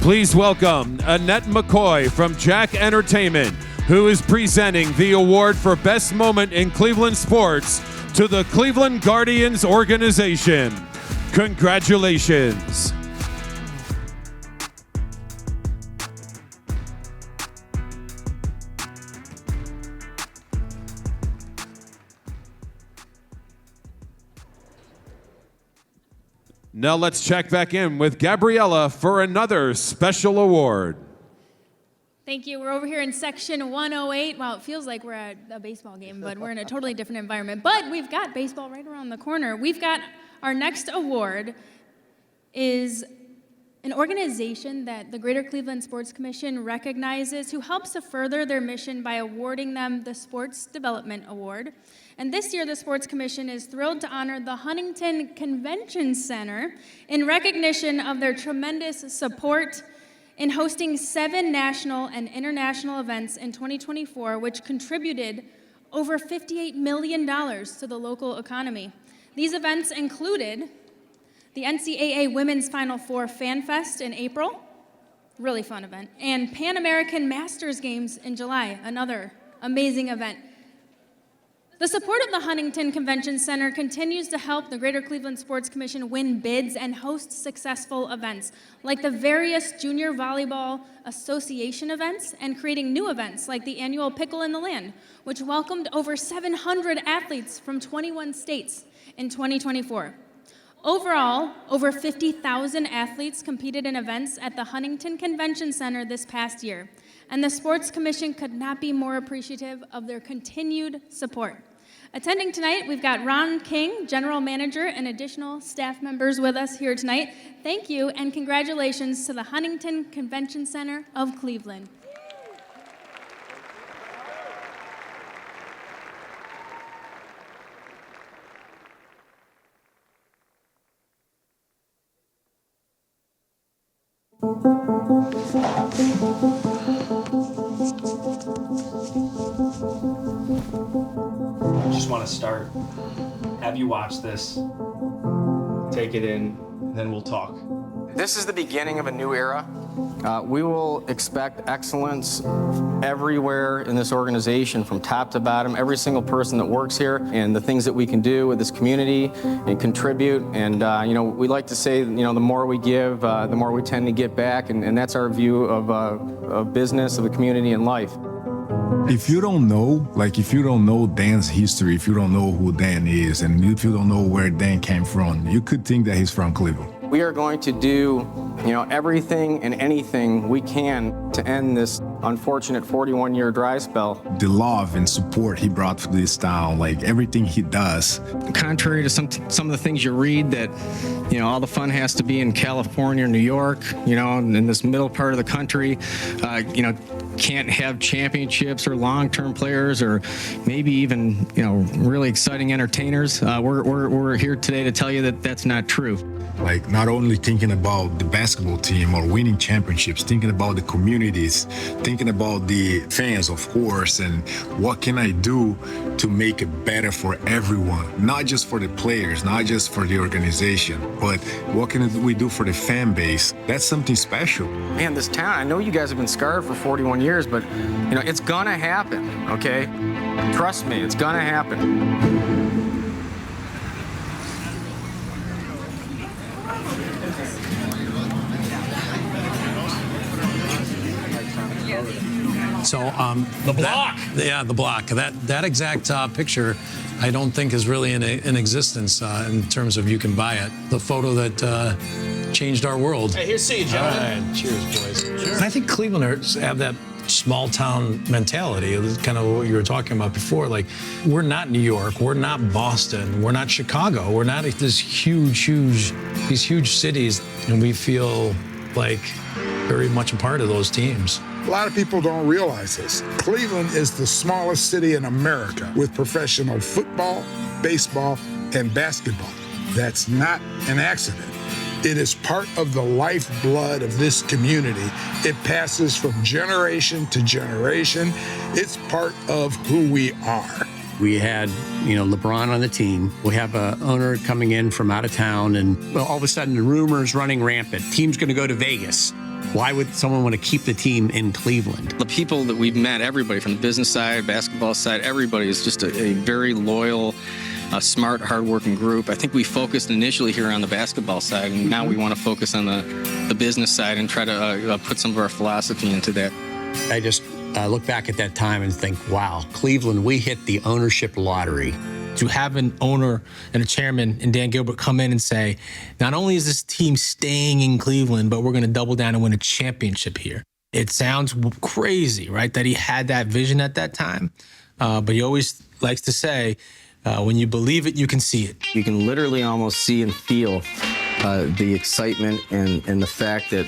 Speaker 22: Please welcome Annette McCoy from Jack Entertainment, who is presenting the award for Best Moment in Cleveland Sports to the Cleveland Guardians organization. Congratulations. Now let's check back in with Gabriella for another special award.
Speaker 21: Thank you. We're over here in section 108. Wow, it feels like we're at a baseball game, but we're in a totally different environment. But we've got baseball right around the corner. We've got our next award is an organization that the Greater Cleveland Sports Commission recognizes who helps to further their mission by awarding them the Sports Development Award. And this year, the Sports Commission is thrilled to honor the Huntington Convention Center in recognition of their tremendous support in hosting 7 national and international events in 2024, which contributed over $58 million to the local economy. These events included the NCAA Women's Final Four Fan Fest in April, really fun event, and Pan American Masters Games in July, another amazing event. The support of the Huntington Convention Center continues to help the Greater Cleveland Sports Commission win bids and host successful events, like the various Junior Volleyball Association events and creating new events like the annual Pickle in the Land, which welcomed over 700 athletes from 21 states in 2024. Overall, over 50,000 athletes competed in events at the Huntington Convention Center this past year, and the Sports Commission could not be more appreciative of their continued support. Attending tonight, we've got Ron King, General Manager, and additional staff members with us here tonight. Thank you, and congratulations to the Huntington Convention Center of Cleveland.
Speaker 23: I just want to start, have you watch this, take it in, and then we'll talk.
Speaker 24: This is the beginning of a new era. We will expect excellence everywhere in this organization, from top to bottom, every single person that works here, and the things that we can do with this community and contribute. And we like to say, the more we give, the more we tend to get back, and that's our view of business, of the community, and life.
Speaker 25: If you don't know Dan's history, if you don't know who Dan is, and if you don't know where Dan came from, you could think that he's from Cleveland.
Speaker 24: We are going to do, everything and anything we can to end this unfortunate 41-year dry spell.
Speaker 25: The love and support he brought to this town, like everything he does.
Speaker 24: Contrary to some of the things you read that, all the fun has to be in California or New York, in this middle part of the country, can't have championships or long-term players or maybe even, really exciting entertainers. We're here today to tell you that that's not true.
Speaker 25: Like not only thinking about the basketball team or winning championships, thinking about the communities, thinking about the fans, of course, and what can I do to make it better for everyone, not just for the players, not just for the organization, but what can we do for the fan base? That's something special.
Speaker 24: Man, this town, I know you guys have been scarred for 41 years, but, it's gonna happen, okay? Trust me, it's gonna happen.
Speaker 6: So the block. The block. That exact picture, I don't think is really in existence in terms of you can buy it. The photo that changed our world.
Speaker 18: Hey, here's to you, gentlemen.
Speaker 6: All right, cheers, boys. Cheers. And I think Clevelanders have that small town mentality, kind of what you were talking about before. Like, we're not New York, we're not Boston, we're not Chicago, we're not these huge cities, and we feel like very much a part of those teams.
Speaker 10: A lot of people don't realize this. Cleveland is the smallest city in America with professional football, baseball, and basketball. That's not an accident. It is part of the lifeblood of this community. It passes from generation to generation. It's part of who we are.
Speaker 12: We had, LeBron on the team. We have an owner coming in from out of town, and all of a sudden the rumors running rampant. Team's going to go to Vegas. Why would someone want to keep the team in Cleveland?
Speaker 24: The people that we've met, everybody from the business side, basketball side, everybody is just a very loyal, smart, hardworking group. I think we focused initially here on the basketball side, and now we want to focus on the business side and try to put some of our philosophy into that.
Speaker 12: I just look back at that time and think, wow, Cleveland, we hit the ownership lottery.
Speaker 19: To have an owner and a chairman and Dan Gilbert come in and say, not only is this team staying in Cleveland, but we're going to double down and win a championship here. It sounds crazy, right, that he had that vision at that time. But he always likes to say, when you believe it, you can see it.
Speaker 24: You can literally almost see and feel the excitement and the fact that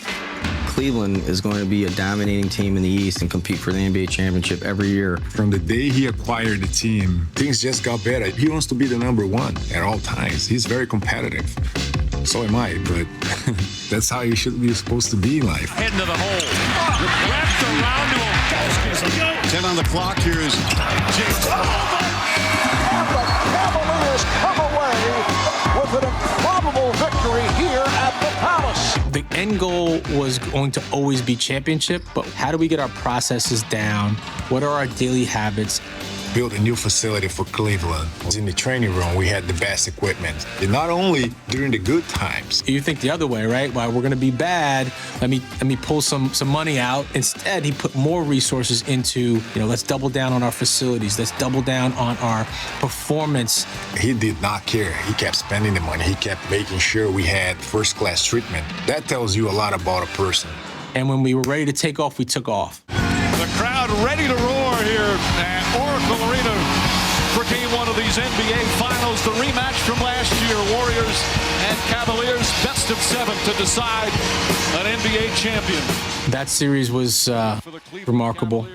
Speaker 24: Cleveland is going to be a dominating team in the East and compete for the NBA championship every year.
Speaker 25: From the day he acquired the team, things just got better. He wants to be the number one at all times. He's very competitive. So am I, but that's how you should be supposed to be in life.
Speaker 9: Head into the hole. Wrapped around to him. 10 on the clock. Here is James.
Speaker 20: Cavaliers come away with an improbable victory here at the Palace.
Speaker 19: The end goal was going to always be championship, but how do we get our processes down? What are our daily habits?
Speaker 25: Built a new facility for Cleveland. In the training room, we had the best equipment. And not only during the good times.
Speaker 19: You think the other way, right? Well, we're going to be bad. Let me pull some money out. Instead, he put more resources into, let's double down on our facilities. Let's double down on our performance.
Speaker 25: He did not care. He kept spending the money. He kept making sure we had first-class treatment. That tells you a lot about a person.
Speaker 19: And when we were ready to take off, we took off.
Speaker 22: The crowd ready to roar here at Oracle Arena for Game 1 of these NBA Finals. The rematch from last year, Warriors and Cavaliers, best of 7 to decide an NBA champion.
Speaker 19: That series was remarkable.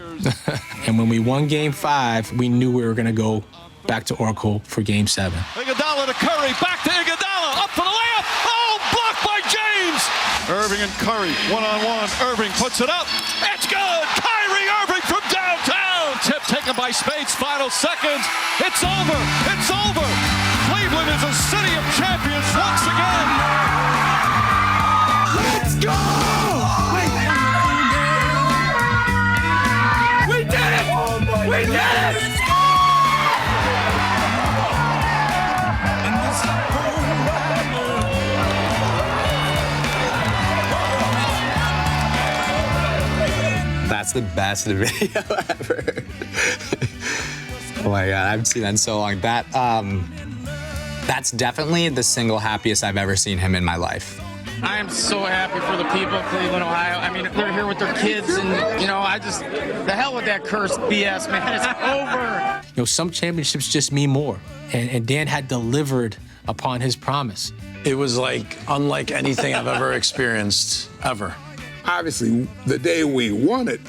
Speaker 19: And when we won Game 5, we knew we were going to go back to Oracle for Game 7.
Speaker 22: Iguodala to Curry, back to Iguodala, up for the layup. Oh, blocked by James. Irving and Curry, one-on-one. Irving puts it up. It's good. Kyrie Irving from downtown. Tip taken by Spades. Final seconds. It's over. It's over. Cleveland is a city of champions once again.
Speaker 9: Let's go! We did it! We did it!
Speaker 26: That's the best video ever. Oh my God, I haven't seen that in so long. That's definitely the single happiest I've ever seen him in my life.
Speaker 7: I am so happy for the people of Cleveland, Ohio. I mean, they're here with their kids, and, the hell with that cursed BS, man. It's over.
Speaker 19: Some championships just mean more. And Dan had delivered upon his promise.
Speaker 8: It was unlike anything I've ever experienced, ever.
Speaker 10: Obviously, the day we won it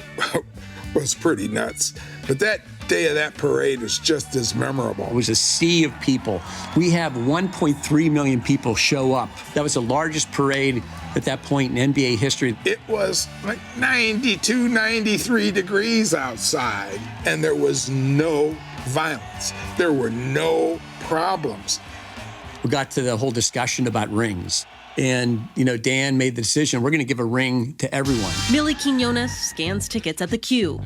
Speaker 10: was pretty nuts. But that day of that parade was just as memorable.
Speaker 12: It was a sea of people. We have 1.3 million people show up. That was the largest parade at that point in NBA history.
Speaker 10: It was 92, 93 degrees outside, and there was no violence. There were no problems.
Speaker 12: We got to the whole discussion about rings. And, Dan made the decision, we're going to give a ring to everyone.
Speaker 13: Millie Quinones scans tickets at the queue.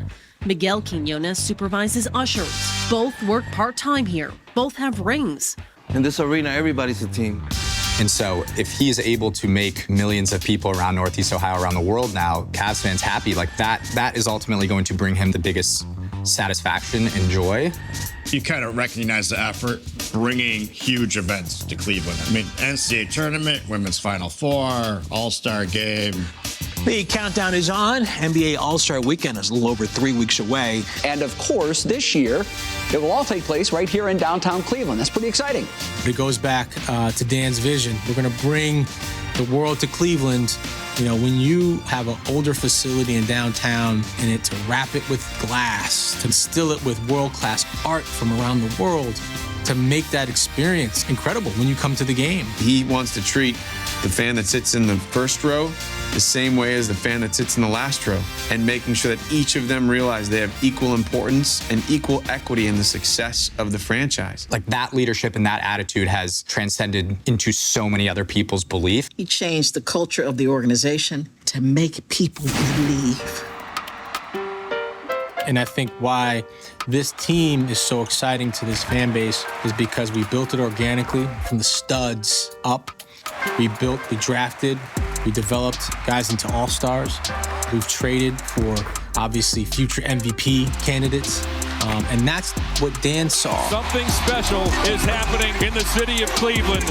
Speaker 13: Miguel Quinones supervises ushers. Both work part-time here. Both have rings.
Speaker 14: In this arena, everybody's a team.
Speaker 26: And so if he is able to make millions of people around Northeast Ohio, around the world now, Cavs fans happy, that is ultimately going to bring him the biggest satisfaction and joy.
Speaker 15: You kind of recognize the effort bringing huge events to Cleveland. I mean, NCAA tournament, Women's Final Four, All-Star game.
Speaker 16: The countdown is on. NBA All-Star Weekend is a little over 3 weeks away.
Speaker 27: And of course, this year, it will all take place right here in downtown Cleveland. That's pretty exciting.
Speaker 19: It goes back to Dan's vision. We're going to bring the world to Cleveland. When you have an older facility in downtown and to wrap it with glass, to still it with world-class art from around the world, to make that experience incredible when you come to the game.
Speaker 28: He wants to treat the fan that sits in the first row the same way as the fan that sits in the last row, and making sure that each of them realize they have equal importance and equal equity in the success of the franchise.
Speaker 26: That leadership and that attitude has transcended into so many other people's belief.
Speaker 29: He changed the culture of the organization to make people believe.
Speaker 19: And I think why this team is so exciting to this fan base is because we built it organically from the studs up. We drafted, we developed guys into all-stars. We've traded for, obviously, future MVP candidates. And that's what Dan saw.
Speaker 22: Something special is happening in the city of Cleveland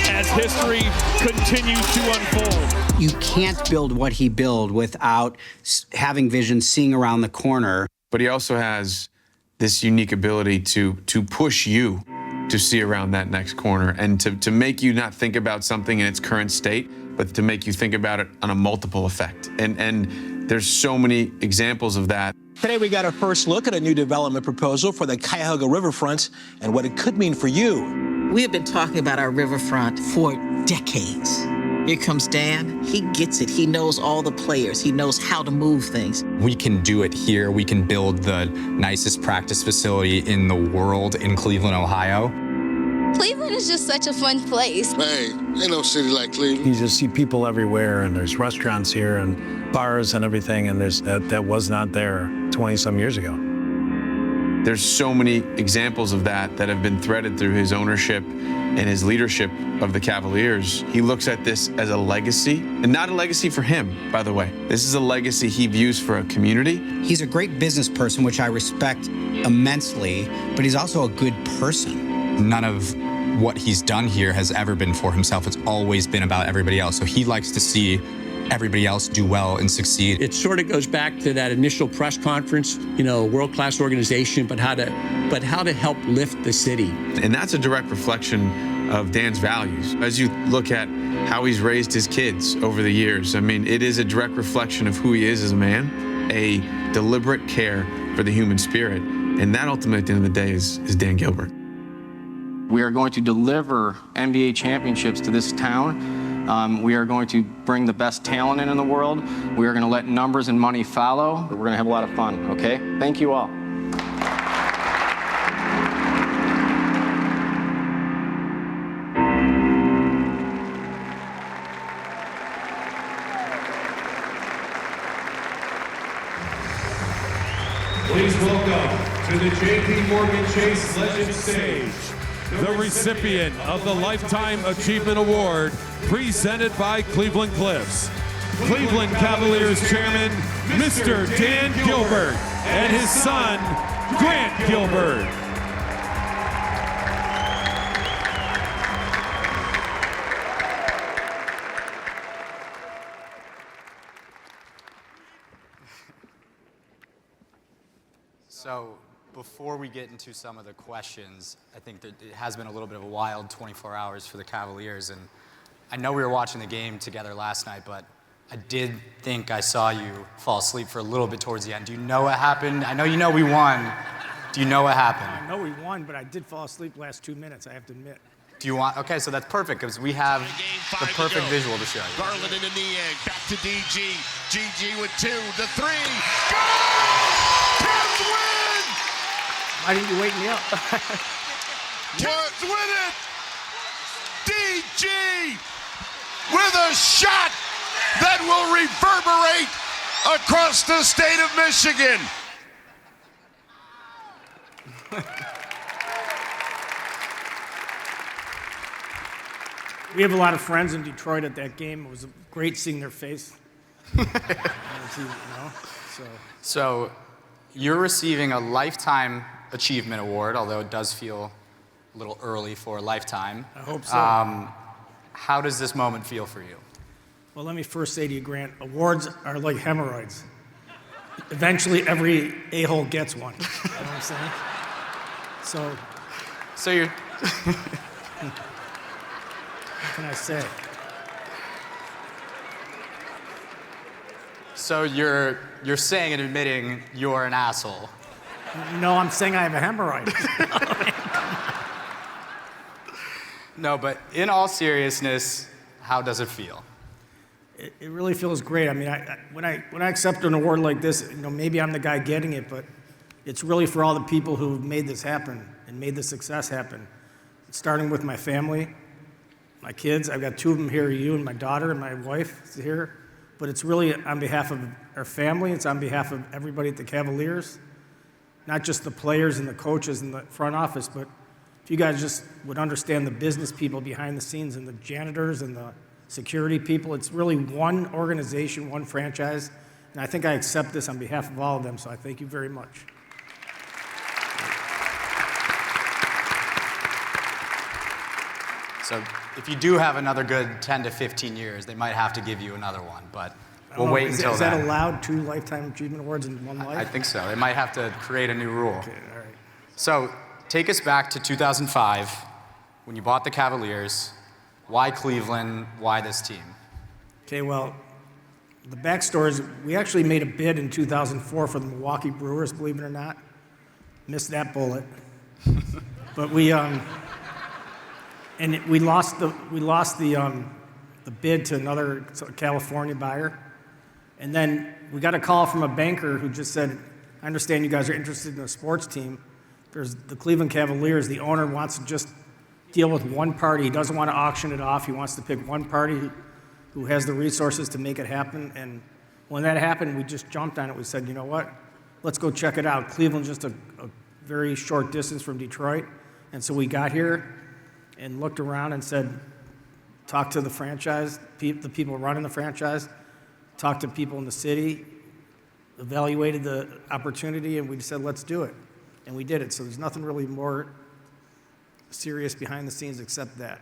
Speaker 22: as history continues to unfold.
Speaker 27: You can't build what he built without having vision, seeing around the corner.
Speaker 28: But he also has this unique ability to push you to see around that next corner and to make you not think about something in its current state, but to make you think about it on a multiple effect. And there's so many examples of that.
Speaker 16: Today we got a first look at a new development proposal for the Cuyahoga Riverfront and what it could mean for you.
Speaker 29: We have been talking about our riverfront for decades. Here comes Dan. He gets it. He knows all the players. He knows how to move things.
Speaker 26: We can do it here. We can build the nicest practice facility in the world in Cleveland, Ohio.
Speaker 30: Cleveland is just such a fun place.
Speaker 31: Hey, ain't no city like Cleveland.
Speaker 11: You just see people everywhere, and there's restaurants here and bars and everything, and there's that was not there 20-some years ago.
Speaker 28: There's so many examples of that have been threaded through his ownership and his leadership of the Cavaliers. He looks at this as a legacy, and not a legacy for him, by the way. This is a legacy he views for a community.
Speaker 27: He's a great business person, which I respect immensely, but he's also a good person.
Speaker 26: None of what he's done here has ever been for himself. It's always been about everybody else. So he likes to see everybody else do well and succeed.
Speaker 12: It sort of goes back to that initial press conference, world-class organization, but how to help lift the city.
Speaker 28: And that's a direct reflection of Dan's values. As you look at how he's raised his kids over the years, I mean, it is a direct reflection of who he is as a man, a deliberate care for the human spirit. And that ultimately, at the end of the day, is Dan Gilbert.
Speaker 24: We are going to deliver NBA championships to this town. We are going to bring the best talent in the world. We are going to let numbers and money follow. We're going to have a lot of fun, okay? Thank you all.
Speaker 22: Please welcome to the J.P. Morgan Chase Legend Stage, the recipient of the Lifetime Achievement Award presented by Cleveland Cliffs, Cleveland Cavaliers Chairman, Mr. Dan Gilbert, and his son, Grant Gilbert.
Speaker 26: Before we get into some of the questions, I think that it has been a little bit of a wild 24 hours for the Cavaliers. And I know we were watching the game together last night, but I did think I saw you fall asleep for a little bit towards the end. Do you know what happened? I know you know we won. Do you know what happened?
Speaker 1: I know we won, but I did fall asleep last 2 minutes, I have to admit.
Speaker 26: Do you want, okay, so that's perfect because we have the perfect visual to show you.
Speaker 9: Garland into Niang, back to DG. GG with 2, the 3. Go! Cavs win!
Speaker 1: Why didn't you wake me up?
Speaker 9: Cavs win it! DG with a shot that will reverberate across the state of Michigan.
Speaker 1: We have a lot of friends in Detroit at that game. It was great seeing their face.
Speaker 26: So you're receiving a Lifetime Achievement Award, although it does feel a little early for a lifetime.
Speaker 1: I hope so.
Speaker 26: How does this moment feel for you?
Speaker 1: Well, let me first say to you, Grant, awards are like hemorrhoids. Eventually, every a-hole gets one. You know what I'm saying?
Speaker 26: So you're...
Speaker 1: What can I say?
Speaker 26: So you're saying and admitting you're an asshole.
Speaker 1: No, I'm saying I have a hemorrhoid.
Speaker 26: No, but in all seriousness, how does it feel?
Speaker 1: It really feels great. I mean, when I accept an award like this, maybe I'm the guy getting it, but it's really for all the people who made this happen and made the success happen. Starting with my family, my kids. I've got 2 of them here, you and my daughter and my wife is here. But it's really on behalf of our family. It's on behalf of everybody at the Cavaliers, not just the players and the coaches in the front office, but if you guys just would understand the business people behind the scenes and the janitors and the security people. It's really one organization, one franchise, and I think I accept this on behalf of all of them, so I thank you very much.
Speaker 26: So if you do have another good 10 to 15 years, they might have to give you another one, but we'll wait until then.
Speaker 1: Is that allowed, 2 Lifetime Achievement Awards in one life?
Speaker 26: I think so. They might have to create a new rule.
Speaker 1: Okay, all right.
Speaker 26: So take us back to 2005 when you bought the Cavaliers. Why Cleveland? Why this team?
Speaker 1: Okay, well, the backstory is we actually made a bid in 2004 for the Milwaukee Brewers, believe it or not. Missed that bullet. But we lost the bid to another California buyer. And then we got a call from a banker who just said, I understand you guys are interested in a sports team. There's the Cleveland Cavaliers. The owner wants to just deal with one party. He doesn't want to auction it off. He wants to pick one party who has the resources to make it happen. And when that happened, we just jumped on it. We said, you know what? Let's go check it out. Cleveland's just a very short distance from Detroit. And so we got here and looked around and said, talk to the franchise, the people running the franchise, talk to people in the city, evaluated the opportunity, and we said, let's do it. And we did it. So there's nothing really more serious behind the scenes except that.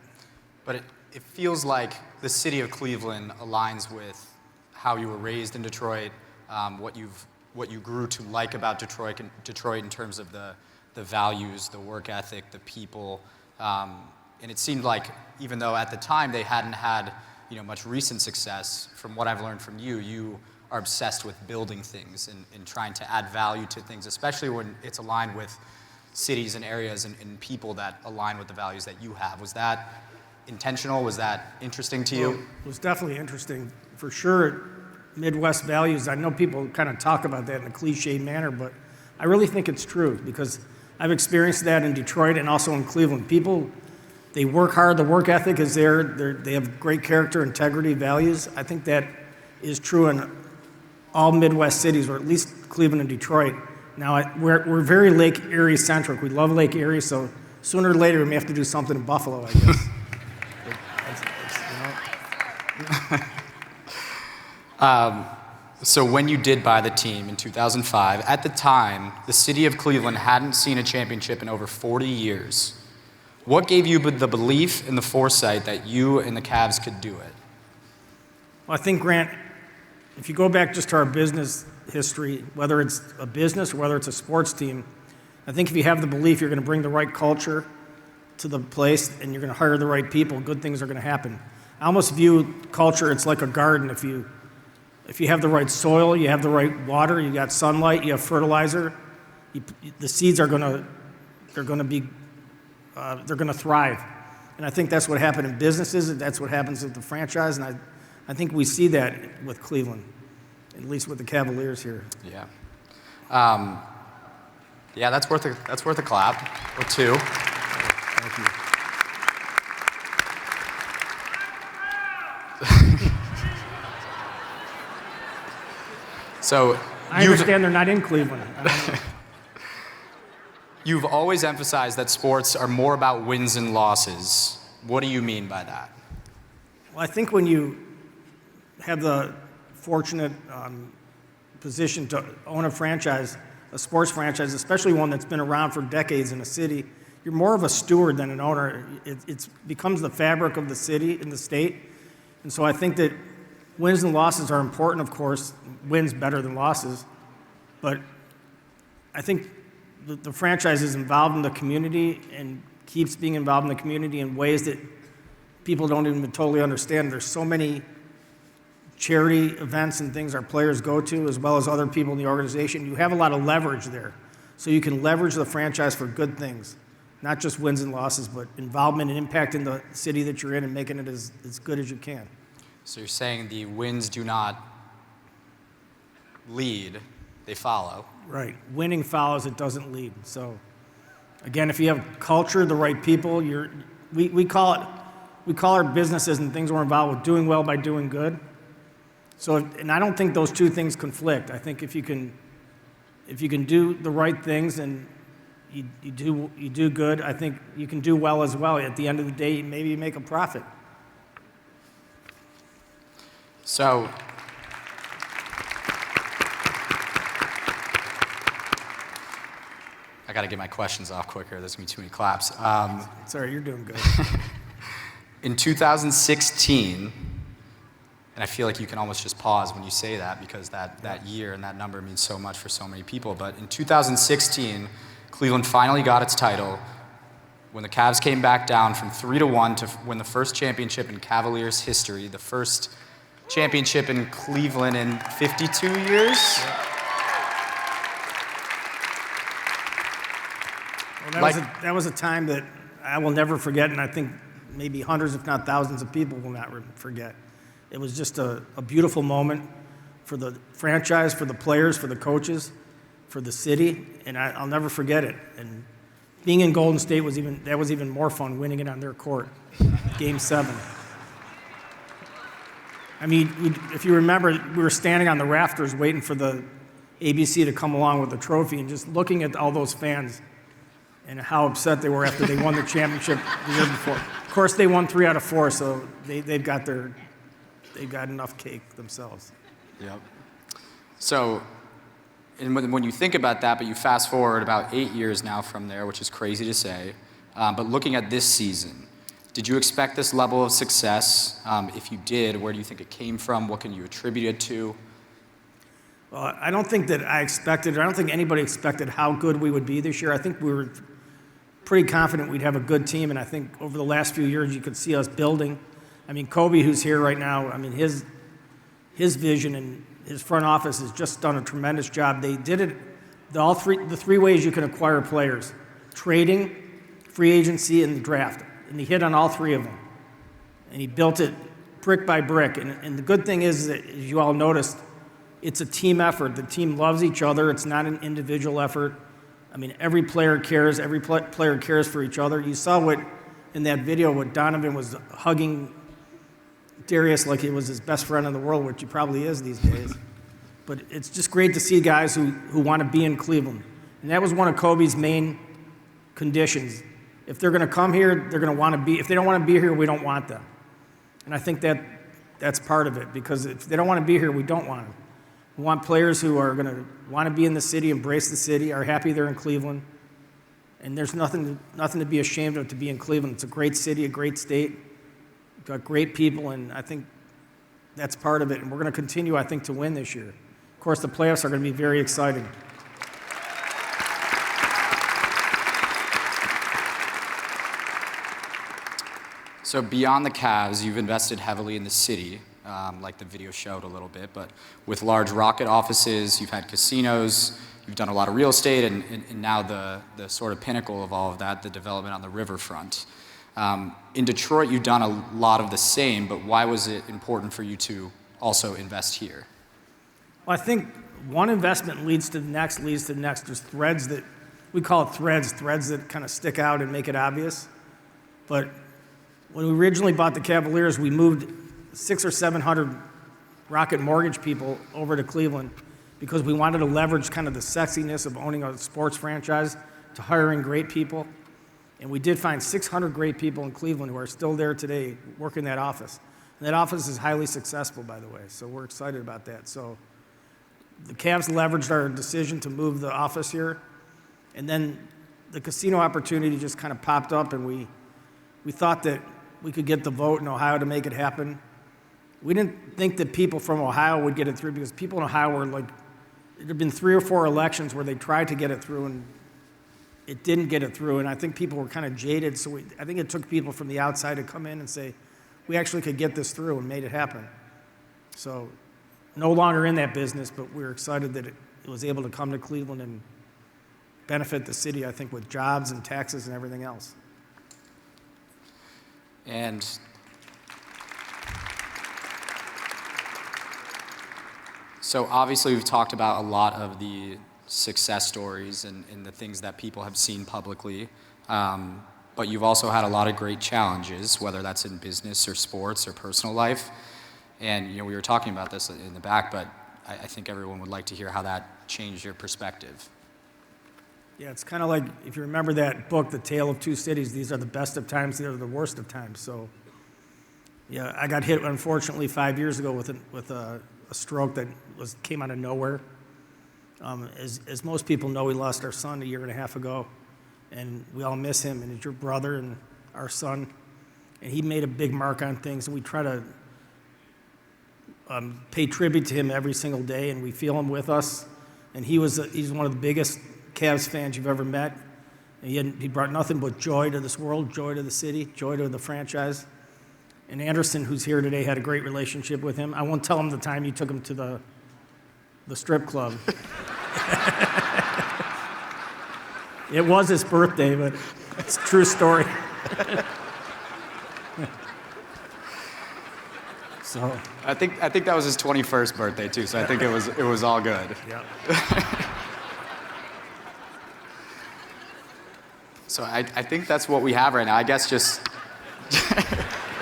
Speaker 26: But it feels like the city of Cleveland aligns with how you were raised in Detroit, what you grew to like about Detroit in terms of the values, the work ethic, the people. And it seemed like even though at the time they hadn't had much recent success, from what I've learned from you, you are obsessed with building things and trying to add value to things, especially when it's aligned with cities and areas and people that align with the values that you have. Was that intentional? Was that interesting to you?
Speaker 1: Well, it was definitely interesting. For sure, Midwest values, I know people kind of talk about that in a cliche manner, but I really think it's true because I've experienced that in Detroit and also in Cleveland. People, they work hard, the work ethic is there, they have great character, integrity, values. I think that is true in all Midwest cities, or at least Cleveland and Detroit. Now, we're very Lake Erie centric. We love Lake Erie, so sooner or later we may have to do something in Buffalo, I guess.
Speaker 26: So when you did buy the team in 2005, at the time, the city of Cleveland hadn't seen a championship in over 40 years. What gave you the belief and the foresight that you and the Cavs could do it?
Speaker 1: Well, I think, Grant, if you go back just to our business history, whether it's a business or whether it's a sports team, I think if you have the belief you're going to bring the right culture to the place and you're going to hire the right people, good things are going to happen. I almost view culture, it's like a garden. If you have the right soil, you have the right water, you got sunlight, you have fertilizer, the seeds are going to thrive. And I think that's what happened in businesses, and that's what happens with the franchise, and I think we see that with Cleveland, at least with the Cavaliers here.
Speaker 26: Yeah. Yeah, that's worth a clap or two.
Speaker 1: Thank you.
Speaker 26: So
Speaker 1: I understand they're not in Cleveland.
Speaker 26: You've always emphasized that sports are more about wins and losses. What do you mean by that?
Speaker 1: Well, I think when you have the fortunate position to own a franchise, a sports franchise, especially one that's been around for decades in a city, you're more of a steward than an owner. It becomes the fabric of the city and the state. And so I think that wins and losses are important, of course. Wins better than losses. But I think the franchise is involved in the community and keeps being involved in the community in ways that people don't even totally understand. There's so many charity events and things our players go to, as well as other people in the organization. You have a lot of leverage there. So you can leverage the franchise for good things, not just wins and losses, but involvement and impact in the city that you're in and making it as good as you can.
Speaker 26: So you're saying the wins do not lead, they follow.
Speaker 1: Right. Winning follows, it doesn't lead. So again, if you have culture, the right people, we call our businesses and things we're involved with doing well by doing good. So, and I don't think those two things conflict. I think if you can do the right things and you do good, I think you can do well as well. At the end of the day, maybe you make a profit.
Speaker 26: So, I got to get my questions off quicker. There's going to be too many claps.
Speaker 1: Sorry, you're doing good.
Speaker 26: In 2016, and I feel like you can almost just pause when you say that because that year and that number means so much for so many people. But in 2016, Cleveland finally got its title when the Cavs came back down from 3-1 to win the first championship in Cavaliers history, the first championship in Cleveland in 52 years.
Speaker 1: Well, that was a time that I will never forget, and I think maybe hundreds, if not thousands of people will not forget. It was just a beautiful moment for the franchise, for the players, for the coaches, for the city, and I'll never forget it. And being in Golden State was even more fun, winning it on their court, Game 7. I mean, if you remember, we were standing on the rafters waiting for the ABC to come along with the trophy and just looking at all those fans and how upset they were after they won the championship the year before. Of course, they won 3 out of 4, so they've got enough cake themselves.
Speaker 26: Yep. So, and when you think about that, but you fast forward about 8 years now from there, which is crazy to say, but looking at this season, did you expect this level of success? If you did, where do you think it came from? What can you attribute it to?
Speaker 1: Well, I don't think that I don't think anybody expected how good we would be this year. I think we were pretty confident we'd have a good team, and I think over the last few years you could see us building. I mean, Kobe, who's here right now, I mean, his vision and his front office has just done a tremendous job. They did it the three ways you can acquire players: trading, free agency, and the draft. And he hit on all three of them. And he built it brick by brick. And the good thing is that, as you all noticed, it's a team effort. The team loves each other. It's not an individual effort. I mean, every player cares. Every player cares for each other. You saw in that video what Donovan was hugging Darius like he was his best friend in the world, which he probably is these days. But it's just great to see guys who want to be in Cleveland. And that was one of Kobe's main conditions. If they're going to come here, they're going to want to be. If they don't want to be here, we don't want them. And I think that's part of it, because if they don't want to be here, we don't want them. We want players who are going to want to be in the city, embrace the city, are happy they're in Cleveland. And there's nothing to be ashamed of to be in Cleveland. It's a great city, a great state. We've got great people, and I think that's part of it. And we're going to continue, I think, to win this year. Of course, the playoffs are going to be very exciting.
Speaker 26: So beyond the Cavs, you've invested heavily in the city, like the video showed a little bit, but with large Rocket offices, you've had casinos, you've done a lot of real estate, and now the sort of pinnacle of all of that, the development on the riverfront. In Detroit, you've done a lot of the same, but why was it important for you to also invest here?
Speaker 1: Well, I think one investment leads to the next, leads to the next. There's threads that, we call it threads that kind of stick out and make it obvious. But when we originally bought the Cavaliers, we moved 600 or 700 Rocket Mortgage people over to Cleveland because we wanted to leverage kind of the sexiness of owning a sports franchise to hiring great people. And we did find 600 great people in Cleveland who are still there today working that office. And that office is highly successful, by the way, so we're excited about that. So the Cavs leveraged our decision to move the office here, and then the casino opportunity just kind of popped up, and we thought that we could get the vote in Ohio to make it happen. We didn't think that people from Ohio would get it through because people in Ohio were like, there had been 3 or 4 elections where they tried to get it through and it didn't get it through, and I think people were kind of jaded, so I think it took people from the outside to come in and say, we actually could get this through and made it happen. So no longer in that business, but we're excited that it was able to come to Cleveland and benefit the city, I think, with jobs and taxes and everything else.
Speaker 26: And so obviously we've talked about a lot of the success stories and the things that people have seen publicly, but you've also had a lot of great challenges, whether that's in business or sports or personal life. And we were talking about this in the back, but I think everyone would like to hear how that changed your perspective.
Speaker 1: Yeah, it's kind of like, if you remember that book, The Tale of Two Cities, these are the best of times, these are the worst of times. So, yeah, I got hit, unfortunately, 5 years ago with a stroke that came out of nowhere. As most people know, we lost our son 1.5 years ago, and we all miss him, and he's your brother and our son. And he made a big mark on things, and we try to pay tribute to him every single day, and we feel him with us. And he's one of the biggest Cavs fans you've ever met. And he brought nothing but joy to this world, joy to the city, joy to the franchise. And Anderson, who's here today, had a great relationship with him. I won't tell him the time you took him to the strip club. It was his birthday, but it's a true story. So
Speaker 26: I think that was his 21st birthday too, so I think it was all good.
Speaker 1: Yeah.
Speaker 26: So I think that's what we have right now. I guess just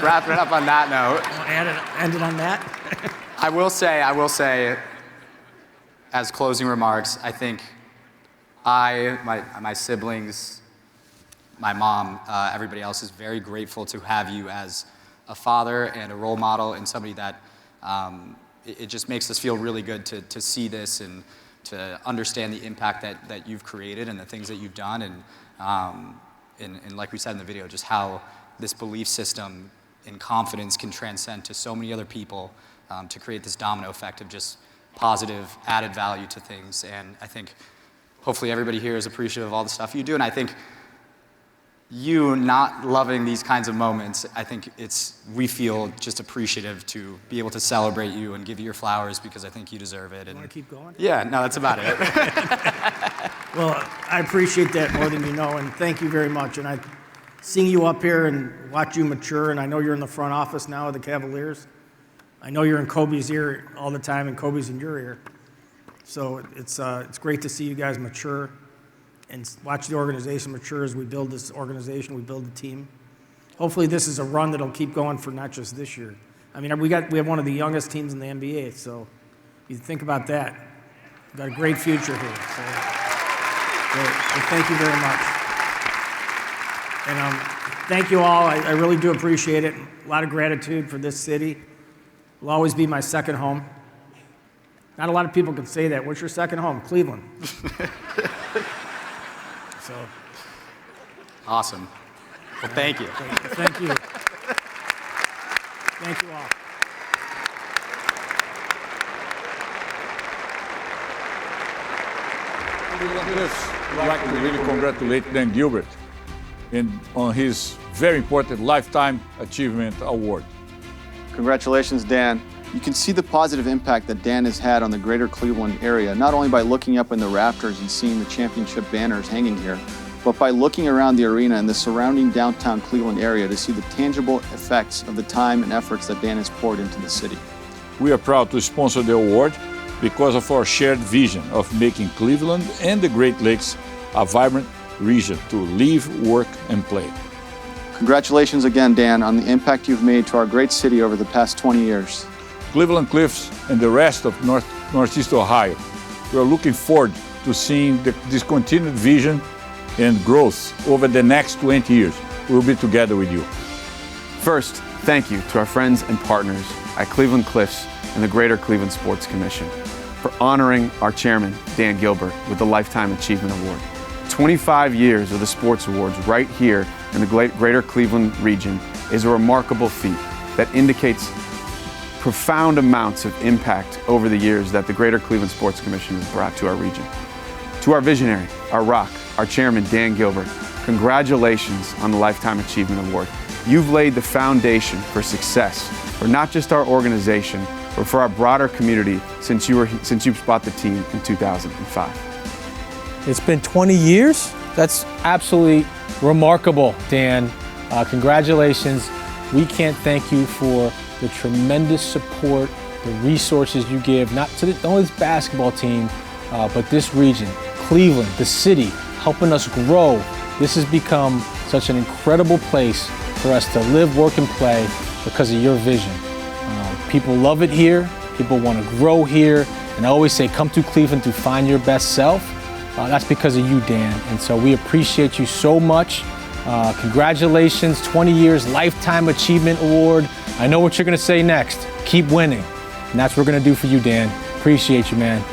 Speaker 26: wrapping it up on that note.
Speaker 1: End it on that.
Speaker 26: I will say, as closing remarks, I think my siblings, my mom, everybody else is very grateful to have you as a father and a role model and somebody that it just makes us feel really good to see this and to understand the impact that you've created and the things that you've done and like we said in the video, just how this belief system and confidence can transcend to so many other people to create this domino effect of just positive added value to things. And I think hopefully everybody here is appreciative of all the stuff you do. And I think you not loving these kinds of moments, I think we feel just appreciative to be able to celebrate you and give you your flowers because I think you deserve it.
Speaker 1: Want to keep going?
Speaker 26: Yeah, no, that's about it.
Speaker 1: Well, I appreciate that more than you know, and thank you very much. And seeing you up here and watch you mature, and I know you're in the front office now of the Cavaliers. I know you're in Kobe's ear all the time, and Kobe's in your ear. So it's great to see you guys mature and watch the organization mature as we build this organization, we build the team. Hopefully this is a run that'll keep going for not just this year. I mean, we have one of the youngest teams in the NBA, so you think about that. We've got a great future here. So thank you very much. And thank you all. I really do appreciate it. A lot of gratitude for this city. It'll always be my second home. Not a lot of people can say that. What's your second home? Cleveland. So.
Speaker 26: Awesome. Well, thank you.
Speaker 1: Thank you. Thank you all.
Speaker 2: I'd like to really congratulate Dan Gilbert. on his very important Lifetime Achievement Award.
Speaker 3: Congratulations, Dan. You can see the positive impact that Dan has had on the greater Cleveland area, not only by looking up in the rafters and seeing the championship banners hanging here, but by looking around the arena and the surrounding downtown Cleveland area to see the tangible effects of the time and efforts that Dan has poured into the city.
Speaker 2: We are proud to sponsor the award because of our shared vision of making Cleveland and the Great Lakes a vibrant region to live, work, and play.
Speaker 3: Congratulations again, Dan, on the impact you've made to our great city over the past 20 years.
Speaker 2: Cleveland Cliffs and the rest of Northeast Ohio, we are looking forward to seeing this continued vision and growth over the next 20 years. We'll be together with you.
Speaker 28: First, thank you to our friends and partners at Cleveland Cliffs and the Greater Cleveland Sports Commission for honoring our chairman, Dan Gilbert, with the Lifetime Achievement Award. 25 years of the sports awards right here in the Greater Cleveland region is a remarkable feat that indicates profound amounts of impact over the years that the Greater Cleveland Sports Commission has brought to our region. To our visionary, our rock, our chairman, Dan Gilbert, congratulations on the Lifetime Achievement Award. You've laid the foundation for success for not just our organization, but for our broader community since you bought the team in 2005.
Speaker 4: It's been 20 years? That's absolutely remarkable, Dan. Congratulations. We can't thank you for the tremendous support, the resources you give, not only this basketball team, but this region, Cleveland, the city, helping us grow. This has become such an incredible place for us to live, work, and play because of your vision. People love it here. People want to grow here. And I always say, come to Cleveland to find your best self. That's because of you, Dan. And so we appreciate you so much. Congratulations, 20 years, Lifetime Achievement Award. I know what you're going to say next. Keep winning. And that's what we're going to do for you, Dan. Appreciate you, man.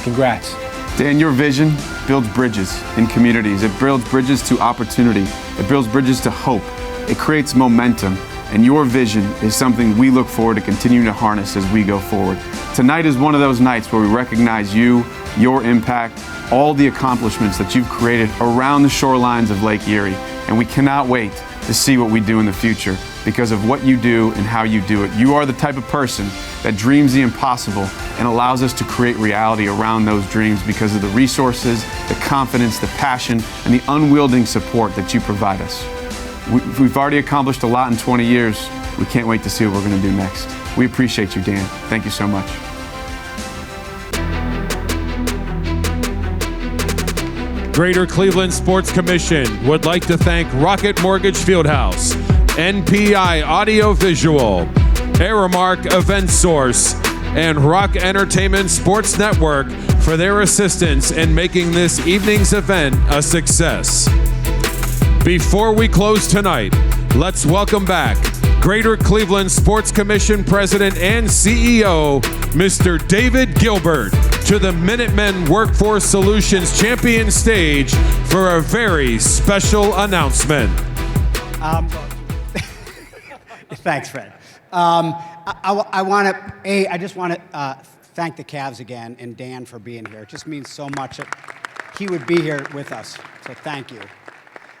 Speaker 4: Congrats.
Speaker 28: Dan, your vision builds bridges in communities. It builds bridges to opportunity. It builds bridges to hope. It creates momentum. And your vision is something we look forward to continuing to harness as we go forward. Tonight is one of those nights where we recognize you, your impact, all the accomplishments that you've created around the shorelines of Lake Erie. And we cannot wait to see what we do in the future because of what you do and how you do it. You are the type of person that dreams the impossible and allows us to create reality around those dreams because of the resources, the confidence, the passion, and the unwielding support that you provide us. We've already accomplished a lot in 20 years. We can't wait to see what we're going to do next. We appreciate you, Dan. Thank you so much.
Speaker 22: Greater Cleveland Sports Commission would like to thank Rocket Mortgage FieldHouse, NPI Audio Visual, Aramark Event Source, and Rock Entertainment Sports Network for their assistance in making this evening's event a success. Before we close tonight, let's welcome back Greater Cleveland Sports Commission President and CEO, Mr. David Gilbert, to the Minutemen Workforce Solutions Champion stage for a very special announcement.
Speaker 5: Thanks, Fred. I just want to thank the Cavs again and Dan for being here. It just means so much that he would be here with us, so thank you.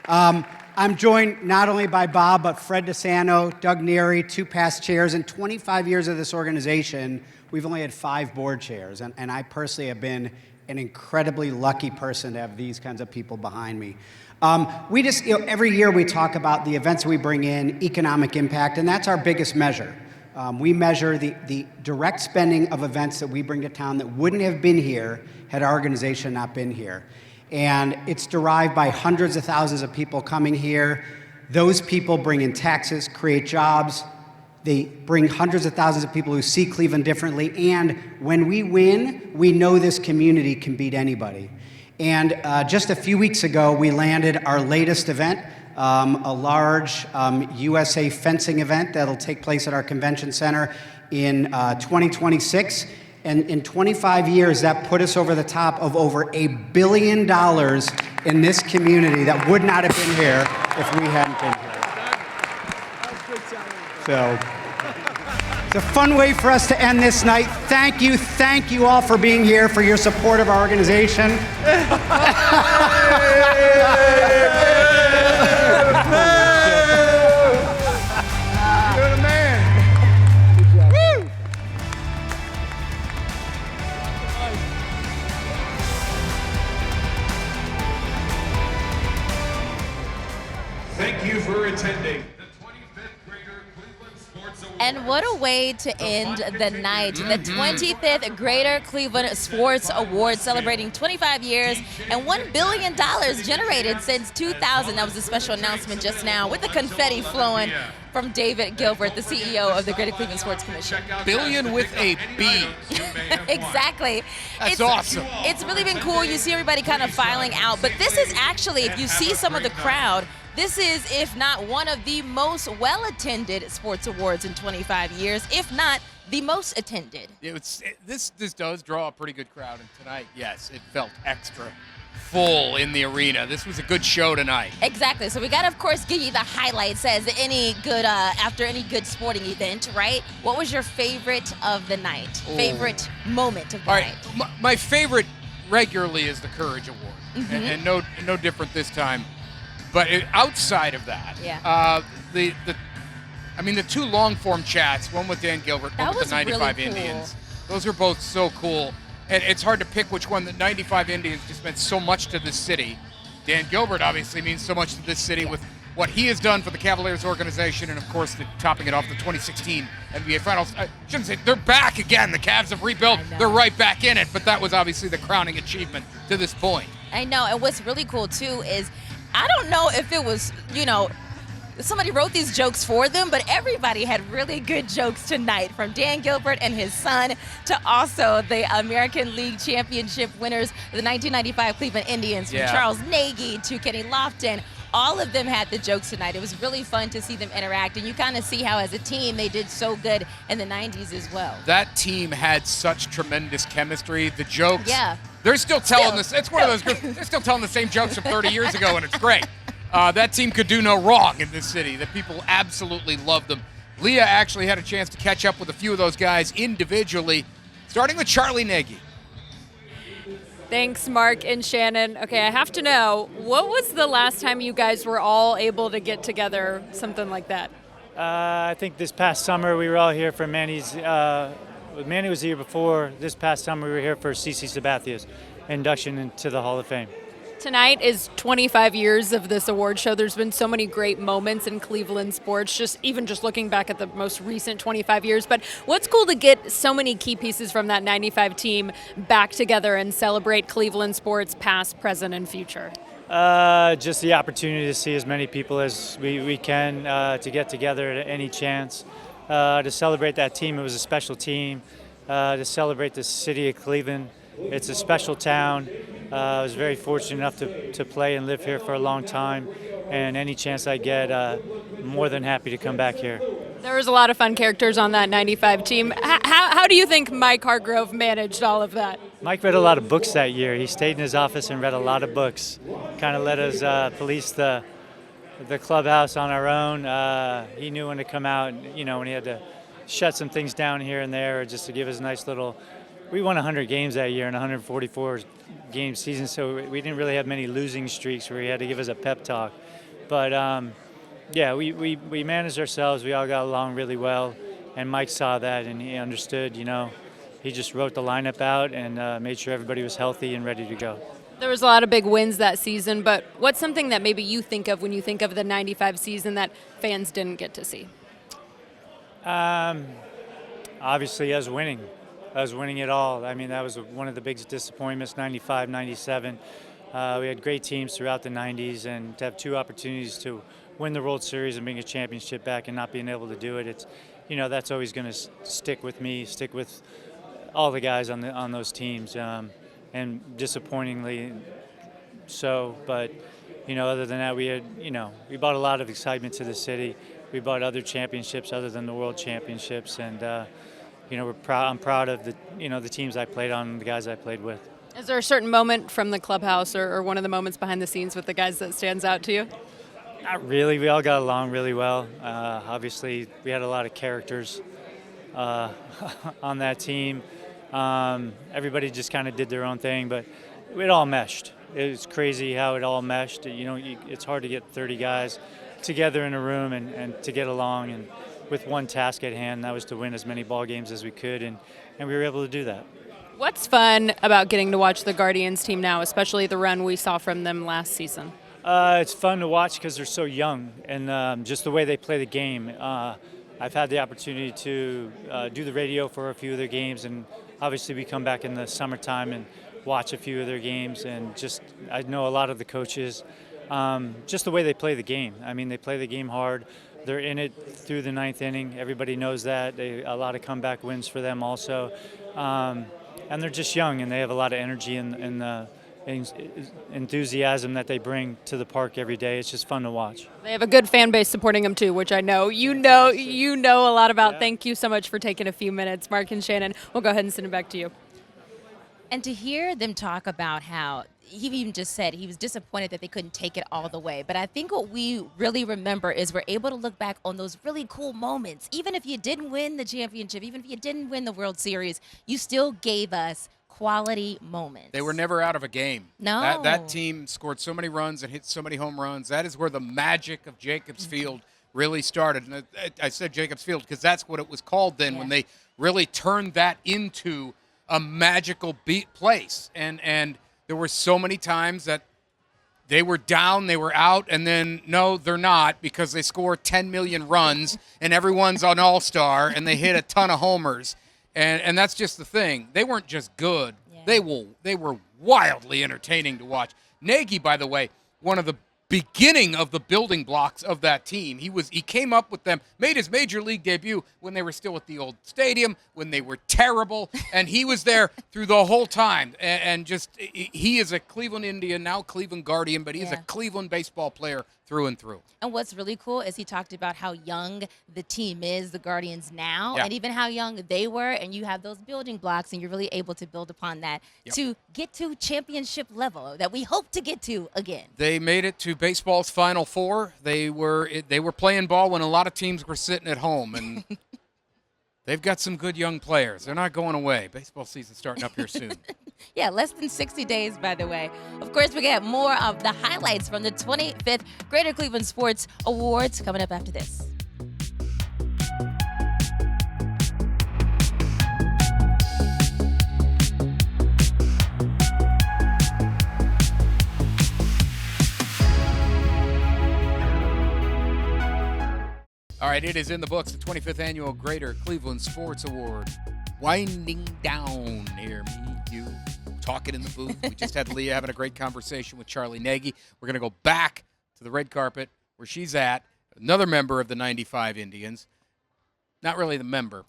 Speaker 5: I'm joined not only by Bob, but Fred DeSanto, Doug Neary, 2 past chairs. In 25 years of this organization, we've only had 5 board chairs, and I personally have been an incredibly lucky person to have these kinds of people behind me. We just, every year we talk about the events we bring in, economic impact, and that's our biggest measure. We measure the direct spending of events that we bring to town that wouldn't have been here had our organization not been here. And it's derived by hundreds of thousands of people coming here. Those people bring in taxes, create jobs. They bring hundreds of thousands of people who see Cleveland differently. And when we win, we know this community can beat anybody. And just a few weeks ago, we landed our latest event, a large USA fencing event that'll take place at our convention center in 2026. And in 25 years, that put us over the top of over $1 billion in this community that would not have been here if we hadn't been here. So it's a fun way for us to end this night. Thank you all for being here, for your support of our organization.
Speaker 22: Thank you for attending.
Speaker 6: And what a way to end the night. The 25th Greater Cleveland Sports Awards, celebrating 25 years and $1 billion generated since 2000. That was a special announcement just now with the confetti flowing from David Gilbert, the CEO of the Greater Cleveland Sports Commission.
Speaker 7: Billion with a B.
Speaker 6: Exactly.
Speaker 7: That's awesome.
Speaker 6: It's really been cool. You see everybody kind of filing out. But this is actually, if you see some of the crowd, this is, if not one of the most well-attended sports awards in 25 years, if not the most attended.
Speaker 7: This does draw a pretty good crowd, and tonight, yes, it felt extra full in the arena. This was a good show tonight.
Speaker 6: Exactly. So we got to, of course, give you the highlights as any good after any good sporting event, right? What was your favorite of the night? Favorite moment of the night?
Speaker 7: My favorite regularly is the Courage Award, and no different this time. But outside of that, the two long-form chats, one with Dan Gilbert, one with the 95
Speaker 6: really cool.
Speaker 7: Indians, those are both so cool. And it's hard to pick which one. The 95 Indians just meant so much to this city. Dan Gilbert obviously means so much to this city with what he has done for the Cavaliers organization, and of course, topping it off, the 2016 NBA Finals. I shouldn't say they're back again. The Cavs have rebuilt. They're right back in it, but that was obviously the crowning achievement to this point.
Speaker 6: I know, and what's really cool, too, is I don't know if it was, somebody wrote these jokes for them, but everybody had really good jokes tonight, from Dan Gilbert and his son to also the American League Championship winners, the 1995 Cleveland Indians, from Charles Nagy to Kenny Lofton. All of them had the jokes tonight. It was really fun to see them interact, and you kind of see how, as a team, they did so good in the 90s as well.
Speaker 7: That team had such tremendous chemistry. The jokes, they're still telling this. It's one of those groups. They're still telling the same jokes from 30 years ago, and it's great. That team could do no wrong in this city. The people absolutely love them. Leah actually had a chance to catch up with a few of those guys individually, starting with Charlie Nagy.
Speaker 8: Thanks, Mark and Shannon. Okay, I have to know, what was the last time you guys were all able to get together, something like that?
Speaker 10: I think this past summer we were all here for Manny's. Manny was here before. This past summer we were here for CeCe Sabathia's induction into the Hall of Fame.
Speaker 8: Tonight is 25 years of this award show. There's been so many great moments in Cleveland sports, just looking back at the most recent 25 years. But what's cool to get so many key pieces from that 95 team back together and celebrate Cleveland sports past, present, and future?
Speaker 10: Just the opportunity to see as many people as we can, to get together at any chance, to celebrate that team. It was a special team, to celebrate the city of Cleveland. It's a special town. I was very fortunate enough to play and live here for a long time, and any chance I get, more than happy to come back here.
Speaker 8: There was a lot of fun characters on that 95 team. How do you think Mike Hargrove managed all of that?
Speaker 10: Mike read a lot of books that year. He stayed in his office and read a lot of books. Kind of let us police the clubhouse on our own. He knew when to come out, when he had to shut some things down here and there, just to give us a nice little. We won 100 games that year in a 144-game season, so we didn't really have many losing streaks where he had to give us a pep talk. But, we managed ourselves. We all got along really well, and Mike saw that, and he understood, He just wrote the lineup out and made sure everybody was healthy and ready to go.
Speaker 8: There was a lot of big wins that season, but what's something that maybe you think of when you think of the 95 season that fans didn't get to see?
Speaker 10: Obviously, us winning it all. I mean, that was one of the biggest disappointments, 95, 97. We had great teams throughout the 90s, and to have two opportunities to win the World Series and bring a championship back and not being able to do it, it's, that's always going to stick with me, stick with all the guys on those teams, and disappointingly so. But, other than that, we had, we brought a lot of excitement to the city. We brought other championships other than the World Championships, and I'm proud of the teams I played on and the guys I played with.
Speaker 8: Is there a certain moment from the clubhouse or one of the moments behind the scenes with the guys that stands out to you?
Speaker 10: Not really. We all got along really well. Obviously, we had a lot of characters on that team. Everybody just kind of did their own thing, but it all meshed. It was crazy how it all meshed. It's hard to get 30 guys together in a room and to get along and with one task at hand. That was to win as many ball games as we could, and we were able to do that.
Speaker 8: What's fun about getting to watch the Guardians team now, especially the run we saw from them last season?
Speaker 10: It's fun to watch because they're so young and just the way they play the game. I've had the opportunity to do the radio for a few of their games, and obviously we come back in the summertime and watch a few of their games, and just I know a lot of the coaches. Just the way they play the game. I mean, they play the game hard. They're in it through the ninth inning. Everybody knows that. A lot of comeback wins for them also. And they're just young, and they have a lot of energy and the enthusiasm that they bring to the park every day. It's just fun to watch.
Speaker 8: They have a good fan base supporting them too, which I know you know a lot about. Yeah. Thank you so much for taking a few minutes, Mark and Shannon. We'll go ahead and send it back to you.
Speaker 6: And to hear them talk about how he even just said he was disappointed that they couldn't take it all the way. But I think what we really remember is we're able to look back on those really cool moments. Even if you didn't win the championship, even if you didn't win the World Series, you still gave us quality moments.
Speaker 7: They were never out of a game.
Speaker 6: No.
Speaker 7: That team scored so many runs and hit so many home runs. That is where the magic of Jacobs Field really started. And I said Jacobs Field because that's what it was called then, when they really turned that into a magical place. And there were so many times that they were down, they were out, and then, no, they're not, because they score 10 million runs, and everyone's an all-star, and they hit a ton of homers. And that's just the thing. They weren't just good. Yeah. They were wildly entertaining to watch. Nagy, by the way, one of the beginning of the building blocks of that team. He came up with them, made his major league debut when they were still at the old stadium, when they were terrible, and he was there through the whole time. And just, he is a Cleveland Indian, now Cleveland Guardian, but he's a Cleveland baseball player through and through.
Speaker 6: And what's really cool is he talked about how young the team is, the Guardians now, and even how young they were, and you have those building blocks, and you're really able to build upon that to get to championship level that we hope to get to again.
Speaker 7: They made it to baseball's Final Four. They were playing ball when a lot of teams were sitting at home, and they've got some good young players. They're not going away. Baseball season's starting up here soon.
Speaker 6: Yeah, less than 60 days, by the way. Of course, we get more of the highlights from the 25th Greater Cleveland Sports Awards coming up after this.
Speaker 7: All right, it is in the books, the 25th Annual Greater Cleveland Sports Award. Winding down here, me, you, talking in the booth. We just had Leah having a great conversation with Charlie Nagy. We're going to go back to the red carpet where she's at, another member of the 95 Indians. Not really the member,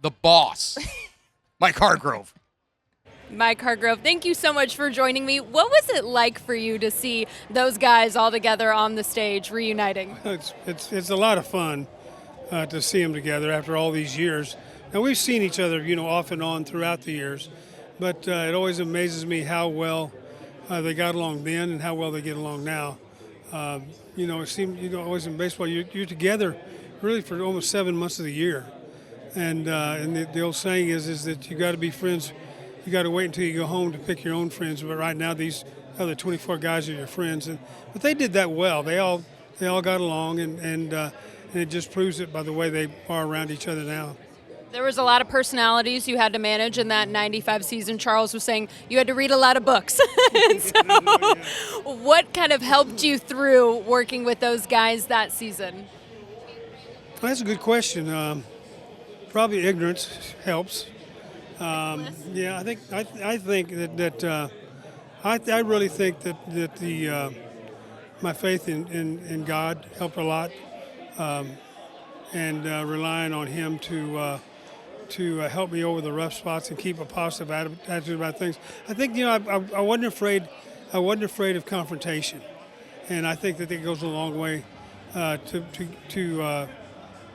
Speaker 7: the boss, Mike Hargrove.
Speaker 8: Mike Hargrove, thank you so much for joining me. What was it like for you to see those guys all together on the stage reuniting?
Speaker 13: It's a lot of fun to see them together after all these years. Now, we've seen each other, off and on throughout the years, but it always amazes me how well they got along then and how well they get along now. It seems, always in baseball, you're together really for almost 7 months of the year. And the old saying is that you got to be friends. You got to wait until you go home to pick your own friends. But right now, these other 24 guys are your friends. But they did that well. They all got along, and it just proves it by the way they are around each other now.
Speaker 8: There was a lot of personalities you had to manage in that 95 season. Charles was saying you had to read a lot of books. What kind of helped you through working with those guys that season?
Speaker 13: Well, that's a good question. Probably ignorance helps. I really think that my faith in God helped a lot, and relying on Him to help me over the rough spots and keep a positive attitude about things. I think I wasn't afraid. I wasn't afraid of confrontation, and I think that it goes a long way to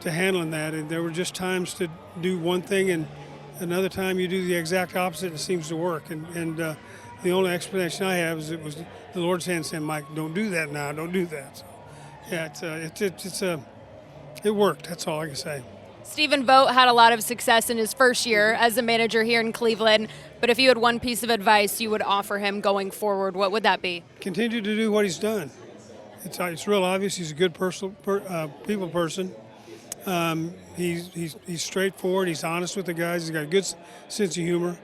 Speaker 13: handling that. And there were just times to do one thing, and another time you do the exact opposite, and it seems to work. And the only explanation I have is it was the Lord's hand saying, "Mike, don't do that now. Don't do that." So, yeah, it worked. That's all I can say.
Speaker 8: Stephen Vogt had a lot of success in his first year as a manager here in Cleveland, but if you had one piece of advice you would offer him going forward, what would that be?
Speaker 13: Continue to do what he's done. It's real obvious he's a good people person. He's straightforward. He's honest with the guys. He's got a good sense of humor,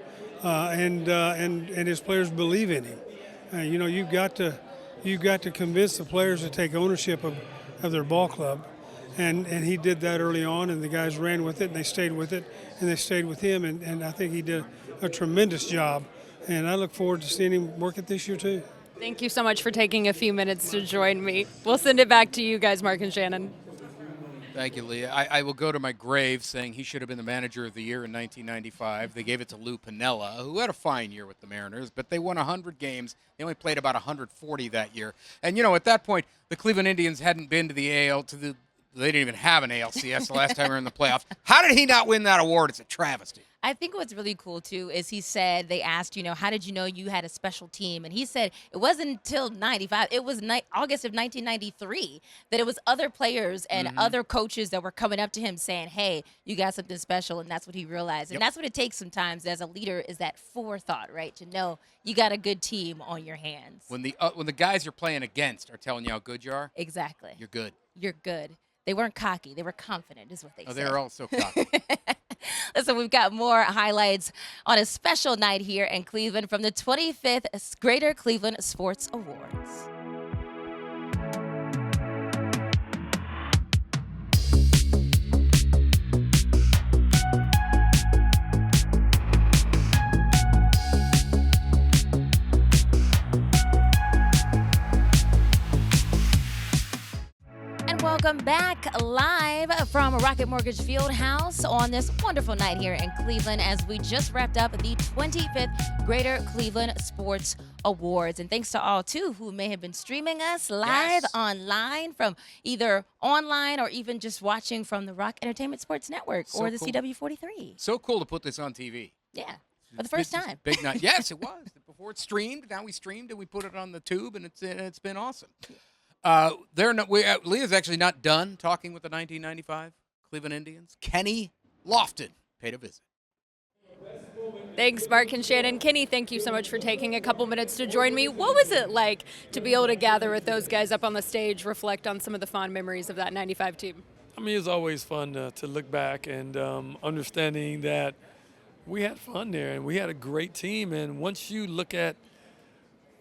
Speaker 13: and his players believe in him. You've got you got to convince the players to take ownership of their ball club. And he did that early on, and the guys ran with it, and they stayed with it, and they stayed with him, and I think he did a tremendous job. And I look forward to seeing him work it this year, too.
Speaker 8: Thank you so much for taking a few minutes to join me. We'll send it back to you guys, Mark and Shannon.
Speaker 7: Thank you, Leah. I will go to my grave saying he should have been the manager of the year in 1995. They gave it to Lou Piniella, who had a fine year with the Mariners, but they won 100 games. They only played about 140 that year. And, at that point, the Cleveland Indians hadn't been to the AL, they didn't even have an ALCS the last time we were in the playoffs. How did he not win that award? It's a travesty.
Speaker 6: I think what's really cool, too, is he said, they asked, how did you know you had a special team? And he said it wasn't until 95, it was August of 1993, that it was other players and other coaches that were coming up to him saying, hey, you got something special, and that's what he realized. And that's what it takes sometimes as a leader, is that forethought, right, to know you got a good team on your hands.
Speaker 7: When the guys you're playing against are telling you how good you are,
Speaker 6: exactly.
Speaker 7: You're good.
Speaker 6: You're good. They weren't cocky. They were confident, is what they said.
Speaker 7: Oh, they were all so cocky.
Speaker 6: Listen, we've got more highlights on a special night here in Cleveland from the 25th Greater Cleveland Sports Awards. Welcome back live from Rocket Mortgage FieldHouse on this wonderful night here in Cleveland as we just wrapped up the 25th Greater Cleveland Sports Awards. And thanks to all, too, who may have been streaming us live online from either online or even just watching from the Rock Entertainment Sports Network or the CW43.
Speaker 7: So cool to put this on TV.
Speaker 6: Yeah, for the first time.
Speaker 7: Big night. Yes, it was. Before it streamed, now we streamed and we put it on the tube, and it's been awesome. Leah's actually not done talking with the 1995 Cleveland Indians. Kenny Lofton paid a visit.
Speaker 8: Thanks, Mark and Shannon. Kenny, thank you so much for taking a couple minutes to join me. What was it like to be able to gather with those guys up on the stage, reflect on some of the fond memories of that 95 team?
Speaker 14: I mean, it's always fun to look back and understanding that we had fun there and we had a great team. And once you look at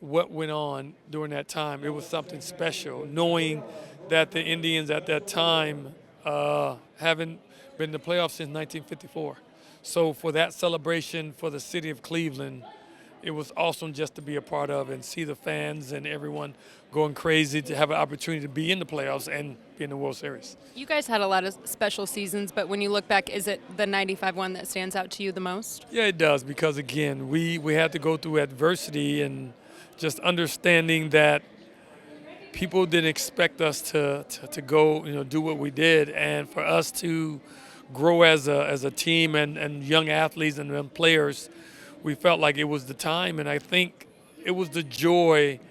Speaker 14: what went on during that time, it was something special, knowing that the Indians at that time haven't been in the playoffs since 1954. So for that celebration for the city of Cleveland, it was awesome just to be a part of and see the fans and everyone going crazy to have an opportunity to be in the playoffs and be in the World Series.
Speaker 8: You guys had a lot of special seasons, but when you look back, is it the 95 one that stands out to you the most?
Speaker 14: Yeah, it does, because again, we had to go through adversity and just understanding that people didn't expect us to go, do what we did, and for us to grow as a team and young athletes and players, we felt like it was the time, and I think it was the joy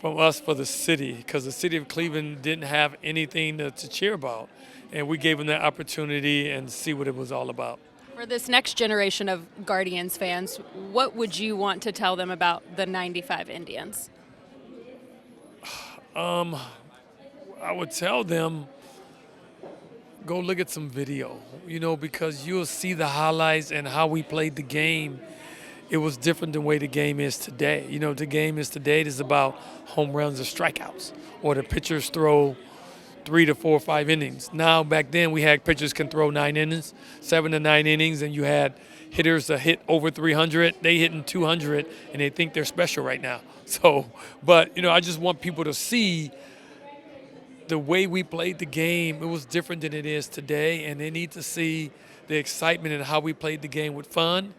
Speaker 14: from us for the city, because the city of Cleveland didn't have anything to cheer about, and we gave them that opportunity and see what it was all about.
Speaker 8: For this next generation of Guardians fans, what would you want to tell them about the 95 Indians?
Speaker 14: I would tell them, go look at some video, because you'll see the highlights and how we played the game. It was different than the way the game is today. The game is today is about home runs or strikeouts, or the pitchers throw 3 to 4 or 5 innings. Now, back then, we had pitchers can throw 9 innings, 7 to 9 innings, and you had hitters that hit over 300. They hitting 200, and they think they're special right now. So, but, I just want people to see the way we played the game. It was different than it is today, and they need to see the excitement and how we played the game with fun,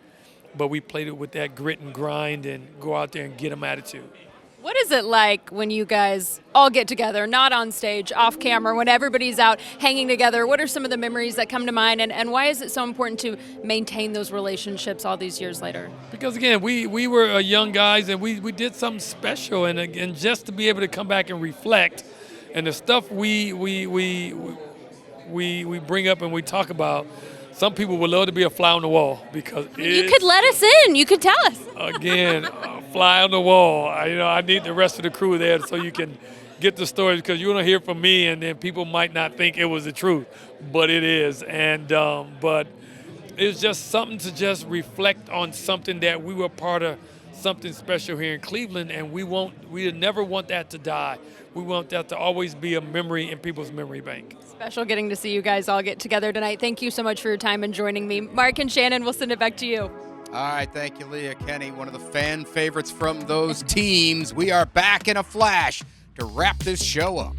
Speaker 14: but we played it with that grit and grind and go out there and get them attitude.
Speaker 8: What is it like when you guys all get together, not on stage, off camera, when everybody's out hanging together? What are some of the memories that come to mind, and why is it so important to maintain those relationships all these years later?
Speaker 14: Because, again, we were young guys, and we did something special, and just to be able to come back and reflect, and the stuff we bring up and we talk about, some people would love to be a fly on the wall, because
Speaker 8: you could let us in. You could tell us.
Speaker 14: Again, fly on the wall. I need the rest of the crew there so you can get the stories, because you want to hear from me, and then people might not think it was the truth, but it is. And but it's just something to just reflect on, something that we were part of something special here in Cleveland, and we never want that to die. We want that to always be a memory in people's memory bank.
Speaker 8: Special getting to see you guys all get together tonight. Thank you so much for your time and joining me. Mark and Shannon, we'll send it back to you.
Speaker 7: All right, thank you, Leah. Kenny, one of the fan favorites from those teams. We are back in a flash to wrap this show up.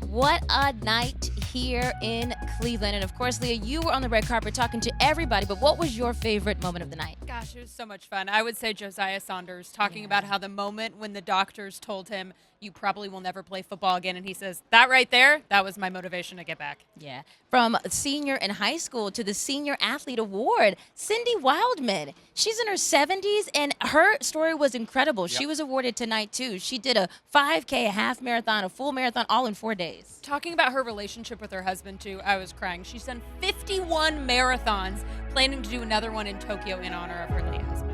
Speaker 6: What a night here in Cleveland. And of course, Leah, you were on the red carpet talking to everybody, but what was your favorite moment of the night?
Speaker 8: Gosh, it was so much fun. I would say Josiah Saunders talking about how the moment when the doctors told him, you probably will never play football again, and he says, that right there, that was my motivation to get back.
Speaker 6: Yeah. From senior in high school to the Senior Athlete Award, Cindy Wildman. She's in her 70s, and her story was incredible. Yep. She was awarded tonight, too. She did a 5K, a half marathon, a full marathon, all in 4 days.
Speaker 8: Talking about her relationship with her husband, too, I was crying. She's done 51 marathons, planning to do another one in Tokyo in honor of her late husband.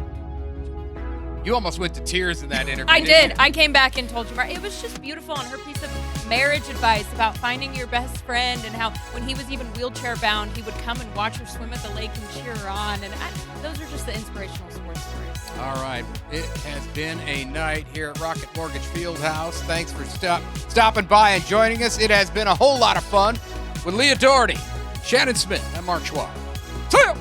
Speaker 7: You almost went to tears in that interview.
Speaker 8: I did. I came back and told you, Mark. It was just beautiful, and her piece of marriage advice about finding your best friend, and how when he was even wheelchair bound, he would come and watch her swim at the lake and cheer her on. And those are just the inspirational sports stories.
Speaker 7: All right. It has been a night here at Rocket Mortgage FieldHouse. Thanks for stopping by and joining us. It has been a whole lot of fun with Leah Doherty, Shannon Smith, and Mark Schwab. See ya!